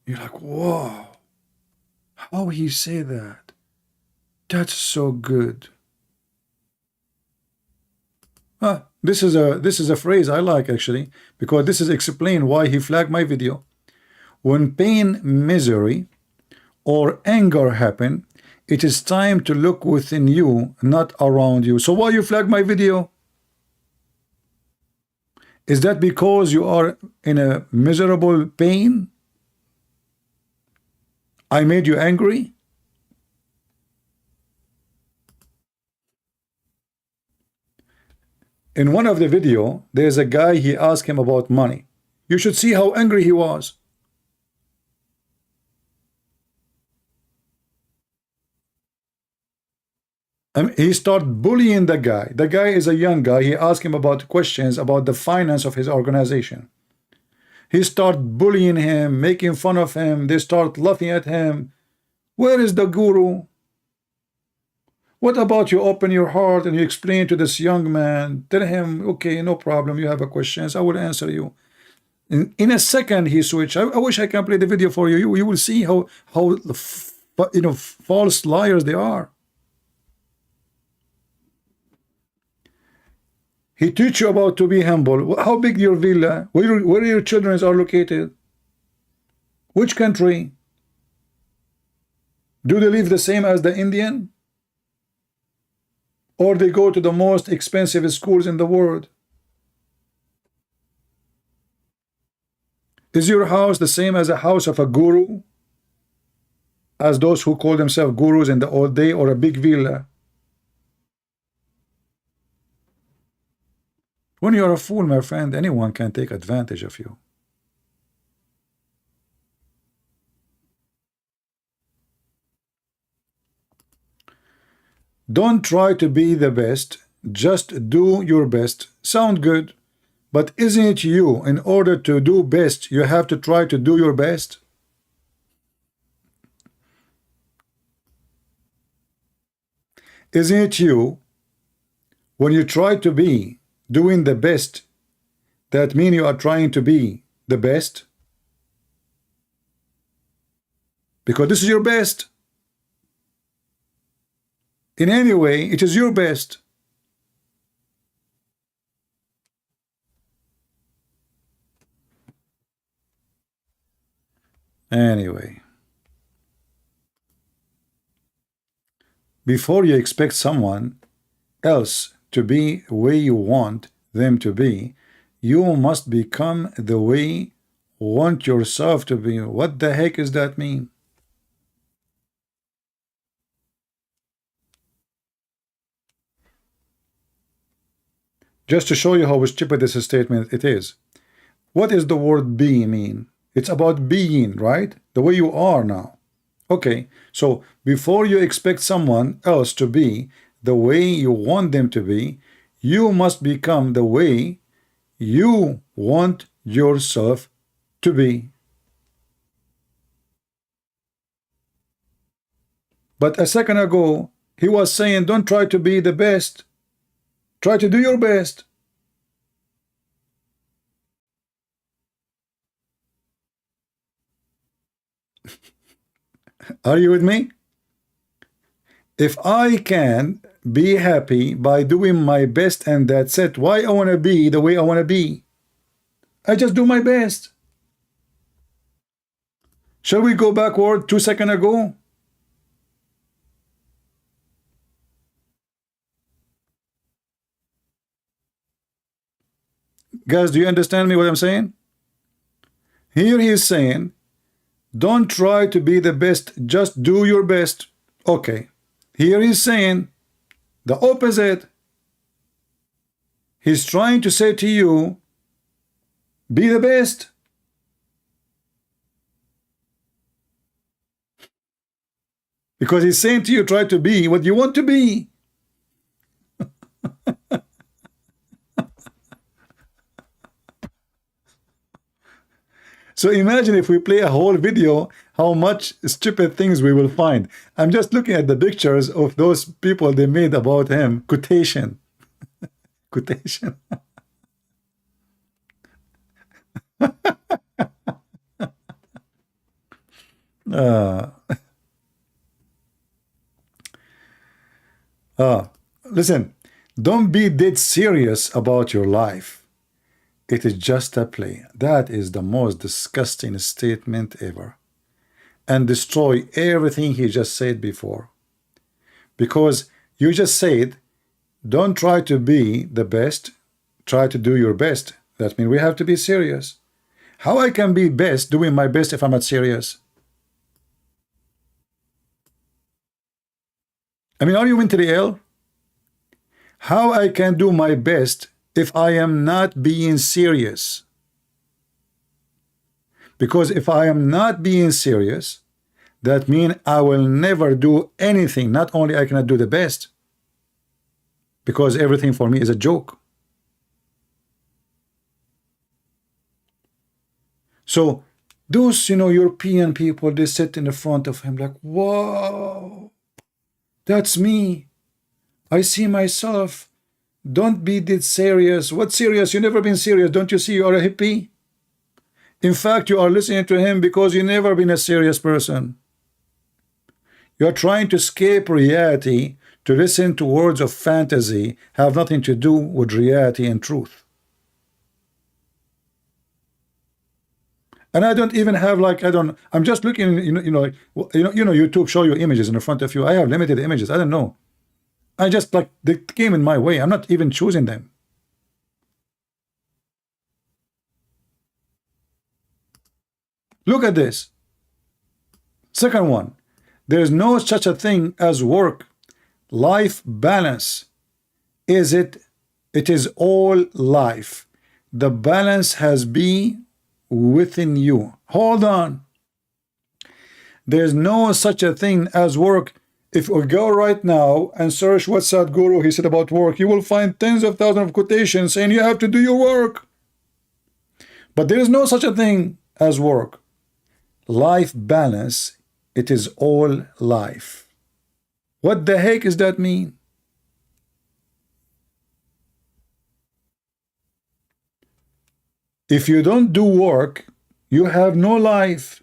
you're like, whoa, how he say that? That's so good. This is a phrase I like, actually, because this is explain why he flagged my video. When pain, misery, or anger happen, it is time to look within you, not around you. So why you flag my video? Is that because you are in a miserable pain? I made you angry? In one of the video, there's a guy, he asked him about money. You should see how angry he was. He started bullying the guy. The guy is a young guy. He asked him about questions about the finance of his organization. He started bullying him, making fun of him. They start laughing at him. Where is the guru? What about you open your heart and you explain to this young man, tell him, okay, no problem, you have a questions, I will answer you. In a second he switched. I wish I can play the video for you. You will see how false liars they are. He teach you about to be humble. How big your villa? Where your children are located? Which country? Do they live the same as the Indian? Or they go to the most expensive schools in the world? Is your house the same as a house of a guru? As those who call themselves gurus in the old day, or a big villa? When you are a fool, my friend, anyone can take advantage of you. Don't try to be the best, just do your best. Sound good, but isn't it you, in order to do best, you have to try to do your best? Isn't it you, when you try to be doing the best, that means you are trying to be the best? Because this is your best. In any way, it is your best. Anyway, before you expect someone else to be the way you want them to be, you must become the way you want yourself to be. What the heck does that mean? Just to show you how stupid this statement it is. What is the word be mean? It's about being, right? The way you are now. Okay, so before you expect someone else to be the way you want them to be, you must become the way you want yourself to be. But a second ago, he was saying, don't try to be the best. Try to do your best. Are you with me? If I can be happy by doing my best and that's it, why I want to be the way I want to be? I just do my best. Shall we go backward 2 seconds ago? Guys, do you understand me what I'm saying? Here he is saying, don't try to be the best, just do your best. Okay. Here he's saying the opposite. He's trying to say to you, be the best. Because he's saying to you, try to be what you want to be. So imagine if we play a whole video, how much stupid things we will find. I'm just looking at the pictures of those people they made about him. Quotation. Quotation. Listen, don't be dead serious about your life. It is just a play. That is the most disgusting statement ever. And destroy everything he just said before. Because you just said, don't try to be the best, try to do your best. That means we have to be serious. How I can be best doing my best if I'm not serious? I mean, are you mentally ill? How I can do my best if I am not being serious? Because if I am not being serious, that means I will never do anything. Not only I cannot do the best, because everything for me is a joke. So those, European people, they sit in the front of him like, whoa, that's me. I see myself. Don't be that serious. What serious? You never been serious. Don't you see you are a hippie? In fact, you are listening to him because you never been a serious person. You are trying to escape reality, to listen to words of fantasy, have nothing to do with reality and truth. And I don't even have I'm just looking, YouTube show you images in front of you. I have limited images. I don't know. I just they came in my way. I'm not even choosing them. Look at this. Second one, there is no such a thing as work-life balance. It is all life. The balance has been within you. Hold on. There's no such a thing as work. If we go right now and search what Sadhguru he said about work, you will find tens of thousands of quotations saying you have to do your work. But there is no such a thing as work. Life balance, it is all life. What the heck does that mean? If you don't do work, you have no life.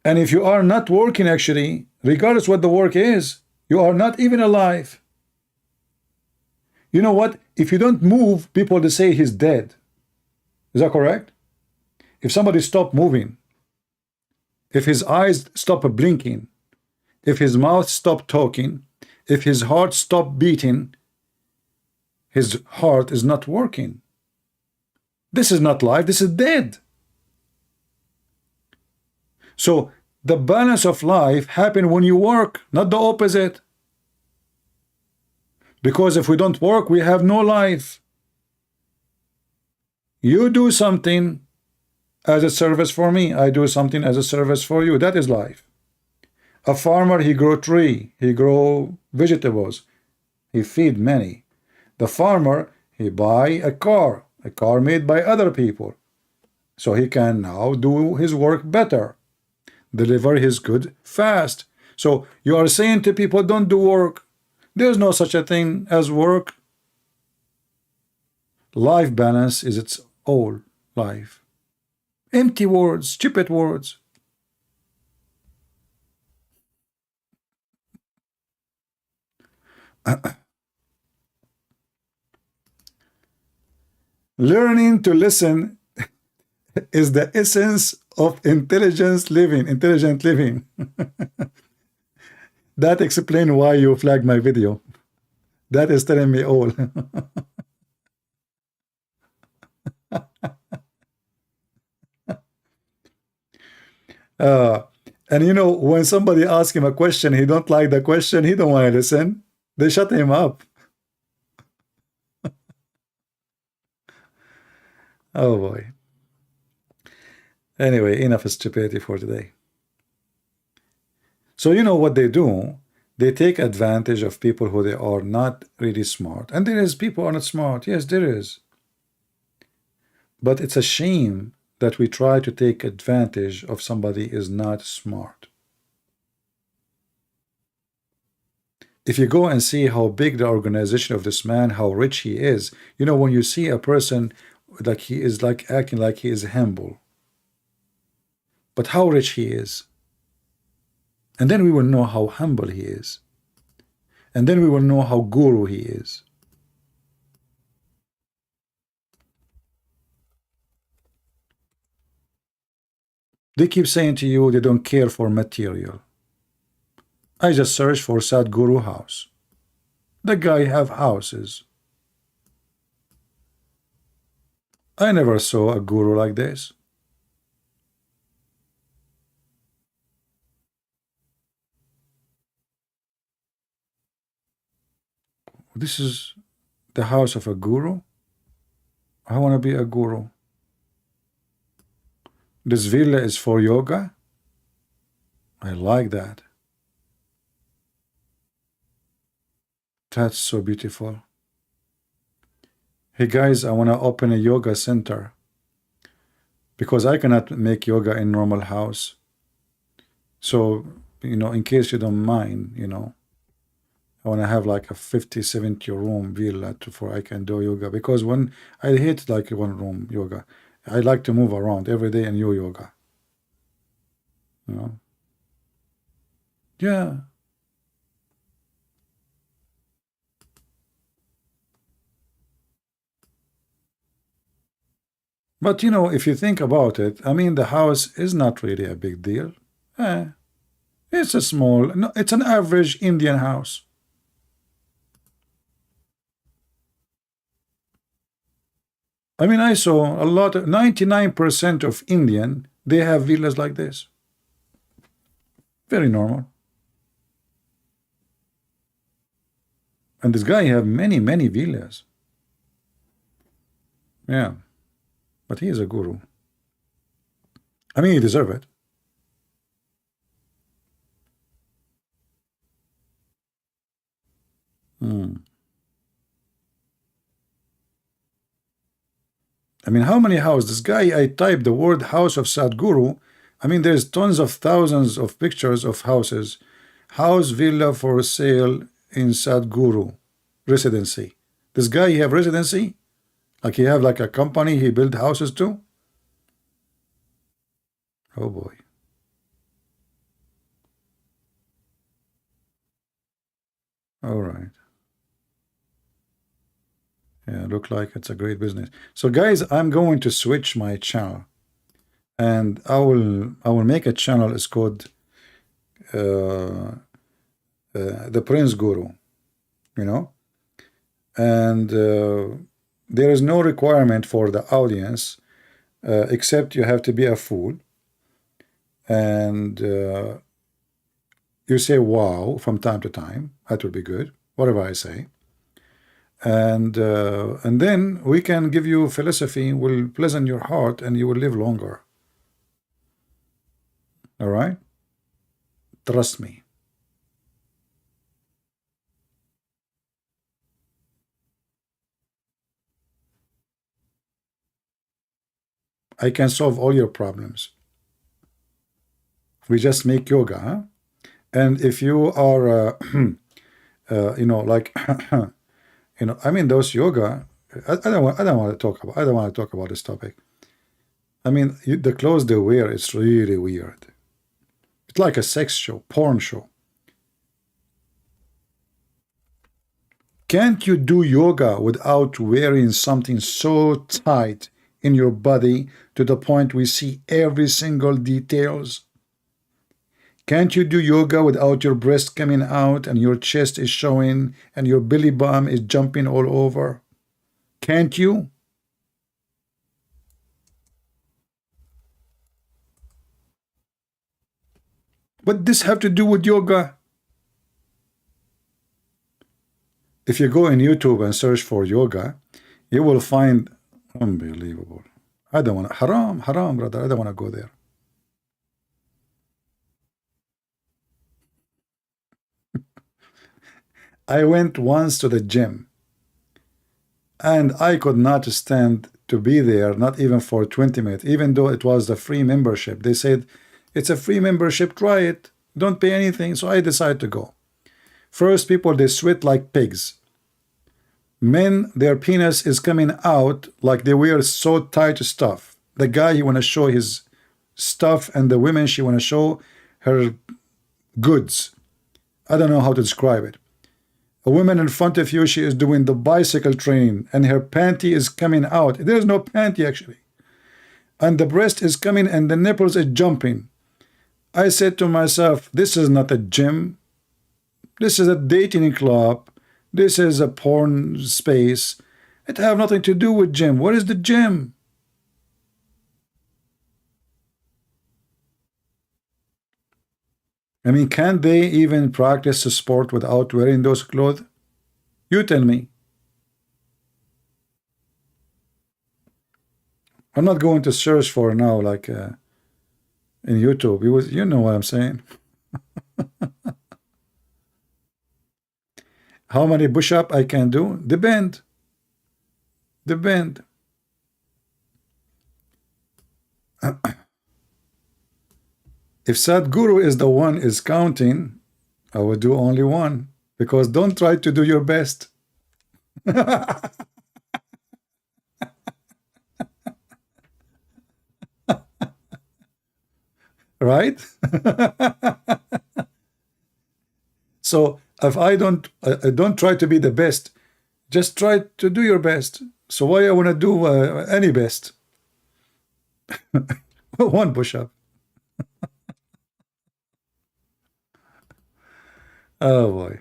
And if you are not working, actually, regardless what the work is, you are not even alive. You know what? If you don't move, people they say he's dead. Is that correct? If somebody stopped moving, if his eyes stop blinking, if his mouth stopped talking, if his heart stopped beating, his heart is not working. This is not life, this is dead. So the balance of life happens when you work, not the opposite. Because if we don't work, we have no life. You do something, as a service for me. I do something as a service for you. That is life. A farmer, he grow tree, he grow vegetables, he feed many. The farmer, he buy a car made by other people, so he can now do his work better, deliver his good fast. So you are saying to people, don't do work. There's no such a thing as work. Life balance is its all life. Empty words, stupid words. Learning to listen is the essence of intelligent living. That explains why you flagged my video. That is telling me all. And you know, when somebody asks him a question, he don't like the question, he don't want to listen. They shut him up. Oh boy. Anyway, enough stupidity for today. So you know what they do? They take advantage of people who they are not really smart. And there is people who are not smart. Yes, there is. But it's a shame that we try to take advantage of somebody is not smart. If you go and see how big the organization of this man, how rich he is, you know, when you see a person like he is like acting like he is humble, but how rich he is, and then we will know how humble he is, and then we will know how guru he is. They keep saying to you they don't care for material. I just searched for Sadhguru house. The guy have houses. I never saw a guru like this. This is the house of a guru? I want to be a guru. This villa is for yoga? I like that. That's so beautiful. Hey guys, I want to open a yoga center because I cannot make yoga in normal house. So, you know, in case you don't mind, you know, I want to have like a 50, 70 room villa for I can do yoga, because when I hate like one room yoga, I like to move around every day and do yoga. You know? Yeah. But you know, if you think about it, I mean, the house is not really a big deal. It's a small, no, it's an average Indian house. I mean, I saw a lot of 99% of Indian, they have villas like this. Very normal. And this guy have many, many villas. Yeah. But he is a guru. I mean, he deserves it. I mean, how many houses? This guy, I typed the word house of Sadhguru. I mean, there's tons of thousands of pictures of houses. House villa for sale in Sadhguru residency. This guy, he have residency? Like he have like a company he build houses to? Oh boy. All right. Yeah, look like it's a great business. So guys, I'm going to switch my channel, and I will make a channel. It's called the Prince Guru, you know, and there is no requirement for the audience except you have to be a fool, and you say wow from time to time. That would be good, whatever I say. And then we can give you philosophy, will pleasant your heart, and you will live longer. All right? Trust me. I can solve all your problems. We just make yoga, huh? And if you are, like, I mean, those yoga. I don't want to talk about. I don't want to talk about this topic. I mean, the clothes they wear, it's really weird. It's like a sex show, porn show. Can't you do yoga without wearing something so tight in your body to the point we see every single details? Can't you do yoga without your breast coming out and your chest is showing and your belly button is jumping all over? Can't you? What does this have to do with yoga? If you go on YouTube and search for yoga, you will find unbelievable. I don't want to, haram, brother. I don't want to go there. I went once to the gym and I could not stand to be there, not even for 20 minutes, even though it was the free membership. They said, it's a free membership, try it, don't pay anything. So I decided to go. First, people, they sweat like pigs. Men, their penis is coming out like they wear so tight stuff. The guy, he want to show his stuff, and the women, she want to show her goods. I don't know how to describe it. A woman in front of you, she is doing the bicycle train, and her panty is coming out. There's no panty, actually. And the breast is coming, and the nipples is jumping. I said to myself, this is not a gym. This is a dating club. This is a porn space. It have nothing to do with gym. What is the gym? I mean, can they even practice a sport without wearing those clothes? You tell me. I'm not going to search for now, like in YouTube. You know what I'm saying. How many push-up I can do? Depend. Depend. If Sadhguru is the one is counting, I will do only one, because don't try to do your best. Right? So if I don't try to be the best, just try to do your best. So why I want to do any best? One push-up. Oh boy.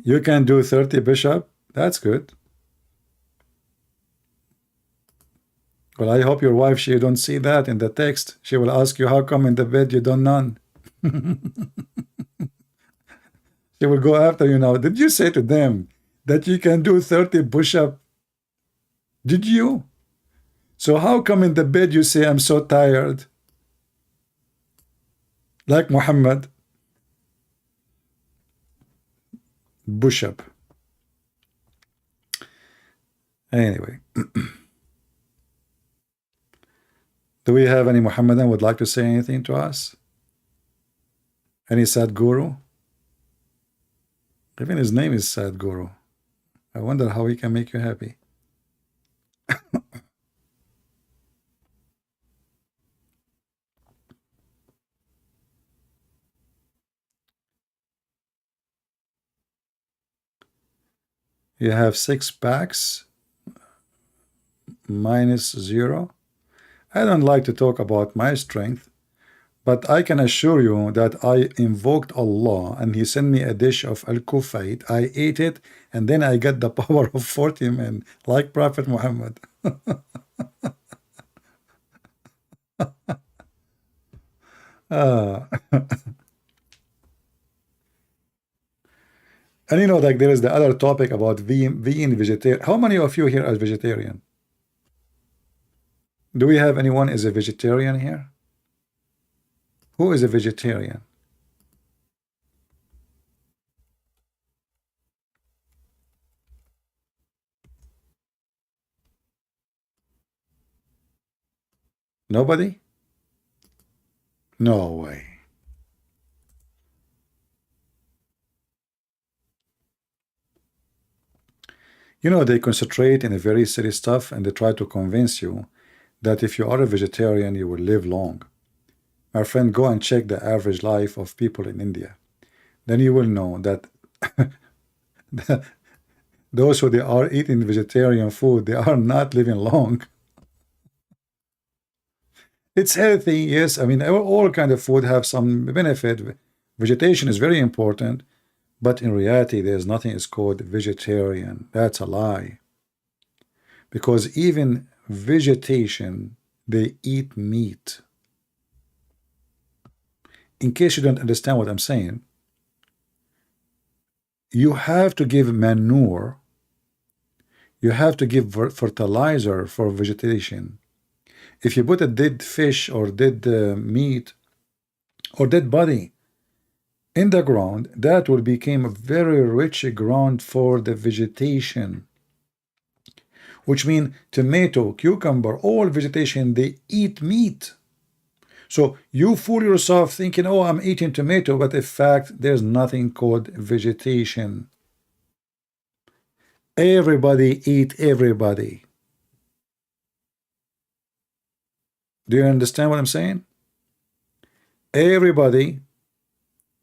You can do 30 push-up. That's good. Well, I hope your wife, she don't see that in the text. She will ask you, how come in the bed you done none? She will go after you now. Did you say to them that you can do 30 push-up? Did you? So how come in the bed you say, I'm so tired? Like Muhammad. Push-up. Anyway. Do we have any Muhammadan would like to say anything to us? Any Sadhguru? Even his name is Sadhguru. I wonder how he can make you happy. You have 6 packs minus 0. I don't like to talk about my strength, but I can assure you that I invoked Allah and He sent me a dish of al-kufait. I ate it and then I got the power of 40 men, like Prophet Muhammad. And you know, like there is the other topic about being vegetarian. How many of you here are vegetarian? Do we have anyone is a vegetarian here? Who is a vegetarian? Nobody? No way. You know, they concentrate in a very silly stuff and they try to convince you that if you are a vegetarian, you will live long. My friend, go and check the average life of people in India. Then you will know that those who they are eating vegetarian food, they are not living long. It's healthy, yes. I mean, all kind of food have some benefit. Vegetation is very important, but in reality, there's nothing is called vegetarian. That's a lie. Because even vegetation, they eat meat. In case you don't understand what I'm saying, you have to give manure, you have to give fertilizer for vegetation. If you put a dead fish or dead meat or dead body in the ground, that will become a very rich ground for the vegetation. Which means tomato, cucumber, all vegetation, they eat meat. So you fool yourself thinking, oh, I'm eating tomato, but in fact, there's nothing called vegetation. Everybody eat everybody. Do you understand what I'm saying? Everybody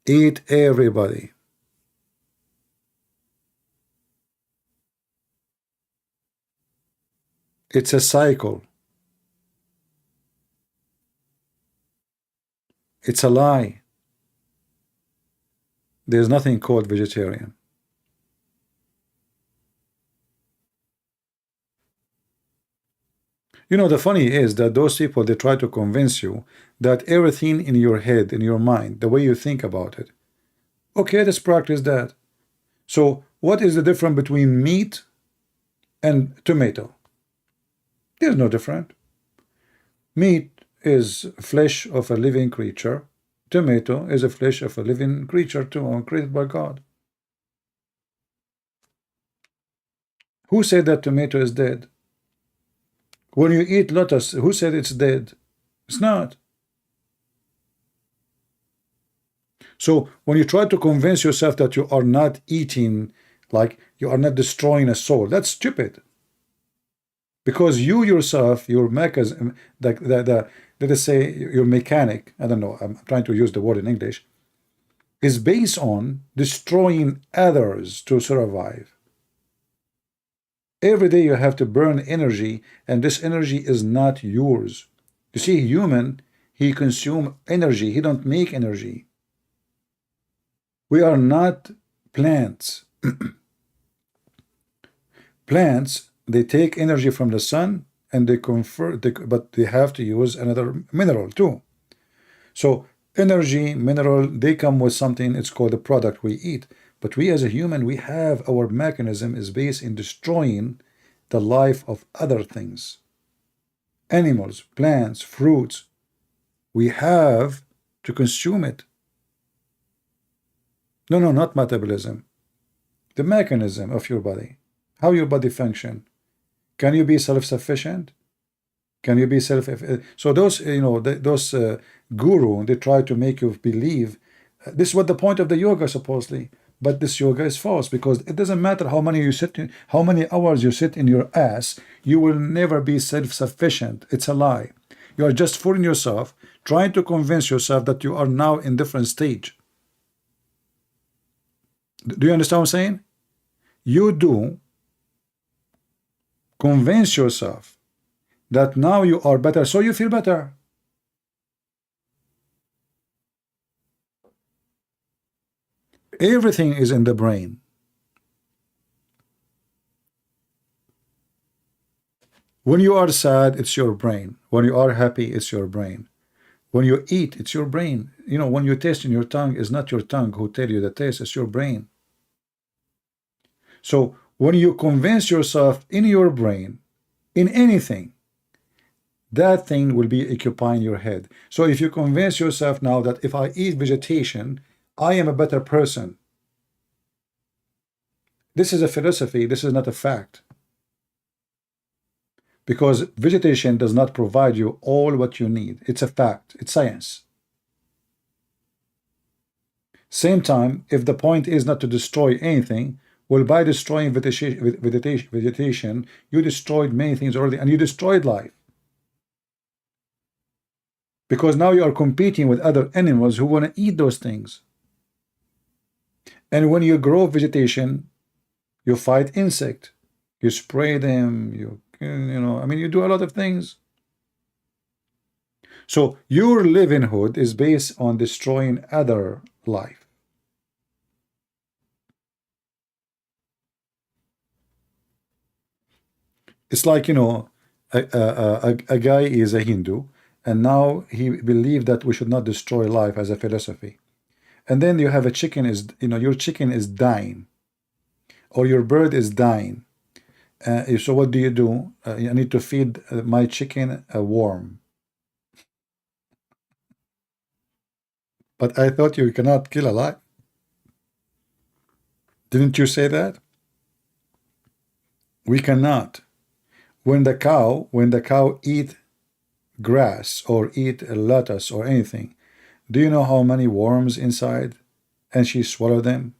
eat everybody. It's a cycle. It's a lie. There's nothing called vegetarian. You know, the funny is that those people, they try to convince you that everything in your head, in your mind, the way you think about it, okay, let's practice that. So what is the difference between meat and tomato? There's no difference. Meat is flesh of a living creature. Tomato is a flesh of a living creature too, created by God. Who said that tomato is dead? When you eat lettuce, who said it's dead? It's not. So when you try to convince yourself that you are not eating, like you are not destroying a soul, that's stupid. Because you yourself, your mechanism, let us say your mechanic, I don't know, I'm trying to use the word in English, is based on destroying others to survive. Every day you have to burn energy, and this energy is not yours. You see, human, he consume energy, he don't make energy. We are not plants. Plants, they take energy from the sun and they convert, but they have to use another mineral too. So energy, mineral, they come with something, it's called a product we eat. But we as a human, we have our mechanism is based in destroying the life of other things. Animals, plants, fruits, we have to consume it. No, not metabolism. The mechanism of your body, how your body function. Can you be self-sufficient? Can you be so those, you know, those guru, they try to make you believe this is what the point of the yoga supposedly, but this yoga is false, because it doesn't matter how many hours you sit in your ass, you will never be self-sufficient. It's a lie. You are just fooling yourself, trying to convince yourself that you are now in different stage. Do you understand what I'm saying? You do convince yourself that now you are better, so you feel better. Everything is in the brain. When you are sad, it's your brain. When you are happy, it's your brain. When you eat, it's your brain. You know, when you taste in your tongue, it's not your tongue who tell you the taste, it's your brain. So when you convince yourself in your brain, in anything, that thing will be occupying your head. So if you convince yourself now that if I eat vegetation, I am a better person. This is a philosophy, this is not a fact. Because vegetation does not provide you all what you need. It's a fact, it's science. Same time, if the point is not to destroy anything, well, by destroying vegetation, you destroyed many things already, and you destroyed life. Because now you are competing with other animals who want to eat those things. And when you grow vegetation, you fight insect, you spray them, you know, I mean, you do a lot of things. So your livelihood is based on destroying other life. It's like, you know, a guy is a Hindu, and now he believed that we should not destroy life as a philosophy. And then you have a chicken is, you know, your chicken is dying, or your bird is dying. So what do? I need to feed my chicken a worm. But I thought you cannot kill a life. Didn't you say that? We cannot. When the cow eat grass or eat a lettuce or anything, do you know how many worms inside? And she swallow them.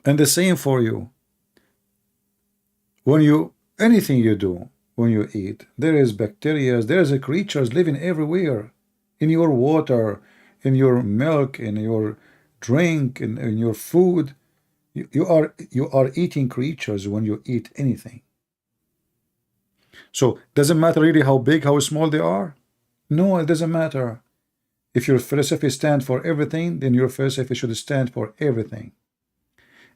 And the same for you. When you anything you do, when you eat, there is bacteria, there is creatures living everywhere, in your water, in your milk, in your drink, in your food. You are eating creatures when you eat anything. So doesn't matter really how big, how small they are. No, it doesn't matter. If your philosophy stands for everything, then your philosophy should stand for everything.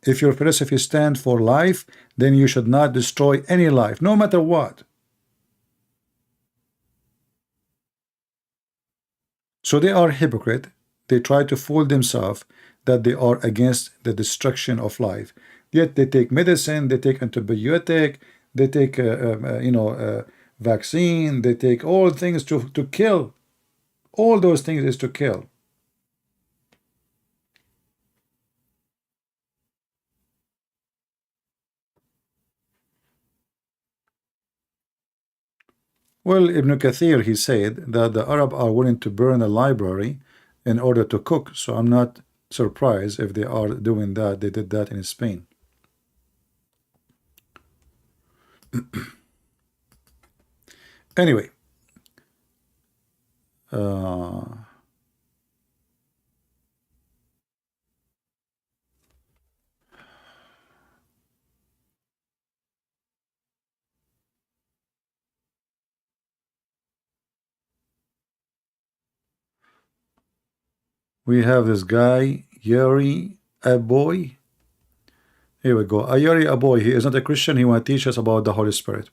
If your philosophy stands for life, then you should not destroy any life, no matter what. So they are hypocrite. They try to fool themselves that they are against the destruction of life. Yet they take medicine, they take antibiotic, they take vaccine, they take all things to kill. All those things is to kill. Well, Ibn Kathir, he said that the Arab are willing to burn a library in order to cook. So I'm not surprised if they are doing that. They did that in Spain. Anyway, we have this guy, Yuri Aboy. Here we go. Yuri Aboy, he is not a Christian. He want to teach us about the Holy Spirit.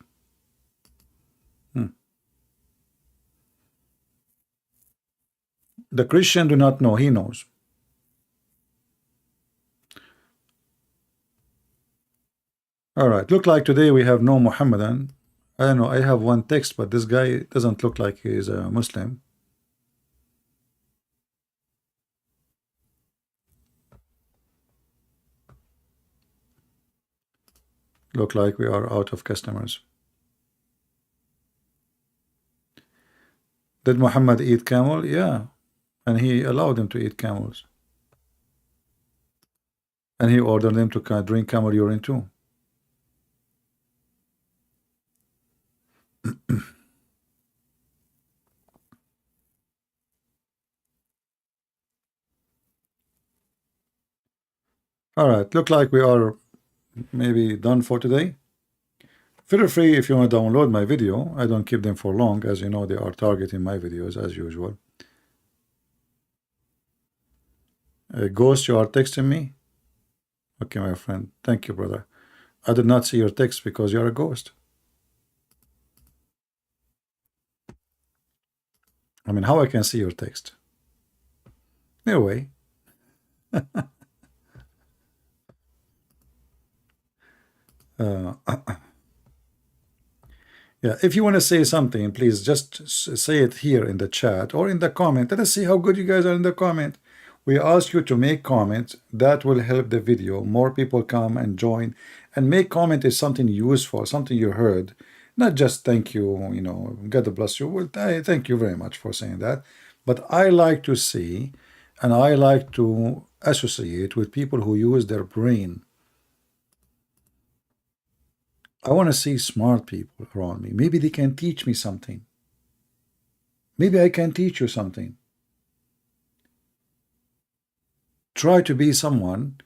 The Christian do not know. He knows. All right. Look like today we have no Muhammadan. I don't know. I have one text, but this guy doesn't look like he is a Muslim. Look like we are out of customers. Did Muhammad eat camel? Yeah. And he allowed them to eat camels. And he ordered them to drink camel urine too. All right. Look like we are maybe done for today. Feel free if you want to download my video. I don't keep them for long. As you know, they are targeting my videos as usual. Ghost, you are texting me? Okay, my friend. Thank you, brother. I did not see your text because you're a ghost. I mean, how I can see your text? Anyway. Uh, yeah, if you want to say something, please just say it here in the chat or in the comment. Let us see how good you guys are in the comment. We ask you to make comments. That will help the video. More people come and join. And make comment is something useful, something you heard. Not just thank you, you know, God bless you. Well, thank you very much for saying that. But I like to see and I like to associate with people who use their brain. I want to see smart people around me. Maybe they can teach me something. Maybe I can teach you something. Try to be someone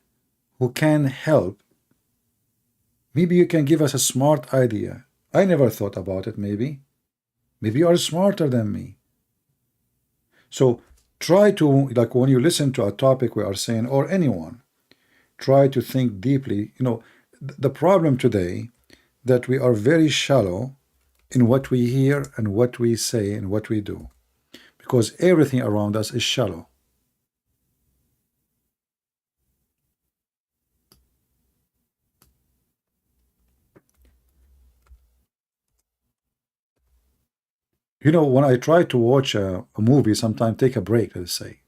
who can help. Maybe you can give us a smart idea. I never thought about it, maybe. Maybe you are smarter than me. So try to, like when you listen to a topic we are saying, or anyone, try to think deeply. You know, the problem today that we are very shallow in what we hear and what we say and what we do, because everything around us is shallow. You know, when I try to watch a movie, sometimes take a break, let's say,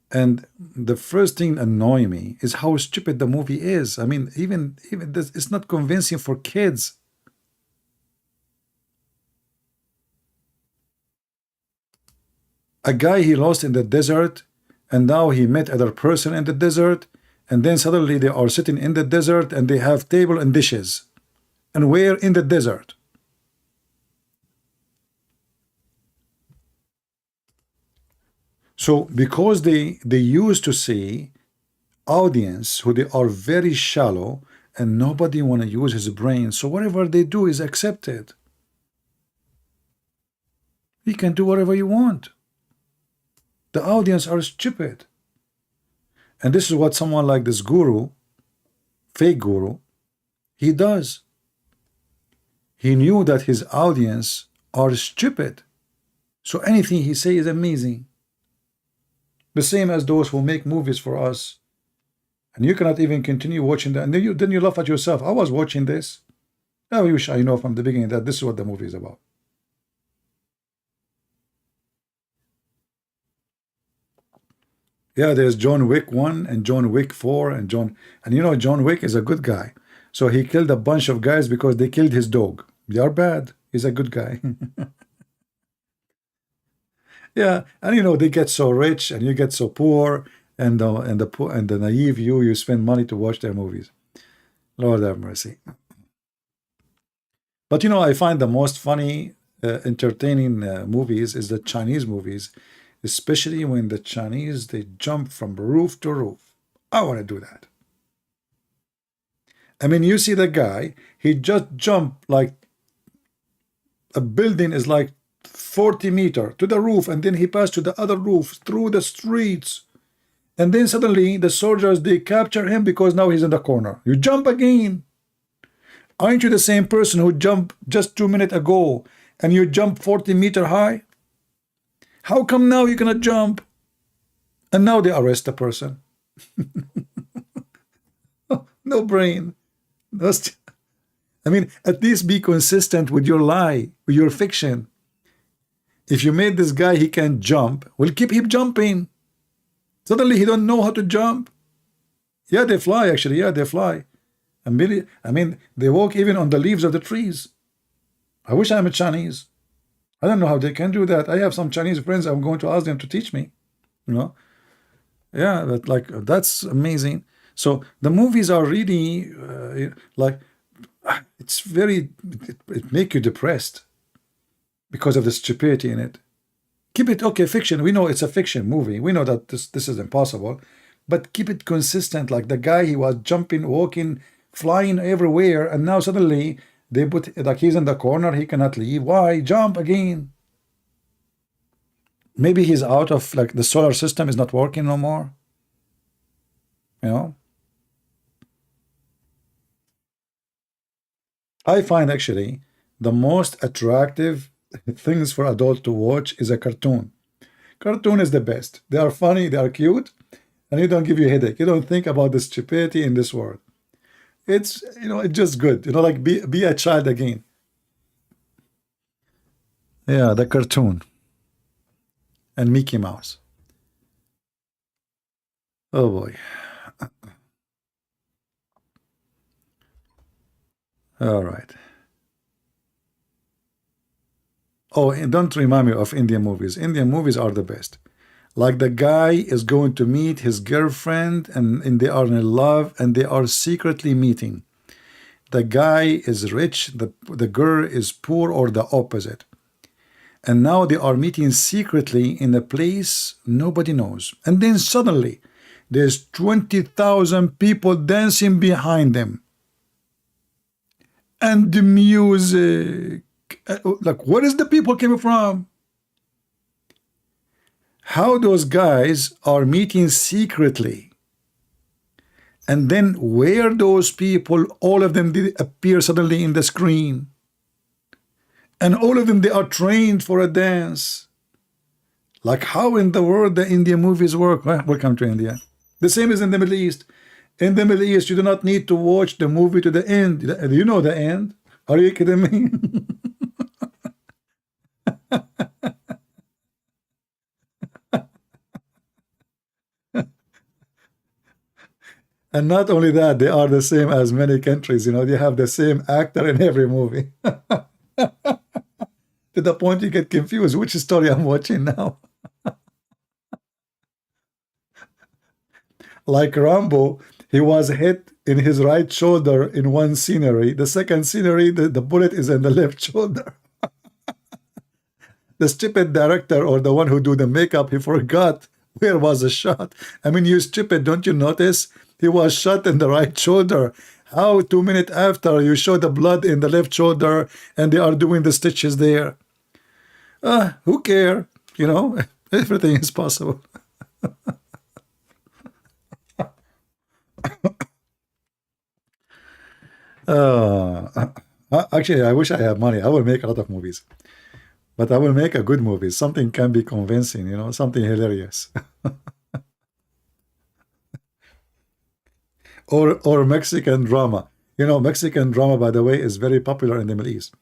and the first thing annoying me is how stupid the movie is. I mean, even this, it's not convincing for kids. A guy he lost in the desert, and now he met other person in the desert, and then suddenly they are sitting in the desert and they have table and dishes, and we're in the desert. So because they used to see audience who they are very shallow and nobody want to use his brain, so whatever they do is accepted. You can do whatever you want. The audience are stupid. And this is what someone like this guru, fake guru, he does. He knew that his audience are stupid. So anything he say is amazing. The same as those who make movies for us. And you cannot even continue watching that. And then you laugh at yourself. I was watching this. I wish I know from the beginning that this is what the movie is about. Yeah, there's John Wick 1 and John Wick 4 and you know, John Wick is a good guy. So he killed a bunch of guys because they killed his dog. They are bad. He's a good guy. Yeah, and you know, they get so rich and you get so poor, and the naive you spend money to watch their movies. Lord have mercy. But you know, I find the most funny, entertaining movies is the Chinese movies, especially when the Chinese, they jump from roof to roof. I want to do that. I mean, you see the guy, he just jumped like a building is like 40 meters to the roof, and then he passed to the other roof through the streets. And then suddenly the soldiers, they capture him because now he's in the corner. You jump again. Aren't you the same person who jumped just 2 minutes ago and you jump 40 meters high? How come now you cannot jump? And now they arrest the person. No brain. I mean, at least be consistent with your lie, with your fiction. If you made this guy, he can jump, well, keep him jumping. Suddenly he don't know how to jump. Yeah, they fly, actually. Yeah, they fly. I mean, they walk even on the leaves of the trees. I wish I'm a Chinese. I don't know how they can do that. I have some Chinese friends. I'm going to ask them to teach me. You know? Yeah, but like, that's amazing. So the movies are really like, it's very, it make you depressed because of the stupidity in it. Keep it, okay, fiction. We know it's a fiction movie. We know that this is impossible, but keep it consistent. Like the guy, he was jumping, walking, flying everywhere, and now suddenly they put, like, he's in the corner, he cannot leave. Why? Jump again. Maybe he's out of, like, the solar system is not working no more. You know? I find actually the most attractive things for adults to watch is a cartoon. Cartoon is the best. They are funny, they are cute, and you don't give you a headache. You don't think about the stupidity in this world. It's, it's just good. Like be a child again. Yeah, the cartoon and Mickey Mouse. Oh boy. All right. Oh, and don't remind me of Indian movies. Indian movies are the best. Like the guy is going to meet his girlfriend and they are in love and they are secretly meeting. The guy is rich, the girl is poor, or the opposite. And now they are meeting secretly in a place nobody knows. And then suddenly there's 20,000 people dancing behind them. And the music. Like, where is the people coming from? How those guys are meeting secretly. And then where those people, all of them did appear suddenly in the screen. And all of them, they are trained for a dance. Like how in the world the Indian movies work? Well, welcome to India. The same as in the Middle East. In the Middle East, you do not need to watch the movie to the end. Do you know the end? Are you kidding me? And not only that, they are the same as many countries. They have the same actor in every movie. To the point you get confused which story I'm watching now. Like Rambo, he was hit in his right shoulder in one scenery. The second scenery, the bullet is in the left shoulder. The stupid director or the one who do the makeup, he forgot where was the shot. I mean, you stupid, don't you notice? He was shot in the right shoulder. How 2 minutes after you show the blood in the left shoulder and they are doing the stitches there? Who care? Everything is possible. Actually, I wish I had money. I will make a lot of movies. But I will make a good movie. Something can be convincing, something hilarious. or Mexican drama. Mexican drama, by the way, is very popular in the Middle East.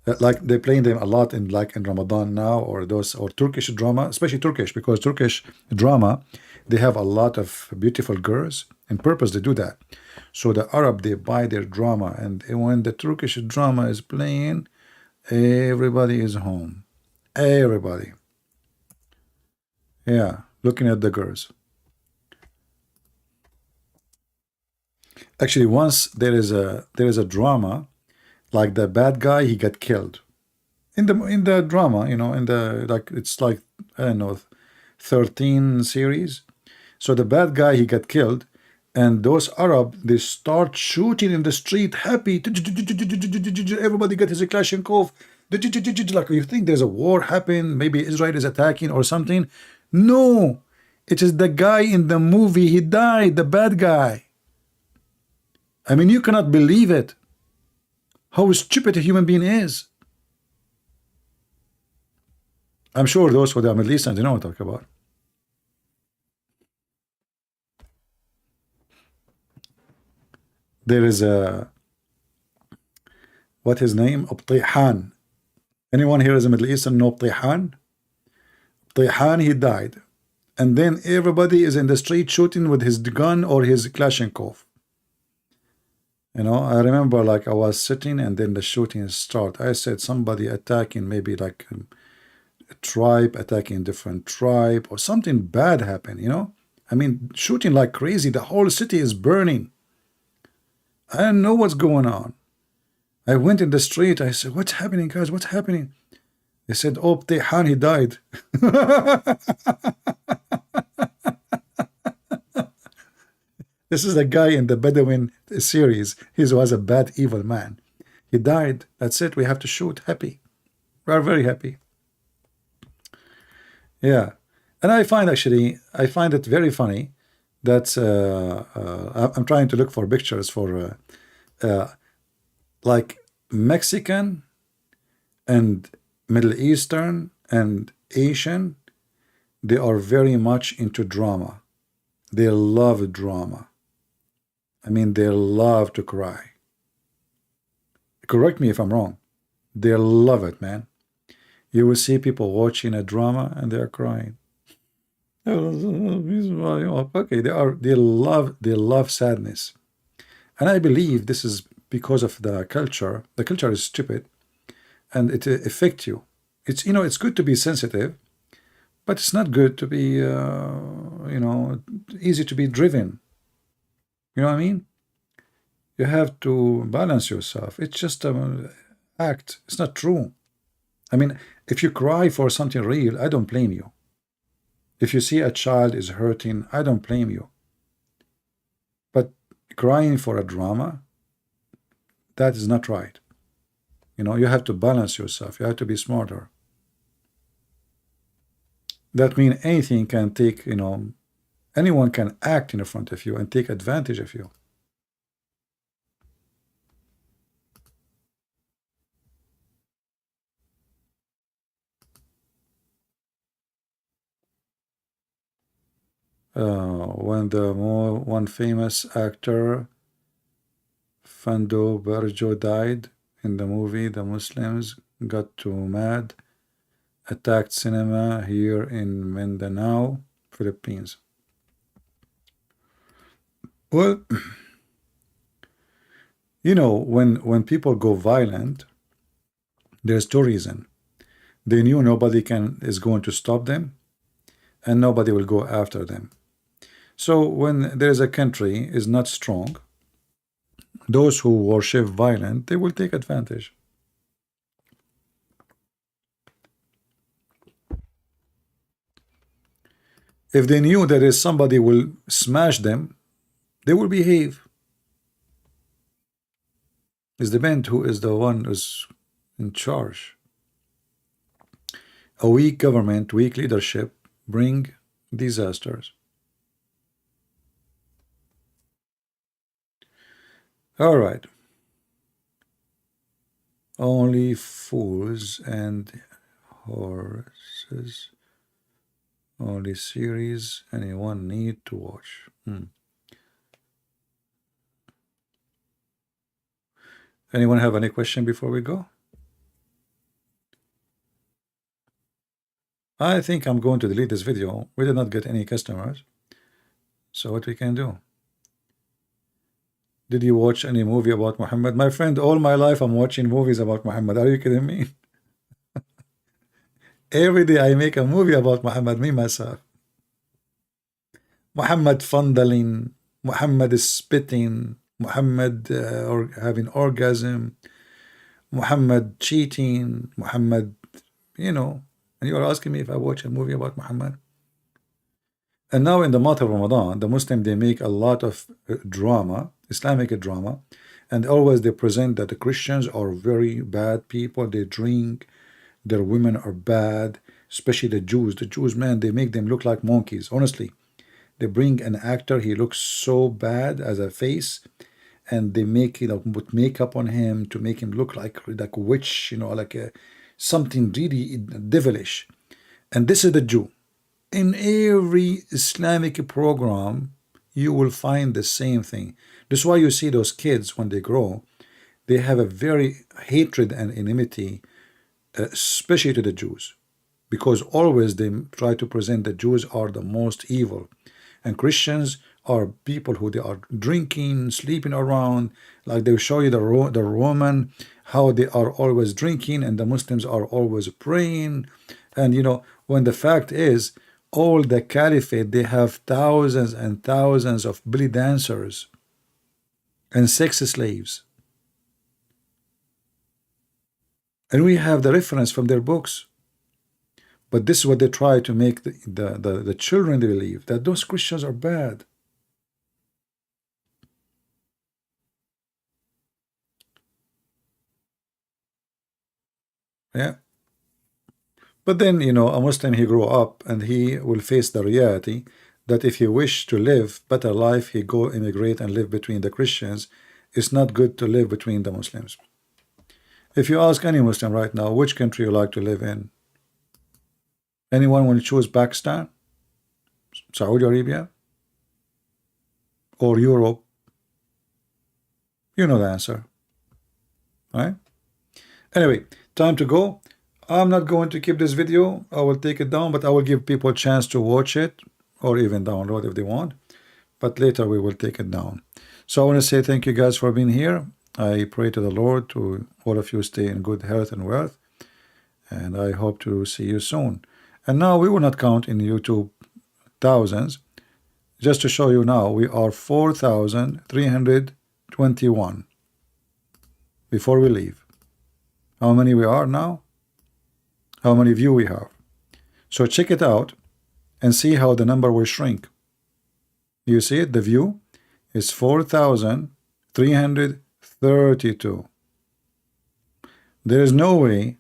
Like they play them a lot in Ramadan now, or Turkish drama, especially Turkish, because Turkish drama, they have a lot of beautiful girls, and purpose they do that. So the Arab, they buy their drama, and when the Turkish drama is playing, everybody is home. Everybody. Yeah, looking at the girls. Actually, once there is a drama, like the bad guy, he got killed. In the drama, in the it's like, I don't know, 13 series. So the bad guy, he got killed, and those Arab, they start shooting in the street, happy. Everybody got his Kalashnikov. Like, you think there's a war happening, maybe Israel is attacking or something. No, it is the guy in the movie, he died, the bad guy. I mean, you cannot believe it. How stupid a human being is. I'm sure those who are Middle Eastern, they know what I'm talking about. There is what his name? Abtihan. Anyone here is a Middle Eastern know Abtihan? Abtihan, he died. And then everybody is in the street shooting with his gun or his Kalashnikov. I remember like I was sitting and then the shooting start. I said somebody attacking, maybe like a tribe attacking different tribe, or something bad happened, I mean, shooting like crazy. The whole city is burning. I don't know what's going on. I went in the street. I said, what's happening, guys? What's happening? They said, oh, Tehan, he died. This is the guy in the Bedouin series. He was a bad, evil man. He died. That's it. We have to shoot. Happy. We are very happy. Yeah. And I find it very funny that I'm trying to look for pictures for like Mexican and Middle Eastern and Asian. They are very much into drama. They love drama. I mean, they love to cry. Correct me if I'm wrong. They love it, man. You will see people watching a drama and they're crying. Okay, they love sadness. And I believe this is because of the culture. The culture is stupid and it affects you. It's good to be sensitive, but it's not good to be easy to be driven. You know what I mean? You have to balance yourself. It's just an act. It's not true. I mean, if you cry for something real, I don't blame you. If you see a child is hurting, I don't blame you. But crying for a drama, that is not right. You have to balance yourself. You have to be smarter. That means anything can take, anyone can act in front of you and take advantage of you. When one famous actor, Fando Barjo, died in the movie, the Muslims got too mad, attacked cinema here in Mindanao, Philippines. Well, when people go violent, there's two reasons. They knew nobody is going to stop them, and nobody will go after them. So when there's a country is not strong, those who worship violence, they will take advantage. If they knew there is somebody will smash them, they will behave. It depends who is the one who's in charge. A weak government, weak leadership bring disasters. All right. Only fools and horses. Only series anyone need to watch. Anyone have any question before we go? I think I'm going to delete this video. We did not get any customers. So what we can do? Did you watch any movie about Muhammad? My friend, all my life I'm watching movies about Muhammad. Are you kidding me? Every day I make a movie about Muhammad, me myself. Muhammad fondling, Muhammad is spitting, Muhammad or having orgasm, Muhammad cheating, Muhammad, and you are asking me if I watch a movie about Muhammad. And now in the month of Ramadan, the Muslim, they make a lot of drama, Islamic drama, and always they present that the Christians are very bad people. They drink, their women are bad, especially the Jews. The Jews, man, they make them look like monkeys. Honestly, they bring an actor, he looks so bad as a face, and they make put makeup on him to make him look like a witch, like something really devilish. And this is the Jew. In every Islamic program, you will find the same thing. That's why you see those kids when they grow, they have a very hatred and enmity, especially to the Jews, because always they try to present the Jews are the most evil, and Christians are people who they are drinking, sleeping around, like they show you the Roman, how they are always drinking, and the Muslims are always praying. And when the fact is, all the caliphate, they have thousands and thousands of belly dancers and sex slaves. And we have the reference from their books. But this is what they try to make the children believe, that those Christians are bad. Yeah. But then, a Muslim, he grew up and he will face the reality that if he wish to live better life, he go immigrate and live between the Christians. It's not good to live between the Muslims. If you ask any Muslim right now, which country you like to live in? Anyone will choose Pakistan, Saudi Arabia, or Europe, You know the answer, right? Anyway, time to go. I'm not going to keep this video. I will take it down, but I will give people a chance to watch it or even download if they want. But later we will take it down. So I want to say thank you guys for being here. I pray to the Lord to all of you stay in good health and wealth. And I hope to see you soon. And now we will not count in YouTube thousands. Just to show you now, we are 4,321 before we leave. How many we are now? How many view we have? So check it out and see how the number will shrink. You see it? The view is 4,332. There is no way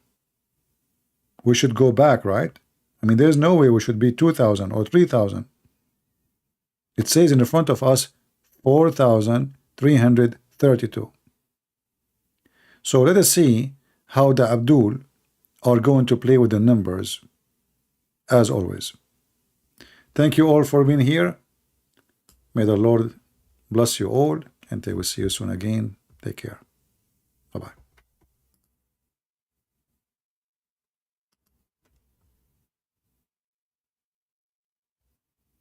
we should go back, right? I mean, there's no way we should be 2,000 or 3,000. It says in the front of us 4,332. So let us see how the Abdul are going to play with the numbers as always. Thank you all for being here. May the Lord bless you all, and I will see you soon again. Take care.